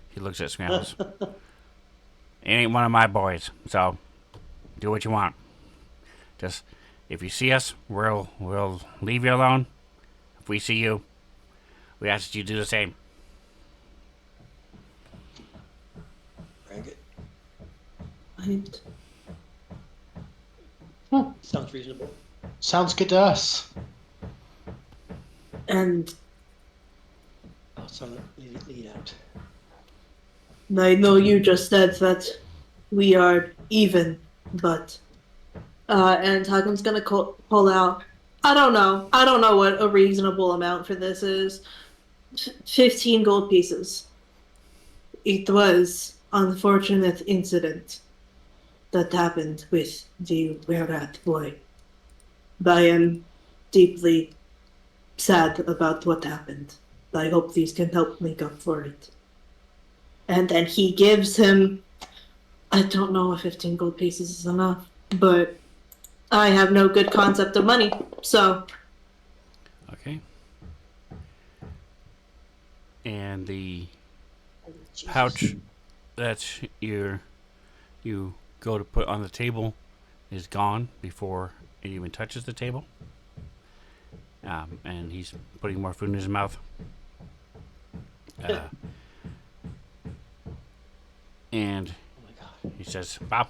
S2: he looks at Scrambles. It ain't one of my boys, so do what you want. Just, if you see us, we'll leave you alone. If we see you, we ask that you do the same.
S6: Very good.
S4: Right.
S6: Sounds reasonable.
S3: Sounds good to us.
S4: And
S6: I'll sum it, lead out.
S4: I know you just said that we are even, but and Hagen's gonna pull out. I don't know what a reasonable amount for this is. 15 gold pieces. It was unfortunate incident that happened with the were-rat boy. But I am deeply sad about what happened. I hope these can help make up for it. And then he gives him, I don't know if 15 gold pieces is enough, but I have no good concept of money, so.
S2: Okay. And the
S6: Jesus.
S2: pouch that you go to put on the table is gone before it even touches the table. And he's putting more food in his mouth. And
S6: Oh my god.
S2: he says, "Bob,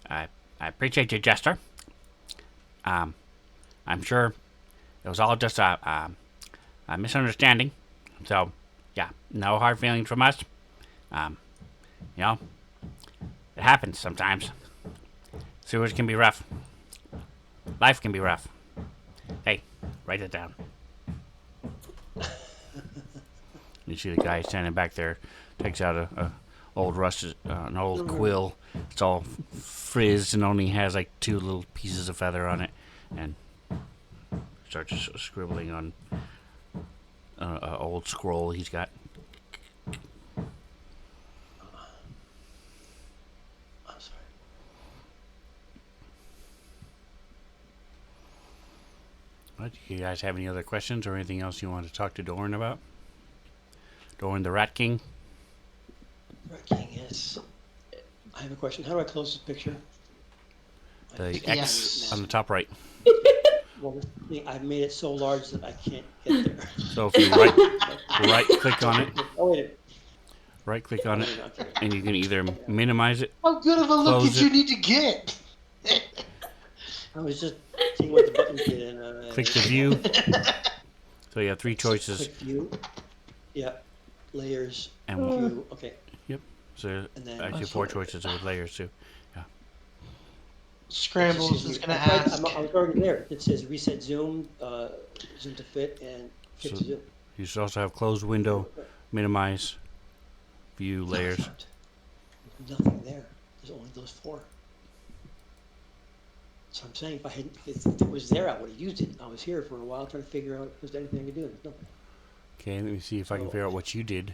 S2: I appreciate you, Jester. I'm sure it was all just a misunderstanding. So, yeah, no hard feelings from us. You know, it happens sometimes. Sewers can be rough. Life can be rough. Hey, write it down. You see the guy standing back there, takes out a old rusted, an old quill. It's all frizzed and only has like 2 little pieces of feather on it, and starts scribbling on an old scroll he's got.
S6: I'm sorry.
S2: What, you guys have any other questions or anything else you want to talk to Doran about? Doran the Rat King?
S6: Rat King, yes. I have a question. How do I close this picture?
S2: The X
S3: Yes.
S2: on the top right.
S6: Well, this thing, I've made it so large that I can't get there.
S2: So if you right click on it,
S6: Oh, wait.
S2: right click on it,
S6: Okay.
S2: and you can either minimize it.
S3: How good of a look
S2: Close
S3: did you
S2: it.
S3: need to get?
S6: I was just seeing what the buttons did. And,
S2: Click the view. So you have 3 choices.
S6: Click view. Yeah. Layers.
S2: And
S6: View. Okay.
S2: so
S6: And then-
S2: actually 4 choices with layers too.
S3: Scrambles is going to
S6: I tried-
S3: ask.
S6: I was already there. It says reset zoom, zoom to fit, and fix
S2: So-
S6: zoom.
S2: You should also have closed window, minimize, view, layers.
S6: There's nothing there. There's only those 4. So I'm saying if it was there, I would have used it. I was here for a while trying to figure out if there's anything I could do. There's nothing.
S2: Okay, let me see if I can figure out what you did.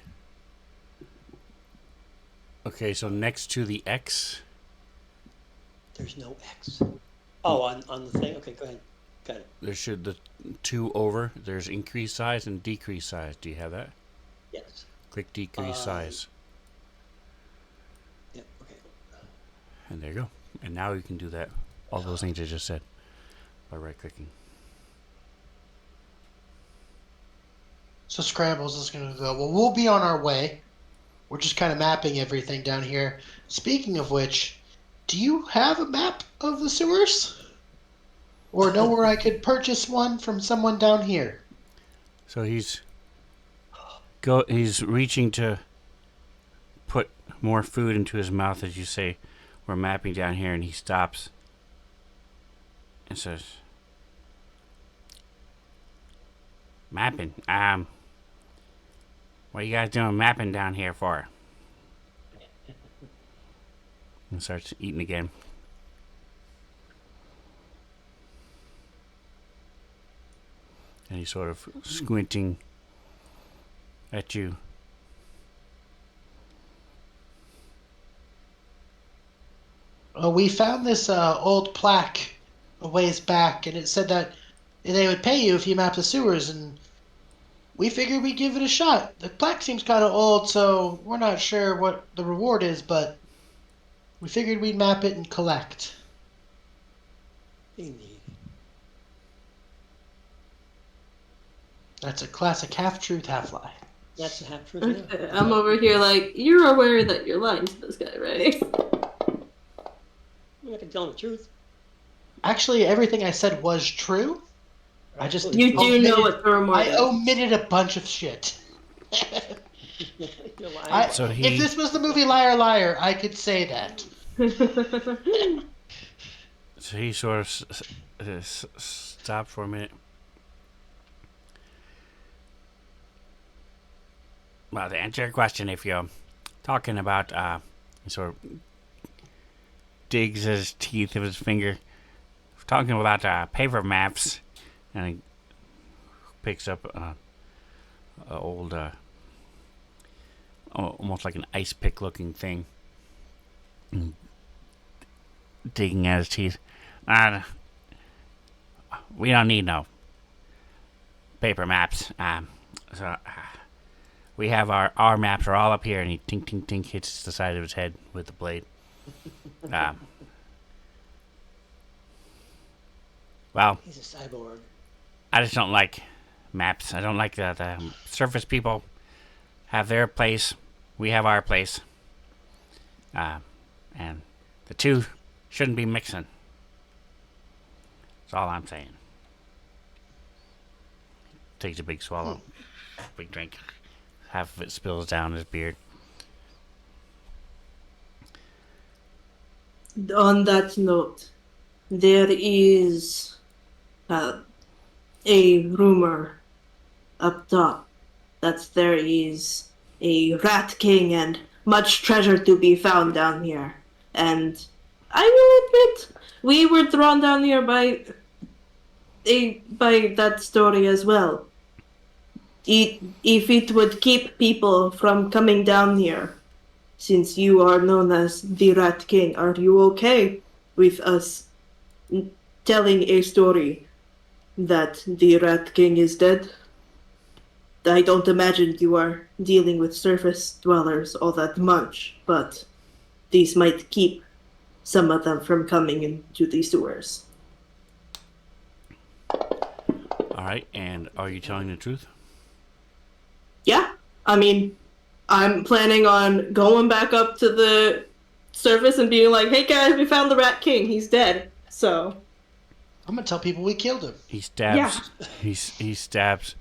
S2: Okay, so next to the X,
S6: There's no X. Oh, on the thing? Okay, go ahead. Got it.
S2: there should the 2 over. There's increase size and decrease size. Do you have that?
S6: Yes.
S2: Click decrease size,
S6: Yeah, okay.
S2: and there you go. And now you can do that. All those things I just said by right clicking.
S3: So Scrambles is going to go, well, we'll be on our way. We're just kind of mapping everything down here. Speaking of which, do you have a map of the sewers? Or know where I could purchase one from someone down here?
S2: So he's reaching to put more food into his mouth as you say, we're mapping down here, and he stops and says, mapping? What are you guys doing mapping down here for? And starts eating again. And he's sort of squinting at you.
S3: We found this old plaque a ways back, and it said that they would pay you if you mapped the sewers, and we figured we'd give it a shot. The plaque seems kind of old, so we're not sure what the reward is, but we figured we'd map it and collect.
S6: Indeed.
S3: That's a classic half-truth, half-lie.
S6: That's the half truth.
S4: Okay,
S6: Yeah.
S4: I'm over here like, you're aware that you're lying to this guy, right?
S6: We have to tell him the truth.
S3: Actually, everything I said was true. I just
S4: You do know what the reward
S3: I
S4: is.
S3: omitted a bunch of shit.
S6: You're lying.
S3: I,
S2: So
S3: if
S2: he-
S3: this was the movie Liar Liar, I could say that.
S2: So he sort of stopped for a minute. Well, to answer your question, if you're talking about, he sort of digs his teeth with his finger. Talking about paper maps, and he picks up a old, almost like an ice pick looking thing, digging at his teeth. We don't need no paper maps. We have our maps are all up here, and he tink tink tink hits the side of his head with the blade. Well,
S6: He's a cyborg.
S2: I just don't like maps. I don't like the surface people have their place. We have our place. And the two shouldn't be mixing. That's all I'm saying. Takes a big swallow. Big drink. Half of it spills down his beard.
S4: On that note, there is a rumor up top that there is a rat king and much treasure to be found down here. And I will admit, we were drawn down here by that story as well. If it would keep people from coming down here, since you are known as the Rat King, are you okay with us telling a story that the Rat King is dead? I don't imagine you are dealing with surface dwellers all that much, but these might keep some of them from coming into the sewers.
S2: All right, and are you telling the truth?
S4: Yeah, I mean, I'm planning on going back up to the surface and being like, "Hey guys, we found the Rat King. He's dead." So
S3: I'm gonna tell people we killed him.
S2: He stabs. He stabs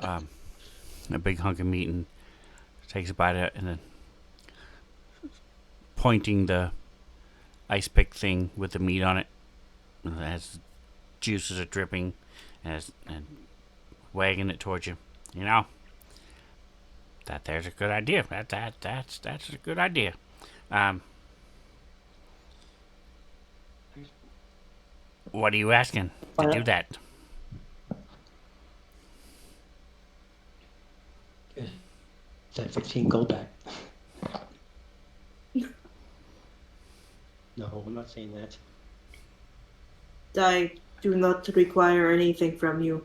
S2: a big hunk of meat and takes a bite of it, and then pointing the ice pick thing with the meat on it, and as juices are dripping, and wagging it towards you. You know, there's a good idea. That's a good idea. What are you asking to do that?
S6: That 15 gold back. No, I'm not saying that.
S4: I do not require anything from you.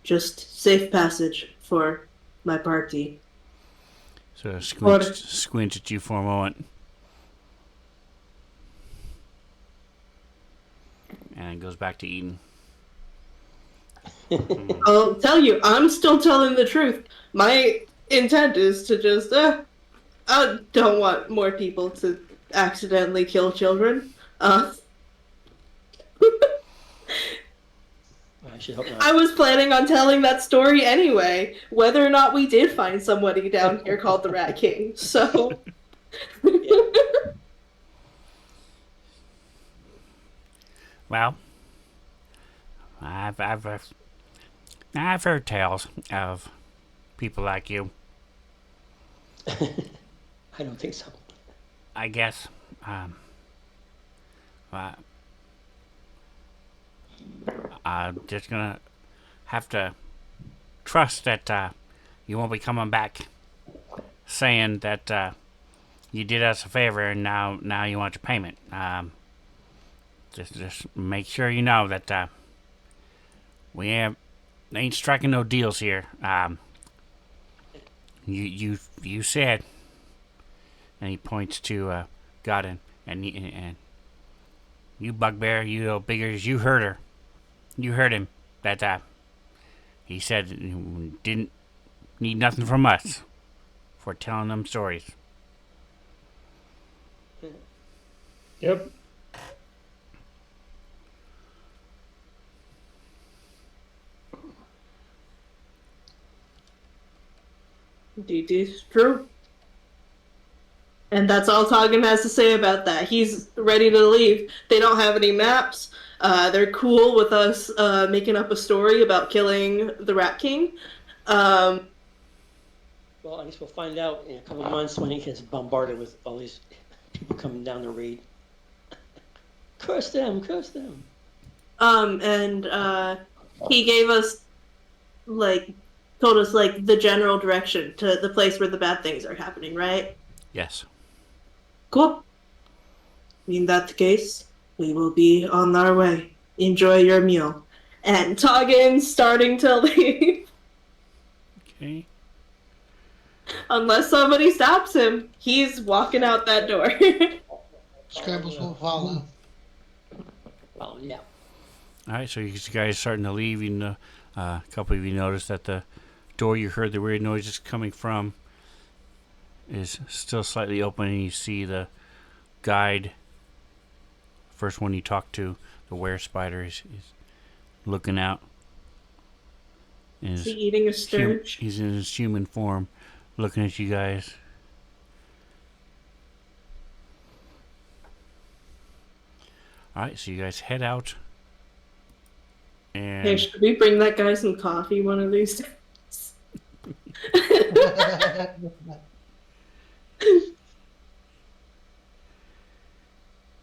S4: Just safe passage for my party.
S2: So squints at you for a moment. And goes back to eating.
S4: I'll tell you, I'm still telling the truth. My intent is to just, I don't want more people to accidentally kill children.
S6: I should hope not.
S4: I was planning on telling that story anyway, whether or not we did find somebody down here called the Rat King. So,
S2: Well, I've heard tales of people like you.
S6: I don't think so.
S2: I guess. I'm just gonna have to trust that you won't be coming back saying that you did us a favor and now you want your payment. Just make sure you know that we ain't striking no deals here. You said, and he points to Godin, and you bugbear, you little biggers, you heard her. You heard him. That he said he didn't need nothing from us for telling them stories.
S5: Yep.
S4: it is true. And that's all Toggin has to say about that. He's ready to leave. They don't have any maps. They're cool with us making up a story about killing the Rat King.
S6: Well, I guess we'll find out in a couple of months when he gets bombarded with all these people coming down the raid. Curse them, curse them.
S4: And he gave us, told us, the general direction to the place where the bad things are happening, right?
S2: Yes.
S4: Cool. In that case, we will be on our way. Enjoy your meal. And Toggin's starting to leave.
S2: Okay.
S4: Unless somebody stops him, he's walking out that door.
S3: Scrambles will follow.
S6: Oh, yeah.
S2: All right, so you guys starting to leave. A couple of you notice that the door you heard the weird noises coming from is still slightly open, and you see the guide, first one you talk to, the were spider, is looking out.
S4: Is he eating a sturge?
S2: He's in his human form, looking at you guys. All right, so you guys head out, and
S4: Hey, should we bring that guy some coffee one of these days?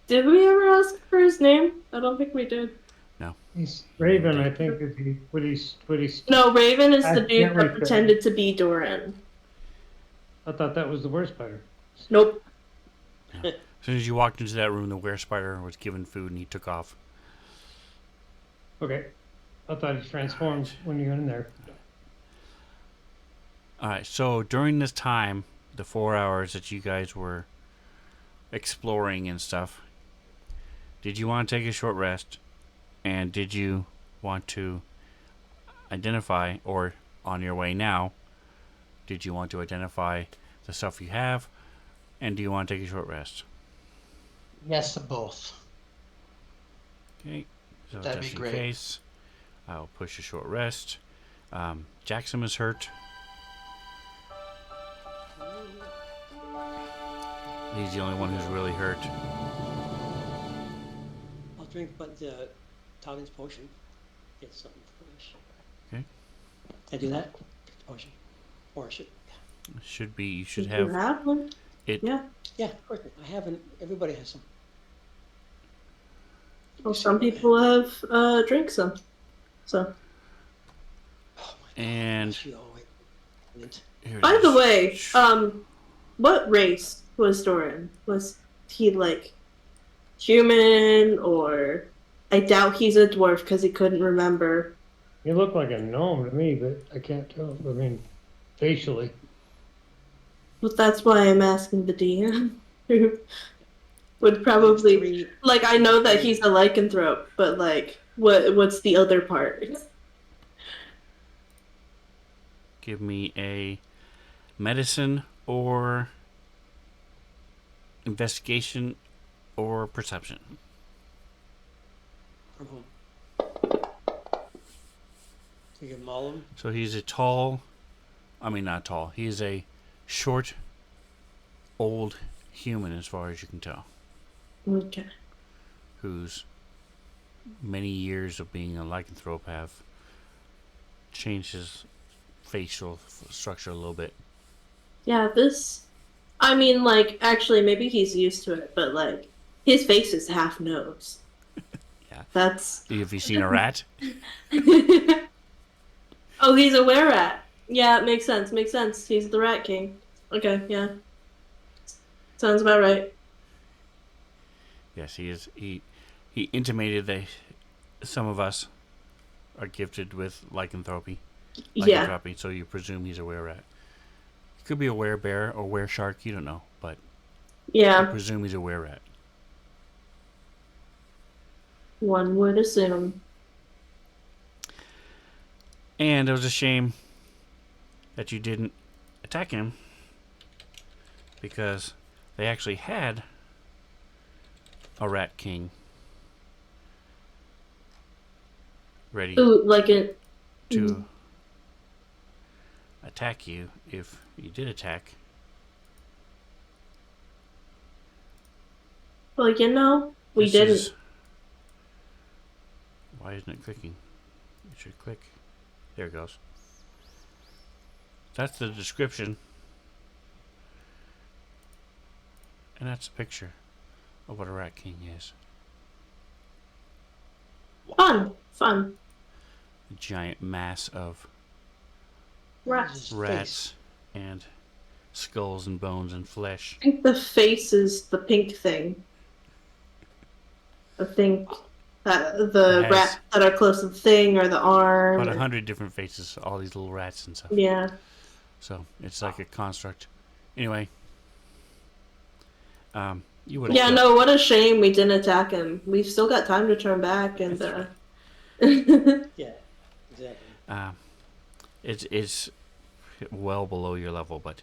S4: Did we ever ask for his name? I don't think we did.
S5: He's Raven, I think, is he, what he's,
S4: No, Raven is
S5: I
S4: the dude
S5: can't
S4: that
S5: wait for-
S4: pretended to be Doran.
S5: I thought that was the worst spider.
S4: Nope.
S2: as soon as you walked into that room, the were-spider was given food, and he took off.
S5: Okay. I thought he transformed when you went in there.
S2: All right, so during this time, the 4 hours that you guys were exploring and stuff, did you want to take a short rest? And did you want to identify, or on your way now, did you want to identify the stuff you have? And do you want to take a short rest?
S3: Yes to both.
S2: Okay, so
S3: That'd be
S2: just in
S3: great.
S2: case, I'll push a short rest. Jackson is hurt. He's the only one who's really hurt.
S6: I'll drink but the Talon's potion. Get something fresh.
S2: Okay.
S6: Can I do that? Potion. Or I should.
S2: Should be, you should
S4: You
S2: have
S4: have one?
S2: it.
S4: Yeah.
S6: Yeah, of course. I haven't. Everybody has some.
S4: Well, some people have drank some. So,
S6: Oh my
S2: And
S6: gosh, you all wait.
S2: here it
S4: by the
S2: is.
S4: way, what race was Doran? Was he like human, or I doubt he's a dwarf because he couldn't remember.
S5: He looked like a gnome to me, but I can't tell. I mean, facially.
S4: But that's why I'm asking the DM. Who would probably
S6: Three-
S4: like, I know that he's a lycanthrope, but like, what's the other part?
S2: Give me a medicine or investigation or perception.
S6: From whom? You give them all of them?
S2: So he's a tall, I mean not tall, he is a short, old human as far as you can tell,
S4: Okay.
S2: whose many years of being a lycanthrope have changed his facial structure a little bit.
S4: Yeah, this. I mean, like, actually, maybe he's used to it, but like, his face is half nose.
S2: Yeah.
S4: That's.
S2: Have you seen a rat?
S4: Oh, he's a were rat. Yeah, it makes sense. Makes sense. He's the Rat King. Okay, yeah. Sounds about right.
S2: Yes, he is. He intimated that some of us are gifted with lycanthropy.
S4: Yeah.
S2: Lycanthropy, so you presume he's a were-rat. He could be a were-bear or were-shark, you don't know, but you
S4: Yeah.
S2: presume he's a were-rat.
S4: One would assume.
S2: And it was a shame that you didn't attack him, because they actually had a rat king ready
S4: Ooh, like it.
S2: to attack you if you did attack.
S4: Well, you know, we
S2: This
S4: didn't.
S2: is- Why isn't it clicking? It should click. There it goes. That's the description. And that's a picture of what a rat king is.
S4: Fun. Fun.
S2: A giant mass of
S4: Rats.
S6: His
S2: rats and skulls and bones and flesh.
S4: I think the face is the pink thing. I think that the
S2: It has-
S4: rats that are close to the thing, or the arm.
S2: About 100 different faces, all these little rats and stuff.
S4: Yeah.
S2: So it's like a construct. Anyway, you would.
S4: Yeah, no, what a shame we didn't attack him. We've still got time to turn back and
S6: Yeah, exactly.
S2: It's well below your level, but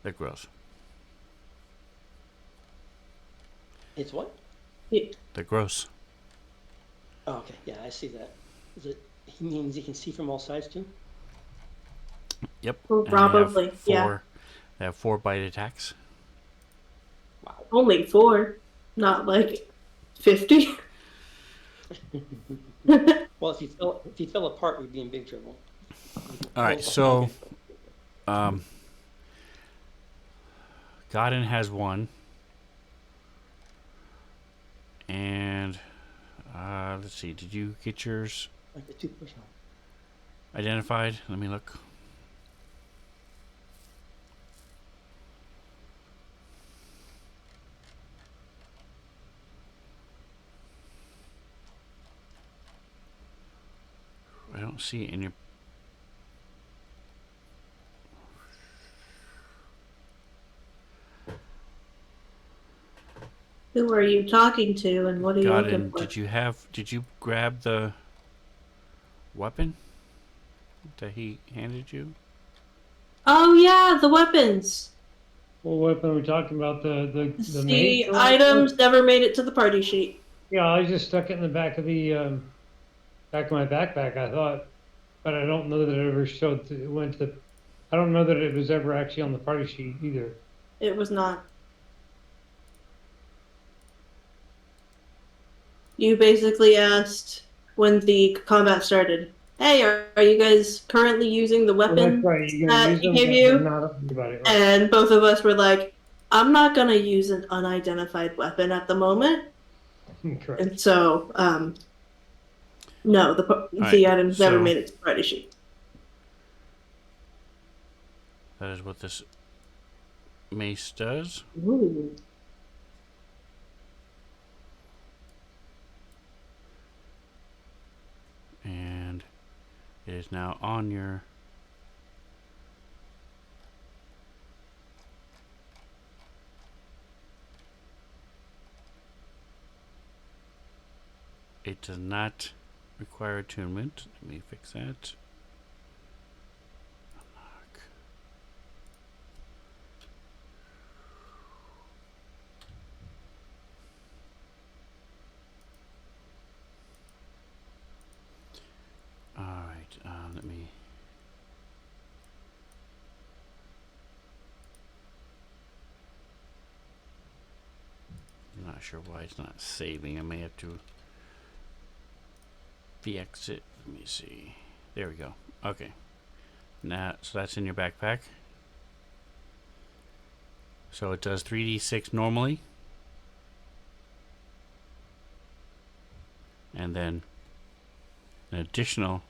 S2: they're gross.
S6: It's what?
S2: They're gross.
S6: Oh, okay. Yeah, I see that. Is it? He means he can see from all sides too.
S2: Yep.
S4: Well,
S2: and they have
S4: probably, yeah.
S2: They have 4 bite attacks.
S6: Wow.
S4: only 4. not like 50.
S6: Well, if he fell apart, we'd be in big trouble.
S2: All right, so Godin has one, and let's see. Did you get yours
S6: Like the 2 push on.
S2: identified? Let me look. I don't see it in your.
S4: Who are you talking to, and what are you looking
S2: Godin,
S4: for?
S2: did you grab the weapon that he handed you?
S4: Oh yeah, the weapons.
S5: What weapon are we talking about? The
S4: The
S5: mate?
S4: items never made it to the party sheet.
S5: Yeah, I just stuck it in the back of the back of my backpack. I thought, but I don't know that it ever showed. It went to. I don't know that it was ever actually on the party sheet either.
S4: It was not. You basically asked when the combat started, hey, are you guys currently using the
S5: Well,
S4: weapon
S5: that's right. You're
S4: that
S5: gonna use
S4: he
S5: them,
S4: gave
S5: but
S4: you?
S5: they're not about it. Right?
S4: And both of us were like, I'm not going to use an unidentified weapon at the moment.
S5: Correct.
S4: And so, no, the
S2: right,
S4: items never
S2: so-
S4: made it to the party sheet.
S2: That is what this mace does.
S4: Ooh.
S2: And it is now on your it does not require attunement. Let me fix that. Unlock. All right, let me. I'm not sure why it's not saving. I may have to exit. Let me see. There we go. Okay. Now, so that's in your backpack. So it does 3d6 normally. And then an additional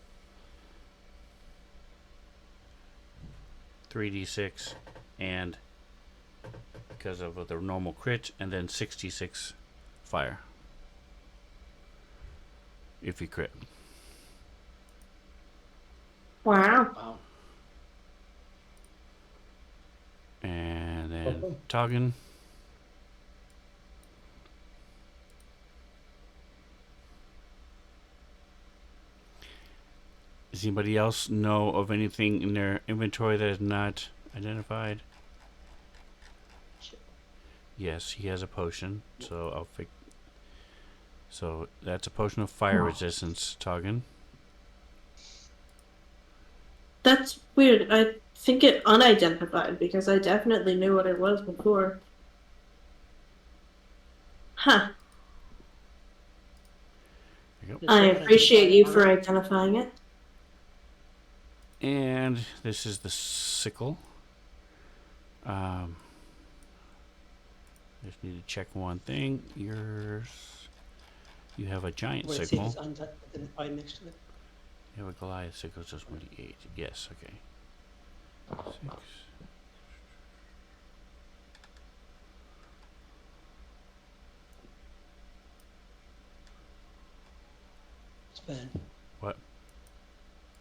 S2: 3d6 and because of the normal crit, and then 66 fire if you crit.
S4: Wow.
S6: Wow.
S2: And then
S5: Okay.
S2: Toggin. Does anybody else know of anything in their inventory that is not identified? Yes, he has a potion, so I'll fix. So that's a potion of fire resistance, Toggin.
S4: That's weird. I think it unidentified because I definitely knew what it was before. Huh.
S2: There you go.
S4: I appreciate you for identifying it.
S2: And this is the sickle. Just need to check one thing. You have a giant
S6: Where it
S2: sickle.
S6: says unidentified next to it.
S2: You have a Goliath sickle, just 1d8. Yes, okay. 6.
S6: It's bad.
S2: What?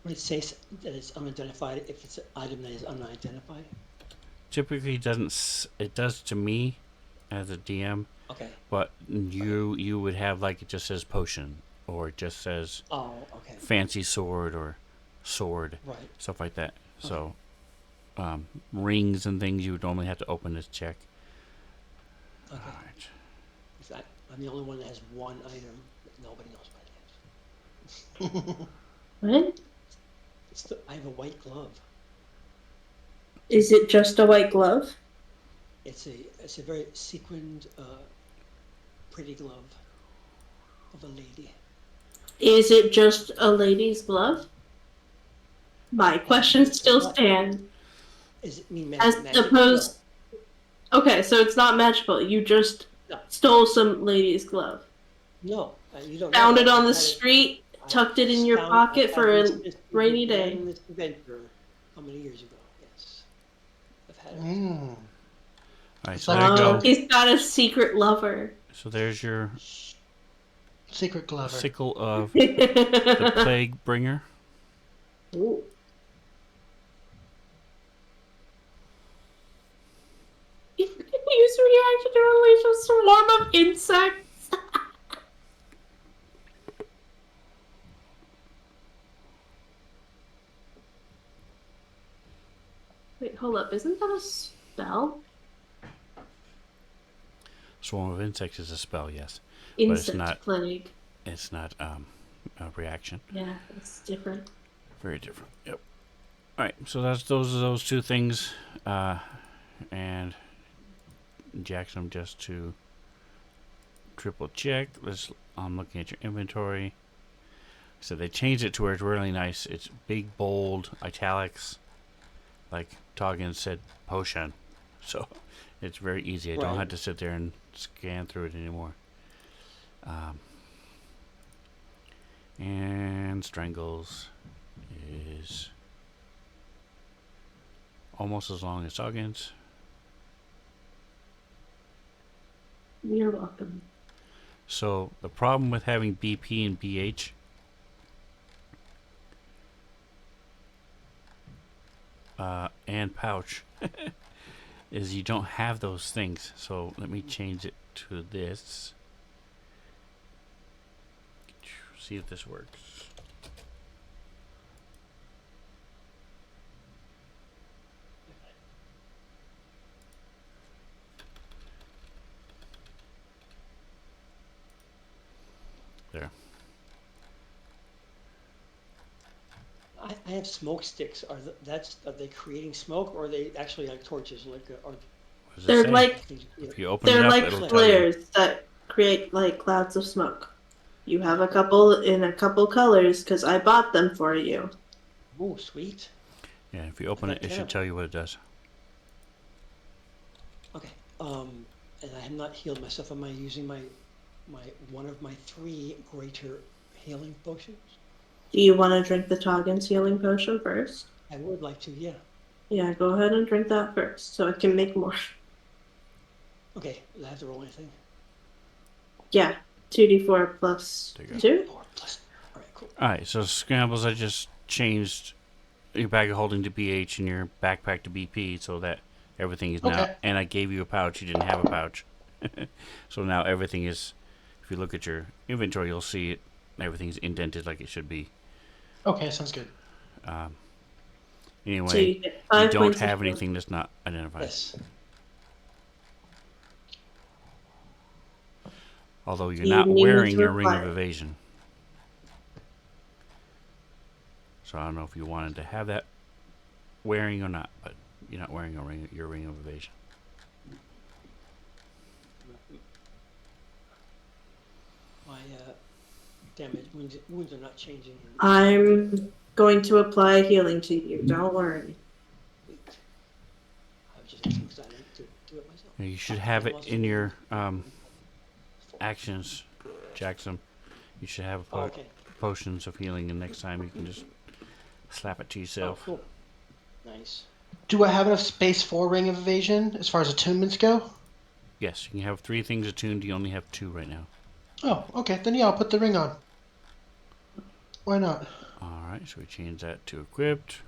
S6: Would it say that it's unidentified if it's an item that is unidentified?
S2: Typically, it does to me as a DM,
S6: Okay.
S2: but you would have like it just says potion, or it just says
S6: Oh, okay.
S2: fancy sword or sword,
S6: Right.
S2: stuff like that. So, rings and things you would normally have to open this check.
S6: Okay.
S2: All right.
S6: In fact, I'm the only one that has one item that nobody knows what it is.
S4: What?
S6: I have a white glove.
S4: Is it just a white glove?
S6: It's a very sequined pretty glove of a lady.
S4: Is it just a lady's glove? My question still stands.
S6: Is it mean
S4: As
S6: magic?
S4: opposed. Okay, so it's not magical. You just
S6: No.
S4: stole some lady's glove.
S6: No, you don't.
S4: Found
S6: know.
S4: it on the
S6: I've had
S4: street,
S6: I
S4: tucked it in your
S6: found-
S4: pocket
S6: I've
S4: for
S6: had
S4: a
S6: this
S4: rainy
S6: began
S4: day.
S6: This adventure how many years ago? Yes, I've had it.
S3: Mm.
S2: All right,
S3: It's
S2: so
S3: like
S2: there you
S3: a
S2: go.
S3: joke.
S4: He's got a secret lover.
S2: So there's your
S3: Secret Glover.
S2: sickle of the plague bringer.
S4: Ooh. Use reaction to unleash a swarm of insects. Wait, hold up. Isn't that a spell?
S2: Swarm of insects is a spell, yes. it's
S4: Insect
S2: not-
S4: plague.
S2: It's not a reaction.
S4: Yeah, it's different.
S2: Very different. Yep. All right. So those two things, and Jackson, just to triple check. I'm looking at your inventory. So they changed it to where it's really nice. It's big, bold, italics, like Toggin said, potion. So it's very easy. I don't
S6: Right.
S2: have to sit there and scan through it anymore. And Strangles is almost as long as Toggin's.
S4: You're welcome.
S2: So the problem with having BP and BH and pouch is you don't have those things. So let me change it to this. See if this works. There.
S6: I have smoke sticks. Are they creating smoke, or are they actually like torches? Or
S2: What does it
S4: They're
S2: say?
S4: like
S2: If you open it
S4: they're
S2: up,
S4: like
S2: it'll tell you.
S4: flares that create like clouds of smoke. You have a couple in a couple colors because I bought them for you.
S6: oh, sweet.
S2: Yeah, if you open it, it should tell you what it does.
S6: Okay. And I have not healed myself. Am I using my one of my 3 greater healing potions?
S4: Do you want to drink the Toggen's healing potion first?
S6: I would like to. Yeah.
S4: Yeah, go ahead and drink that first so I can make more.
S6: Okay. Do I have to roll anything?
S4: Yeah, 2d4 plus
S2: There you go.
S4: 2.
S6: 4 plus. All right. Cool.
S2: Alright, so Scrambles, I just changed your bag of holding to BH and your backpack to BP so that everything is now.
S3: Okay.
S2: And I gave you a pouch. You didn't have a pouch. So now everything is, if you look at your inventory, you'll see it. Everything's indented like it should be.
S3: Okay, sounds good.
S2: Anyway,
S4: So you get
S2: you
S4: 5
S2: don't
S4: points of
S2: have
S4: healing.
S2: anything that's not identified.
S6: Yes.
S2: Although you're
S4: You
S2: not
S4: need
S2: wearing
S4: to
S2: your ring of
S4: apply.
S2: evasion. So I don't know if you wanted to have that wearing or not, but you're not wearing your ring of evasion.
S6: My damage wounds are not changing.
S4: I'm going to apply healing to you. Don't worry.
S6: Sweet. I was just too excited to do it myself.
S2: You should have it in your actions, Jackson. You should have
S6: Oh, okay.
S2: potions of healing, and next time you can just slap it to
S6: Oh,
S2: yourself.
S6: cool. Nice.
S3: Do I have enough space for Ring of Evasion as far as attunements go?
S2: Yes, you can have 3 things attuned. You only have 2 right now.
S3: Oh, okay. Then yeah, I'll put the ring on. Why not?
S2: All right, so we change that to equipped.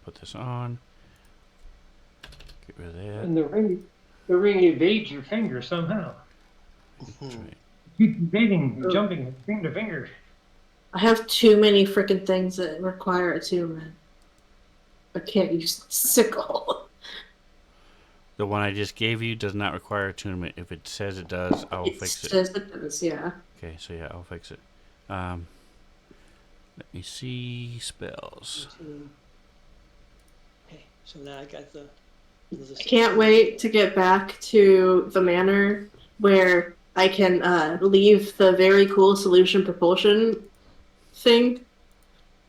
S2: Put this on. Get rid of that.
S5: And the ring evades your finger somehow.
S2: That's right.
S5: Keep evading, jumping finger to finger.
S4: I have too many freaking things that require attunement. I can't use the sickle.
S2: The one I just gave you does not require attunement. If it says it does, I will
S4: It
S2: fix it.
S4: says it does, yeah.
S2: Okay, so yeah, I'll fix it. Let me see spells.
S6: Okay, so now I got the.
S4: I can't wait to get back to the manor where I can leave the very cool solution propulsion thing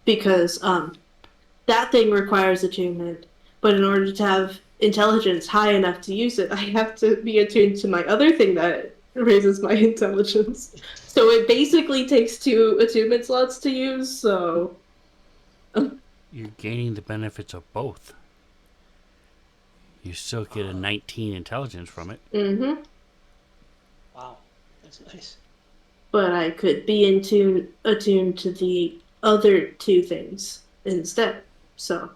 S4: because that thing requires attunement. But in order to have intelligence high enough to use it, I have to be attuned to my other thing that raises my intelligence. So it basically takes 2 attunement slots to use, so...
S2: You're gaining the benefits of both. You still get a 19 intelligence from it.
S4: Mm-hmm.
S6: Wow, that's nice.
S4: But I could be attuned to the other 2 things instead, so...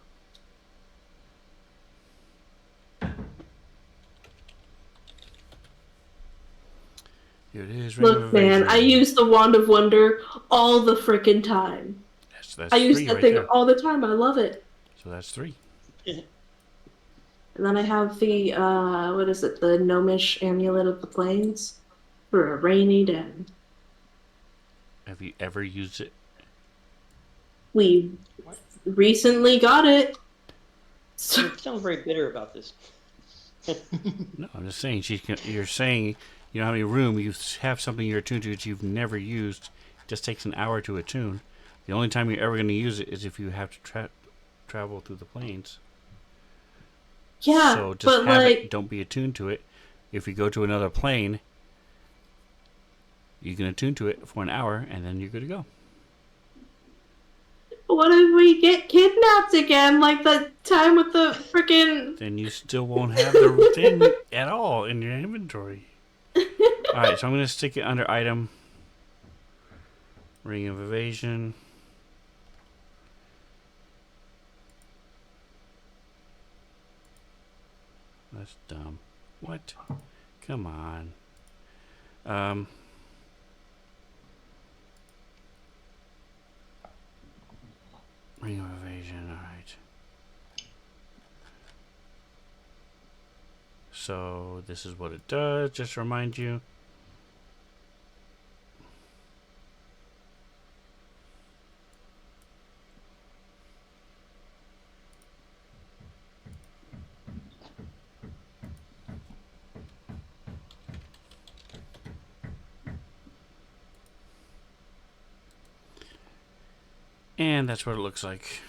S2: Here it is. Ring of
S4: Look, man,
S2: Evasion.
S4: I use the Wand of Wonder all the frickin' time.
S2: That's
S4: I use
S2: 3
S4: that
S2: right
S4: thing
S2: there.
S4: all the time. I love it.
S2: So that's 3.
S4: And then I have the what is it? The Gnomish Amulet of the Plains for a rainy day.
S2: Have you ever used it?
S4: We recently got it.
S6: You sound very bitter about this.
S2: No, I'm just saying. You're saying you don't have any room. You have something you're attuned to that you've never used. It just takes an hour to attune. The only time you're ever going to use it is if you have to travel through the plains.
S4: Yeah,
S2: So just
S4: but
S2: have
S4: like,
S2: it. Don't be attuned to it. If you go to another plane, you can attune to it for an hour, and then you're good to go.
S4: what if we get kidnapped again? Like the time with the freaking.
S2: Then you still won't have the thing at all in your inventory. Alright, so I'm going to stick it under item. Ring of Evasion. That's dumb. What? Come on. Ring of Evasion, alright. So this is what it does, just to remind you. And that's what it looks like.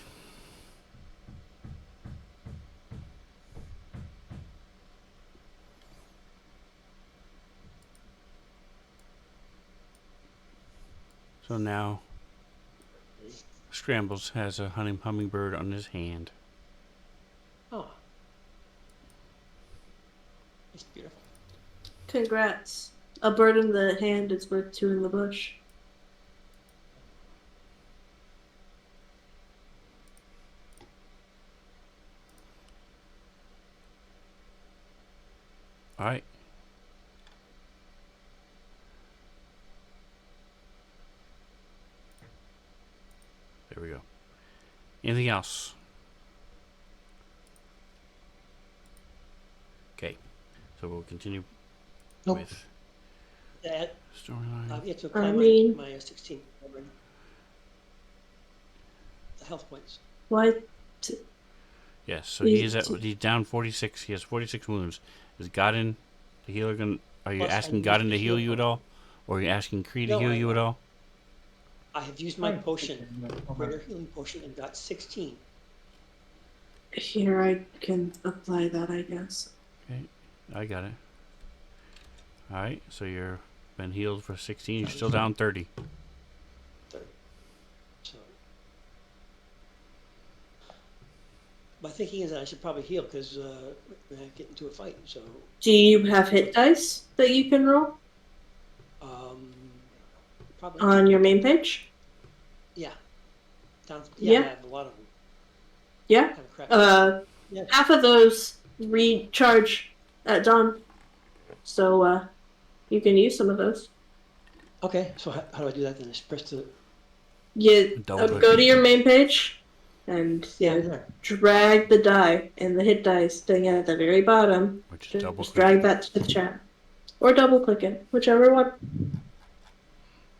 S2: So now, Scrambles has a hummingbird on his hand.
S6: Oh. It's beautiful.
S4: Congrats. A bird in the hand is worth 2 in the bush.
S2: Alright. There we go. Anything else? Okay. So we'll continue
S3: Nope.
S2: with
S6: That,
S2: storyline.
S6: you have to
S4: I
S6: apply
S4: mean-
S6: my 16. The health points.
S4: Why?
S2: Yes, so he's down 46. He has 46 wounds. Is Godin, the healer, going? Are you
S6: Plus, I
S2: asking
S6: need
S2: Godin
S6: to
S2: to heal
S6: heal
S2: you at
S6: him.
S2: all, or are you asking Kree to
S6: No,
S2: heal you at all?
S6: I have used my potion, greater healing potion, and got 16.
S4: Here, I can apply that, I guess.
S2: Okay, I got it. All right, so you're been healed for 16. You're still down 30.
S6: 30. So, my thinking is that I should probably heal because we're gonna get into a fight. So,
S4: Do you have hit dice that you can roll
S6: probably
S4: on your main page?
S6: Yeah. Yeah,
S4: Yeah.
S6: I have a lot of them.
S4: Yeah.
S6: Kind of crap. Yeah.
S4: Half of those recharge at dawn, so you can use some of those.
S6: Okay, so how do I do that then? Just press the.
S4: You
S2: Double click.
S4: go to your main page and
S6: There.
S4: drag the die and the hit dice thing at the very bottom.
S2: Which is double
S4: Just
S2: click.
S4: drag that to the chat. Or double click it, whichever one.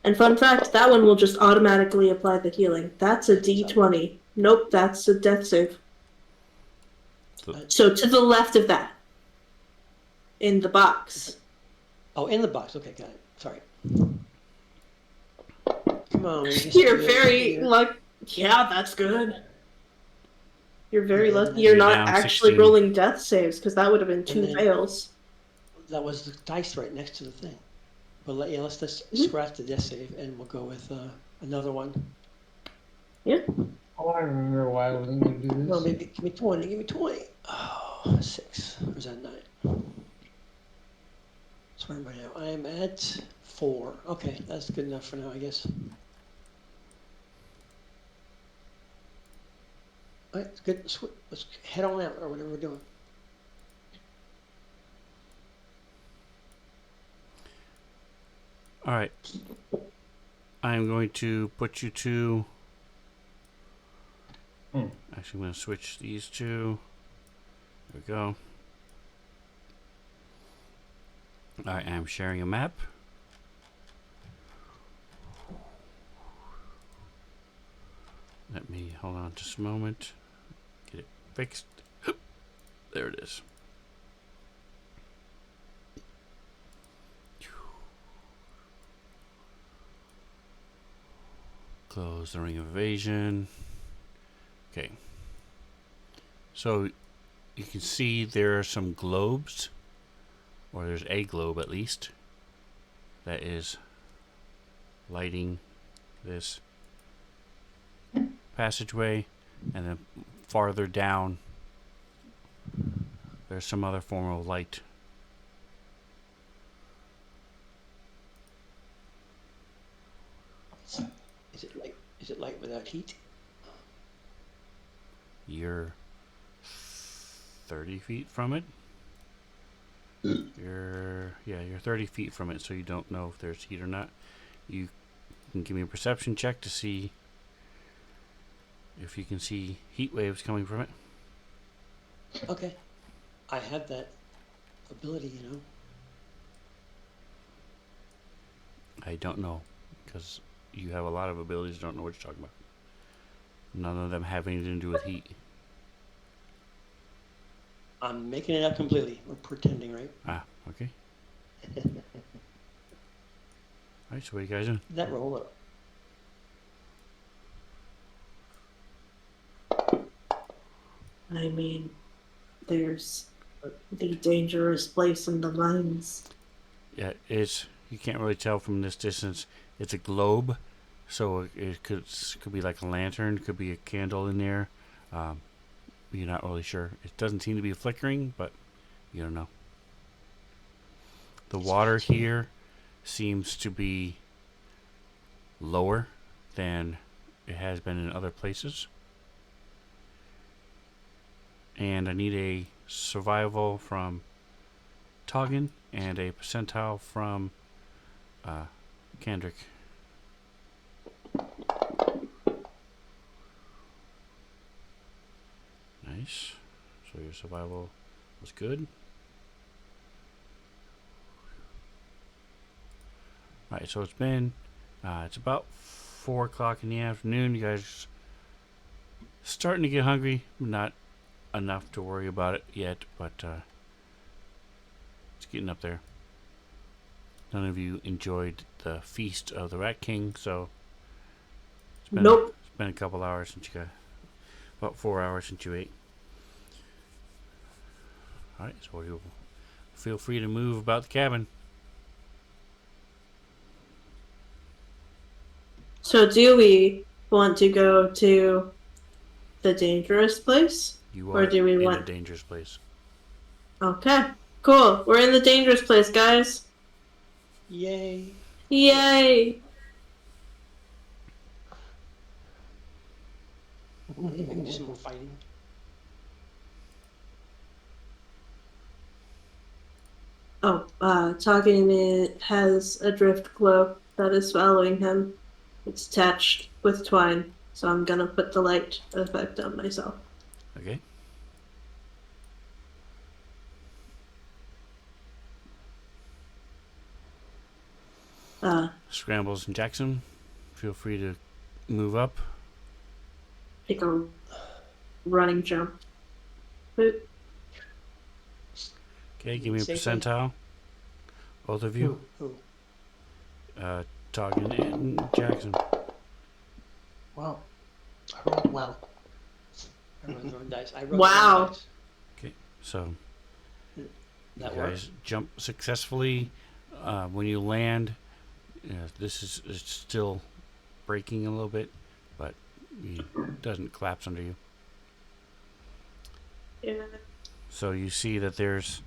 S4: And fun fact, that one will just automatically apply the healing. That's a D20. Nope, that's a death save. So to the left of that. In the box.
S6: Oh, in the box. Okay, got it. Sorry. Come on.
S4: You're very lucky. Yeah, that's good. You're very
S6: Yeah,
S4: lucky you're
S2: You're
S4: not
S2: down
S4: actually
S2: 16.
S4: rolling death saves, because that would have been two
S6: then-
S4: fails.
S6: That was the dice right next to the thing. But let's just
S4: Mhm.
S6: scratch the death save and we'll go with another one.
S5: Oh, I remember why I wasn't going to do
S6: No,
S5: this.
S6: maybe give me 20. Give me 20. Oh, 6. Or is that 9? That's where am I now? I am at 4. Okay, that's good enough for now, I guess. All right, it's good. Let's head on out or whatever we're doing.
S2: All right. I'm going to put you to. Actually, I'm going to switch these two. There we go. I am sharing a map. Let me hold on just a moment. Get it fixed. There it is. Close the ring of evasion. Okay. So you can see there are some globes, or there's a globe at least, that is lighting this passageway, and then farther down there's some other form of light.
S6: Is it light without heat?
S2: You're 30 feet from it. You're 30 feet from it, so you don't know if there's heat or not. You can give me a perception check to see if you can see heat waves coming from it.
S6: Okay. I have that ability, you know.
S2: I don't know, because you have a lot of abilities. Don't know what you're talking about. None of them have anything to do with heat.
S6: I'm making it up completely. We're pretending, right?
S2: Ah, okay. Alright, so what are you guys doing?
S6: That roll up.
S4: I mean, there's the dangerous place in the lines.
S2: Yeah, you can't really tell from this distance. It's a globe, so it could be like a lantern, could be a candle in there. You're not really sure. It doesn't seem to be flickering, but you don't know. The water here seems to be lower than it has been in other places. And I need a survival from Toggin and a percentile from Kendrick. Nice. So your survival was good. Alright, so it's about 4 o'clock in the afternoon. You guys starting to get hungry. Not enough to worry about it yet, but it's getting up there. None of you enjoyed the feast of the Rat King, so
S4: Nope.
S2: It's been a couple hours since you got, about 4 hours since you ate. Alright, so you feel free to move about the cabin.
S4: So do we want to go to the dangerous place?
S2: You
S4: Or
S2: are
S4: do we
S2: in a
S4: want-
S2: dangerous place.
S4: Okay, cool. We're in the dangerous place, guys.
S6: Yay.
S4: Yay!
S6: Maybe we can do some more fighting.
S4: Oh, Toggin has a drift glow that is following him. It's attached with twine, so I'm gonna put the light effect on myself.
S2: Okay? Scrambles and Jackson, feel free to move up.
S4: Take a running jump. Boop.
S2: Okay, give me a
S6: Safely.
S2: percentile. Both of you?
S6: Who?
S2: Toggin and Jackson.
S3: Well, I rolled well.
S6: I rolled the wrong dice. I rolled the
S4: Wow.
S6: wrong dice.
S2: Okay, so
S6: That
S2: you
S6: works.
S2: guys jump successfully. When you land, this is it's still breaking a little bit, but it doesn't collapse under you.
S4: Yeah.
S2: So you see that there's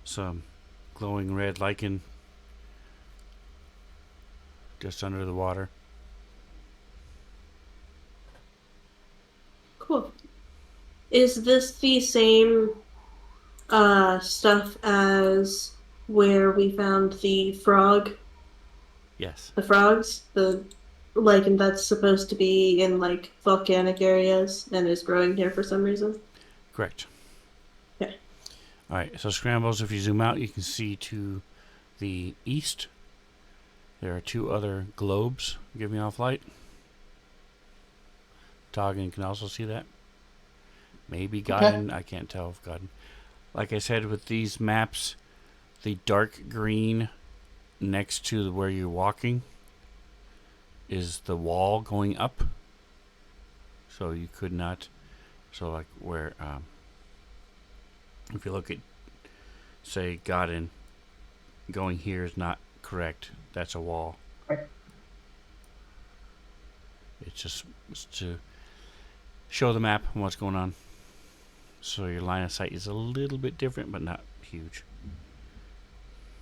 S2: some glowing red lichen just under the water.
S4: Cool. Is this the same stuff as where we found the
S2: Yes,
S4: frogs, the lichen that's supposed to be in like volcanic areas and is growing here for some reason?
S2: correct.
S4: Okay.
S2: All right, so Scrambles, if you zoom out, you can see to the east there are two other globes giving off light. Toggin can also see that. Maybe Godden, I can't tell if Godden. Like I said, with these maps, the dark green next to where you're walking is the wall going up. So you could not, so like where, if you look at, say, Godden, going here is not correct. That's a wall.
S5: Right.
S2: It's to show the map and what's going on. So your line of sight is a little bit different, but not huge.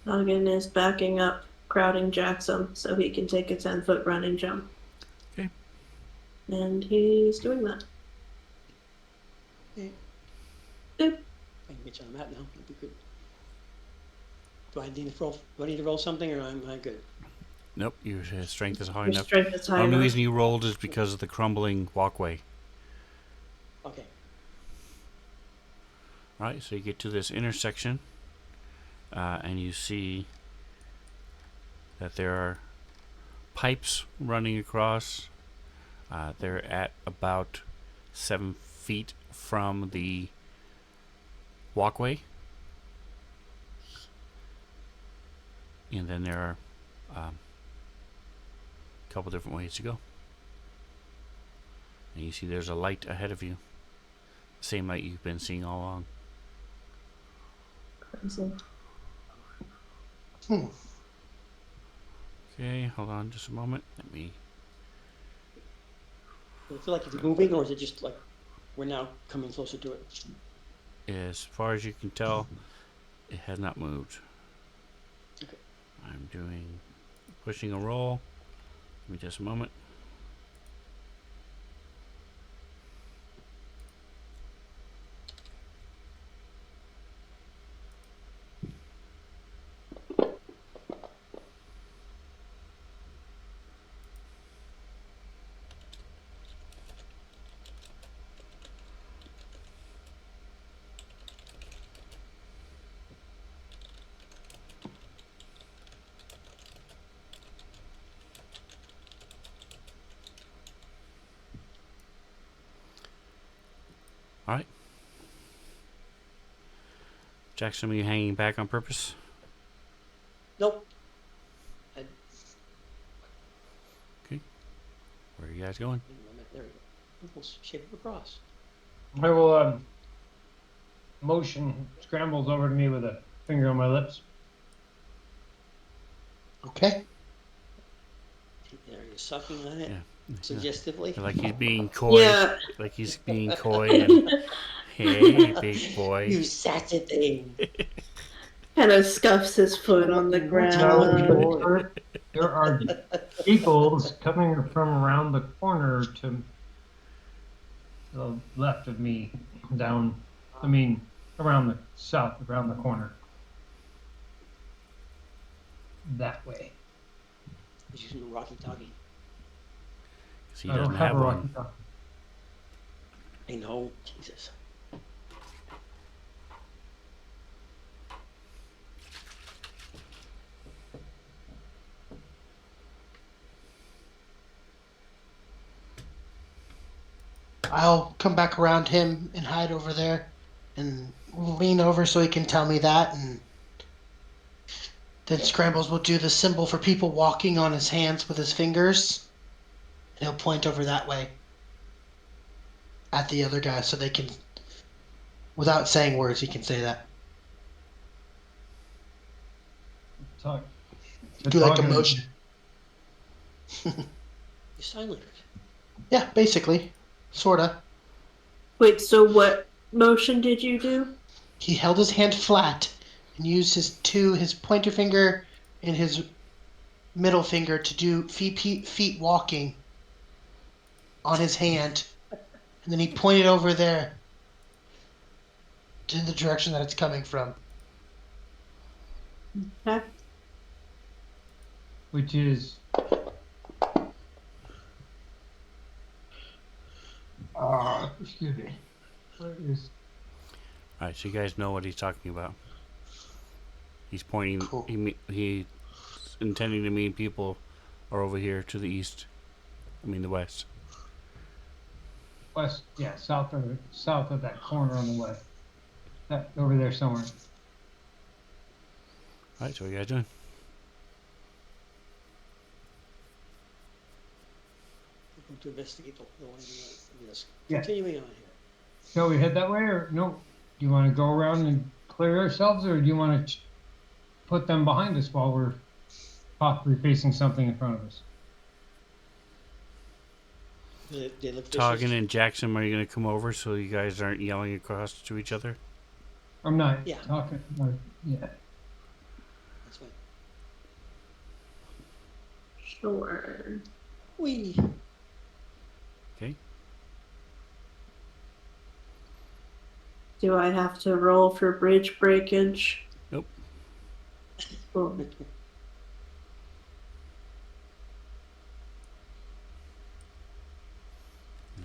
S4: Noggin is backing up, crowding Jackson so he can take a 10-foot running jump.
S2: Okay.
S4: And he's doing that.
S6: Okay.
S4: Boop.
S6: I can get you on the map now. That'd be good. Do I need to roll? Do I need to roll something, or am I good?
S2: Nope, your strength is high
S4: Your
S2: enough.
S4: strength is
S2: The
S4: high
S2: only
S4: enough.
S2: reason you rolled is because of the crumbling walkway.
S6: Okay.
S2: Right, so you get to this intersection, and you see that there are pipes running across. They're at about 7 feet from the walkway. And then there are a couple different ways to go. And you see there's a light ahead of you. Same light you've been seeing all along.
S4: Crazy.
S2: Okay, hold on just a moment. Let me.
S6: Does it feel like it's moving, or is it just like we're now coming closer to it?
S2: As far as you can tell, it has not moved.
S6: Okay.
S2: I'm pushing a roll. Give me just a moment. All right. Jackson, are you hanging back on purpose?
S6: Nope.
S2: Where are you guys going?
S6: There we go. We'll shape of a cross.
S5: I will motion Scrambles over to me with a finger on my lips.
S3: Okay.
S6: There, you're sucking on it
S2: Yeah.
S6: suggestively.
S2: Like he's being coy.
S4: Yeah.
S2: Like he's being coy. And, hey, big boy.
S6: You sassy thing.
S4: Kind of scuffs his foot on the ground.
S5: There are eagles coming from around the corner to the left of me, around the south, around the corner. That way.
S6: He's using a walkie-talkie.
S2: 'Cause he
S5: I don't
S2: doesn't
S5: have
S2: have
S5: a
S2: one.
S5: walkie-talkie.
S6: I know. Jesus.
S3: I'll come back around him and hide over there and lean over so he can tell me that, and Then Scrambles will do the symbol for people walking on his hands with his fingers. And he'll point over that way at the other guy so they can, without saying words, he can say that.
S5: Talk.
S3: Do like a
S5: Talking-
S3: motion.
S6: You sign language.
S3: Yeah, basically. Sorta.
S4: Wait, so what motion did you do?
S3: He held his hand flat and used his pointer finger and his middle finger to do feet walking on his hand. And then he pointed over there to the direction that it's coming from.
S4: Okay.
S5: Which is excuse me. Where is
S2: Alright, so you guys know what he's talking about. He's pointing.
S3: Cool.
S2: He's intending to mean people are over here to the east. I mean the west.
S5: west? Yeah, south of that corner on the west. That over there somewhere.
S2: Alright, so what you guys doing?
S6: We're going to investigate the one. Yes.
S5: Yeah.
S6: Continuing on here.
S5: Shall we head that way, or no? Do you want to go around and clear ourselves, or do you want to put them behind us while we're possibly facing something in front of us?
S6: They look
S2: Toggin
S6: vicious.
S2: and Jackson, are you going to come over so you guys aren't yelling across to each other?
S5: I'm not
S6: Yeah.
S5: talking. Yeah.
S6: That's fine.
S4: Sure.
S6: We.
S2: Okay.
S4: Do I have to roll for bridge breakage?
S2: Nope.
S4: Cool.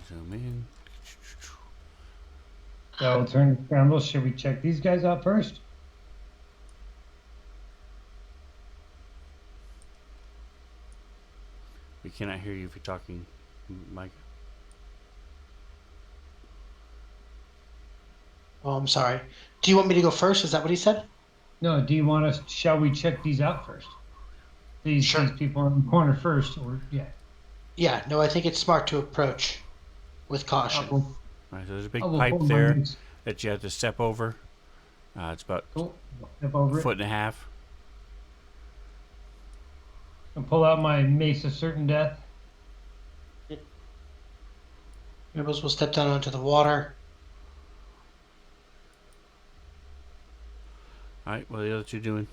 S2: Zoom in.
S5: So turn scramble. Should we check these guys out first?
S2: We cannot hear you if you're talking, Mike.
S3: Oh, I'm sorry. Do you want me to go first? Is that what he said?
S5: No. Do you want us? Shall we check these out first? These people in the corner first, or yeah.
S3: Yeah, no, I think it's smart to approach with caution.
S5: Cool.
S2: Alright, so there's a big
S5: I'll
S2: pipe
S5: hold my
S2: there
S5: mace.
S2: that you have to step over. It's about
S5: Cool. Step over
S2: a
S5: it
S2: foot and a half.
S5: and pull out my mace of certain death.
S3: Rebels will step down onto the water.
S2: Alright, what are the other two doing?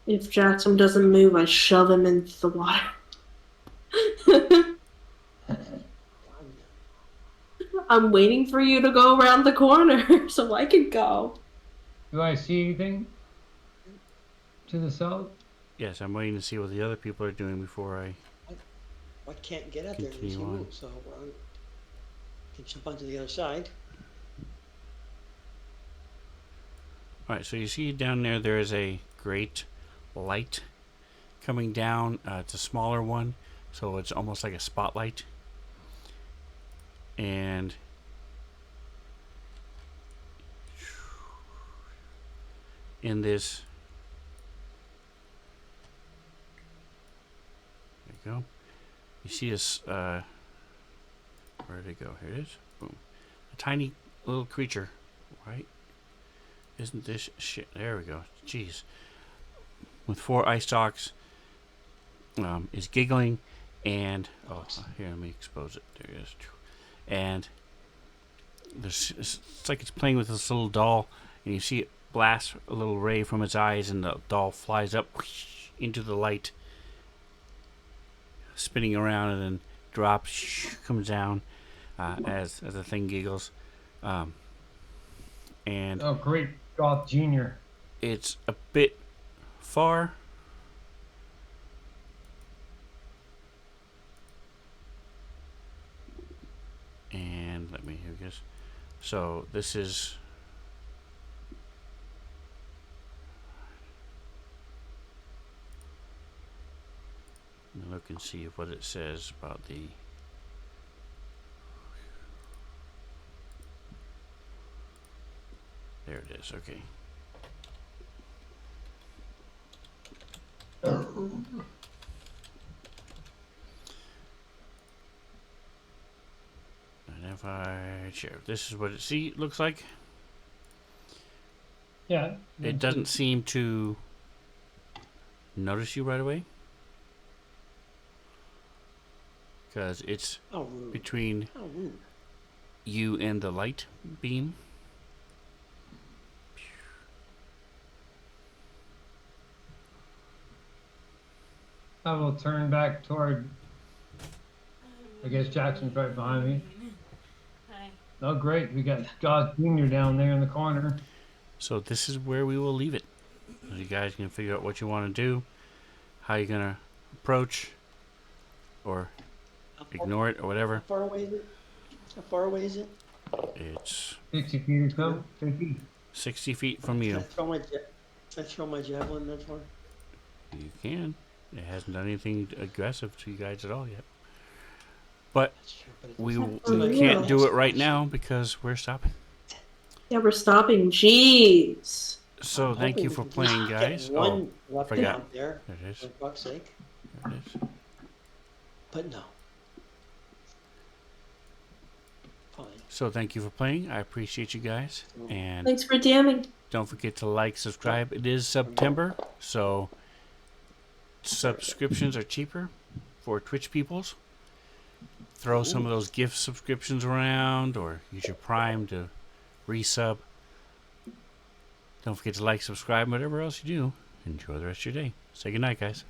S4: If Jackson doesn't move, I shove him into the water. I'm waiting for you to go around the corner so I can go.
S5: Do I see anything to the south?
S2: Yes, I'm waiting to see what the other people are doing before I...
S6: I can't get out there unless
S2: Continue
S6: you
S2: on.
S6: move, so can jump onto the other side.
S2: Alright, so you see down there is a great light coming down. It's a smaller one, so it's almost like a spotlight. And in this, there you go. You see this, where did it go? Here it is. Boom. A tiny little creature, right? Isn't this shit? There we go. Jeez. With 4 eye stalks, is giggling, and oh, here, let me expose it. There it is. And there's, it's like it's playing with this little doll, and you see it blast a little ray from its eyes, and the doll flies up into the light, spinning around, and then drops, comes down as the thing giggles. And
S5: Oh, great. Goth Jr.
S2: it's a bit far. And let me, here it goes. So this is... Let me look and see what it says about the... There it is, okay. And if I share, this is what it looks like.
S5: Yeah.
S2: It doesn't seem to notice you right away. Because it's
S6: How rude.
S2: between
S6: How rude.
S2: you and the light beam.
S5: I will turn back toward. I guess Jackson's right behind me.
S7: Hi.
S5: Oh, great. We got Jaws Jr. down there in the corner.
S2: So this is where we will leave it. You guys can figure out what you want to do, how you're gonna approach, or ignore it, or whatever.
S6: How far away is it? How far away is it?
S2: It's
S5: 60 feet or so. 50.
S2: 60 feet from
S6: Can I
S2: you.
S6: throw my javelin that far?
S2: You can. It hasn't done anything aggressive to you guys at all yet. But
S6: That's true, but it's
S2: we
S4: Yeah.
S2: can't do it right now because we're stopping.
S4: Yeah, we're stopping. Jeez.
S2: So
S6: I'm
S2: thank you
S6: hoping
S2: for
S6: we can
S2: playing,
S6: get
S2: guys.
S6: One weapon
S2: forgot.
S6: out there,
S2: There it is.
S6: for fuck's sake.
S2: There it is.
S6: But no. Fine.
S2: So thank you for playing. I appreciate you guys. And
S4: Thanks for DMing.
S2: don't forget to like, subscribe. It is September, so subscriptions are cheaper for Twitch peoples. Throw some of those gift subscriptions around, or use your Prime to resub. Don't forget to like, subscribe, whatever else you do. Enjoy the rest of your day. Say goodnight, guys.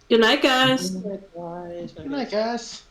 S4: Good night, guys.
S6: Likewise.
S3: Good night, guys.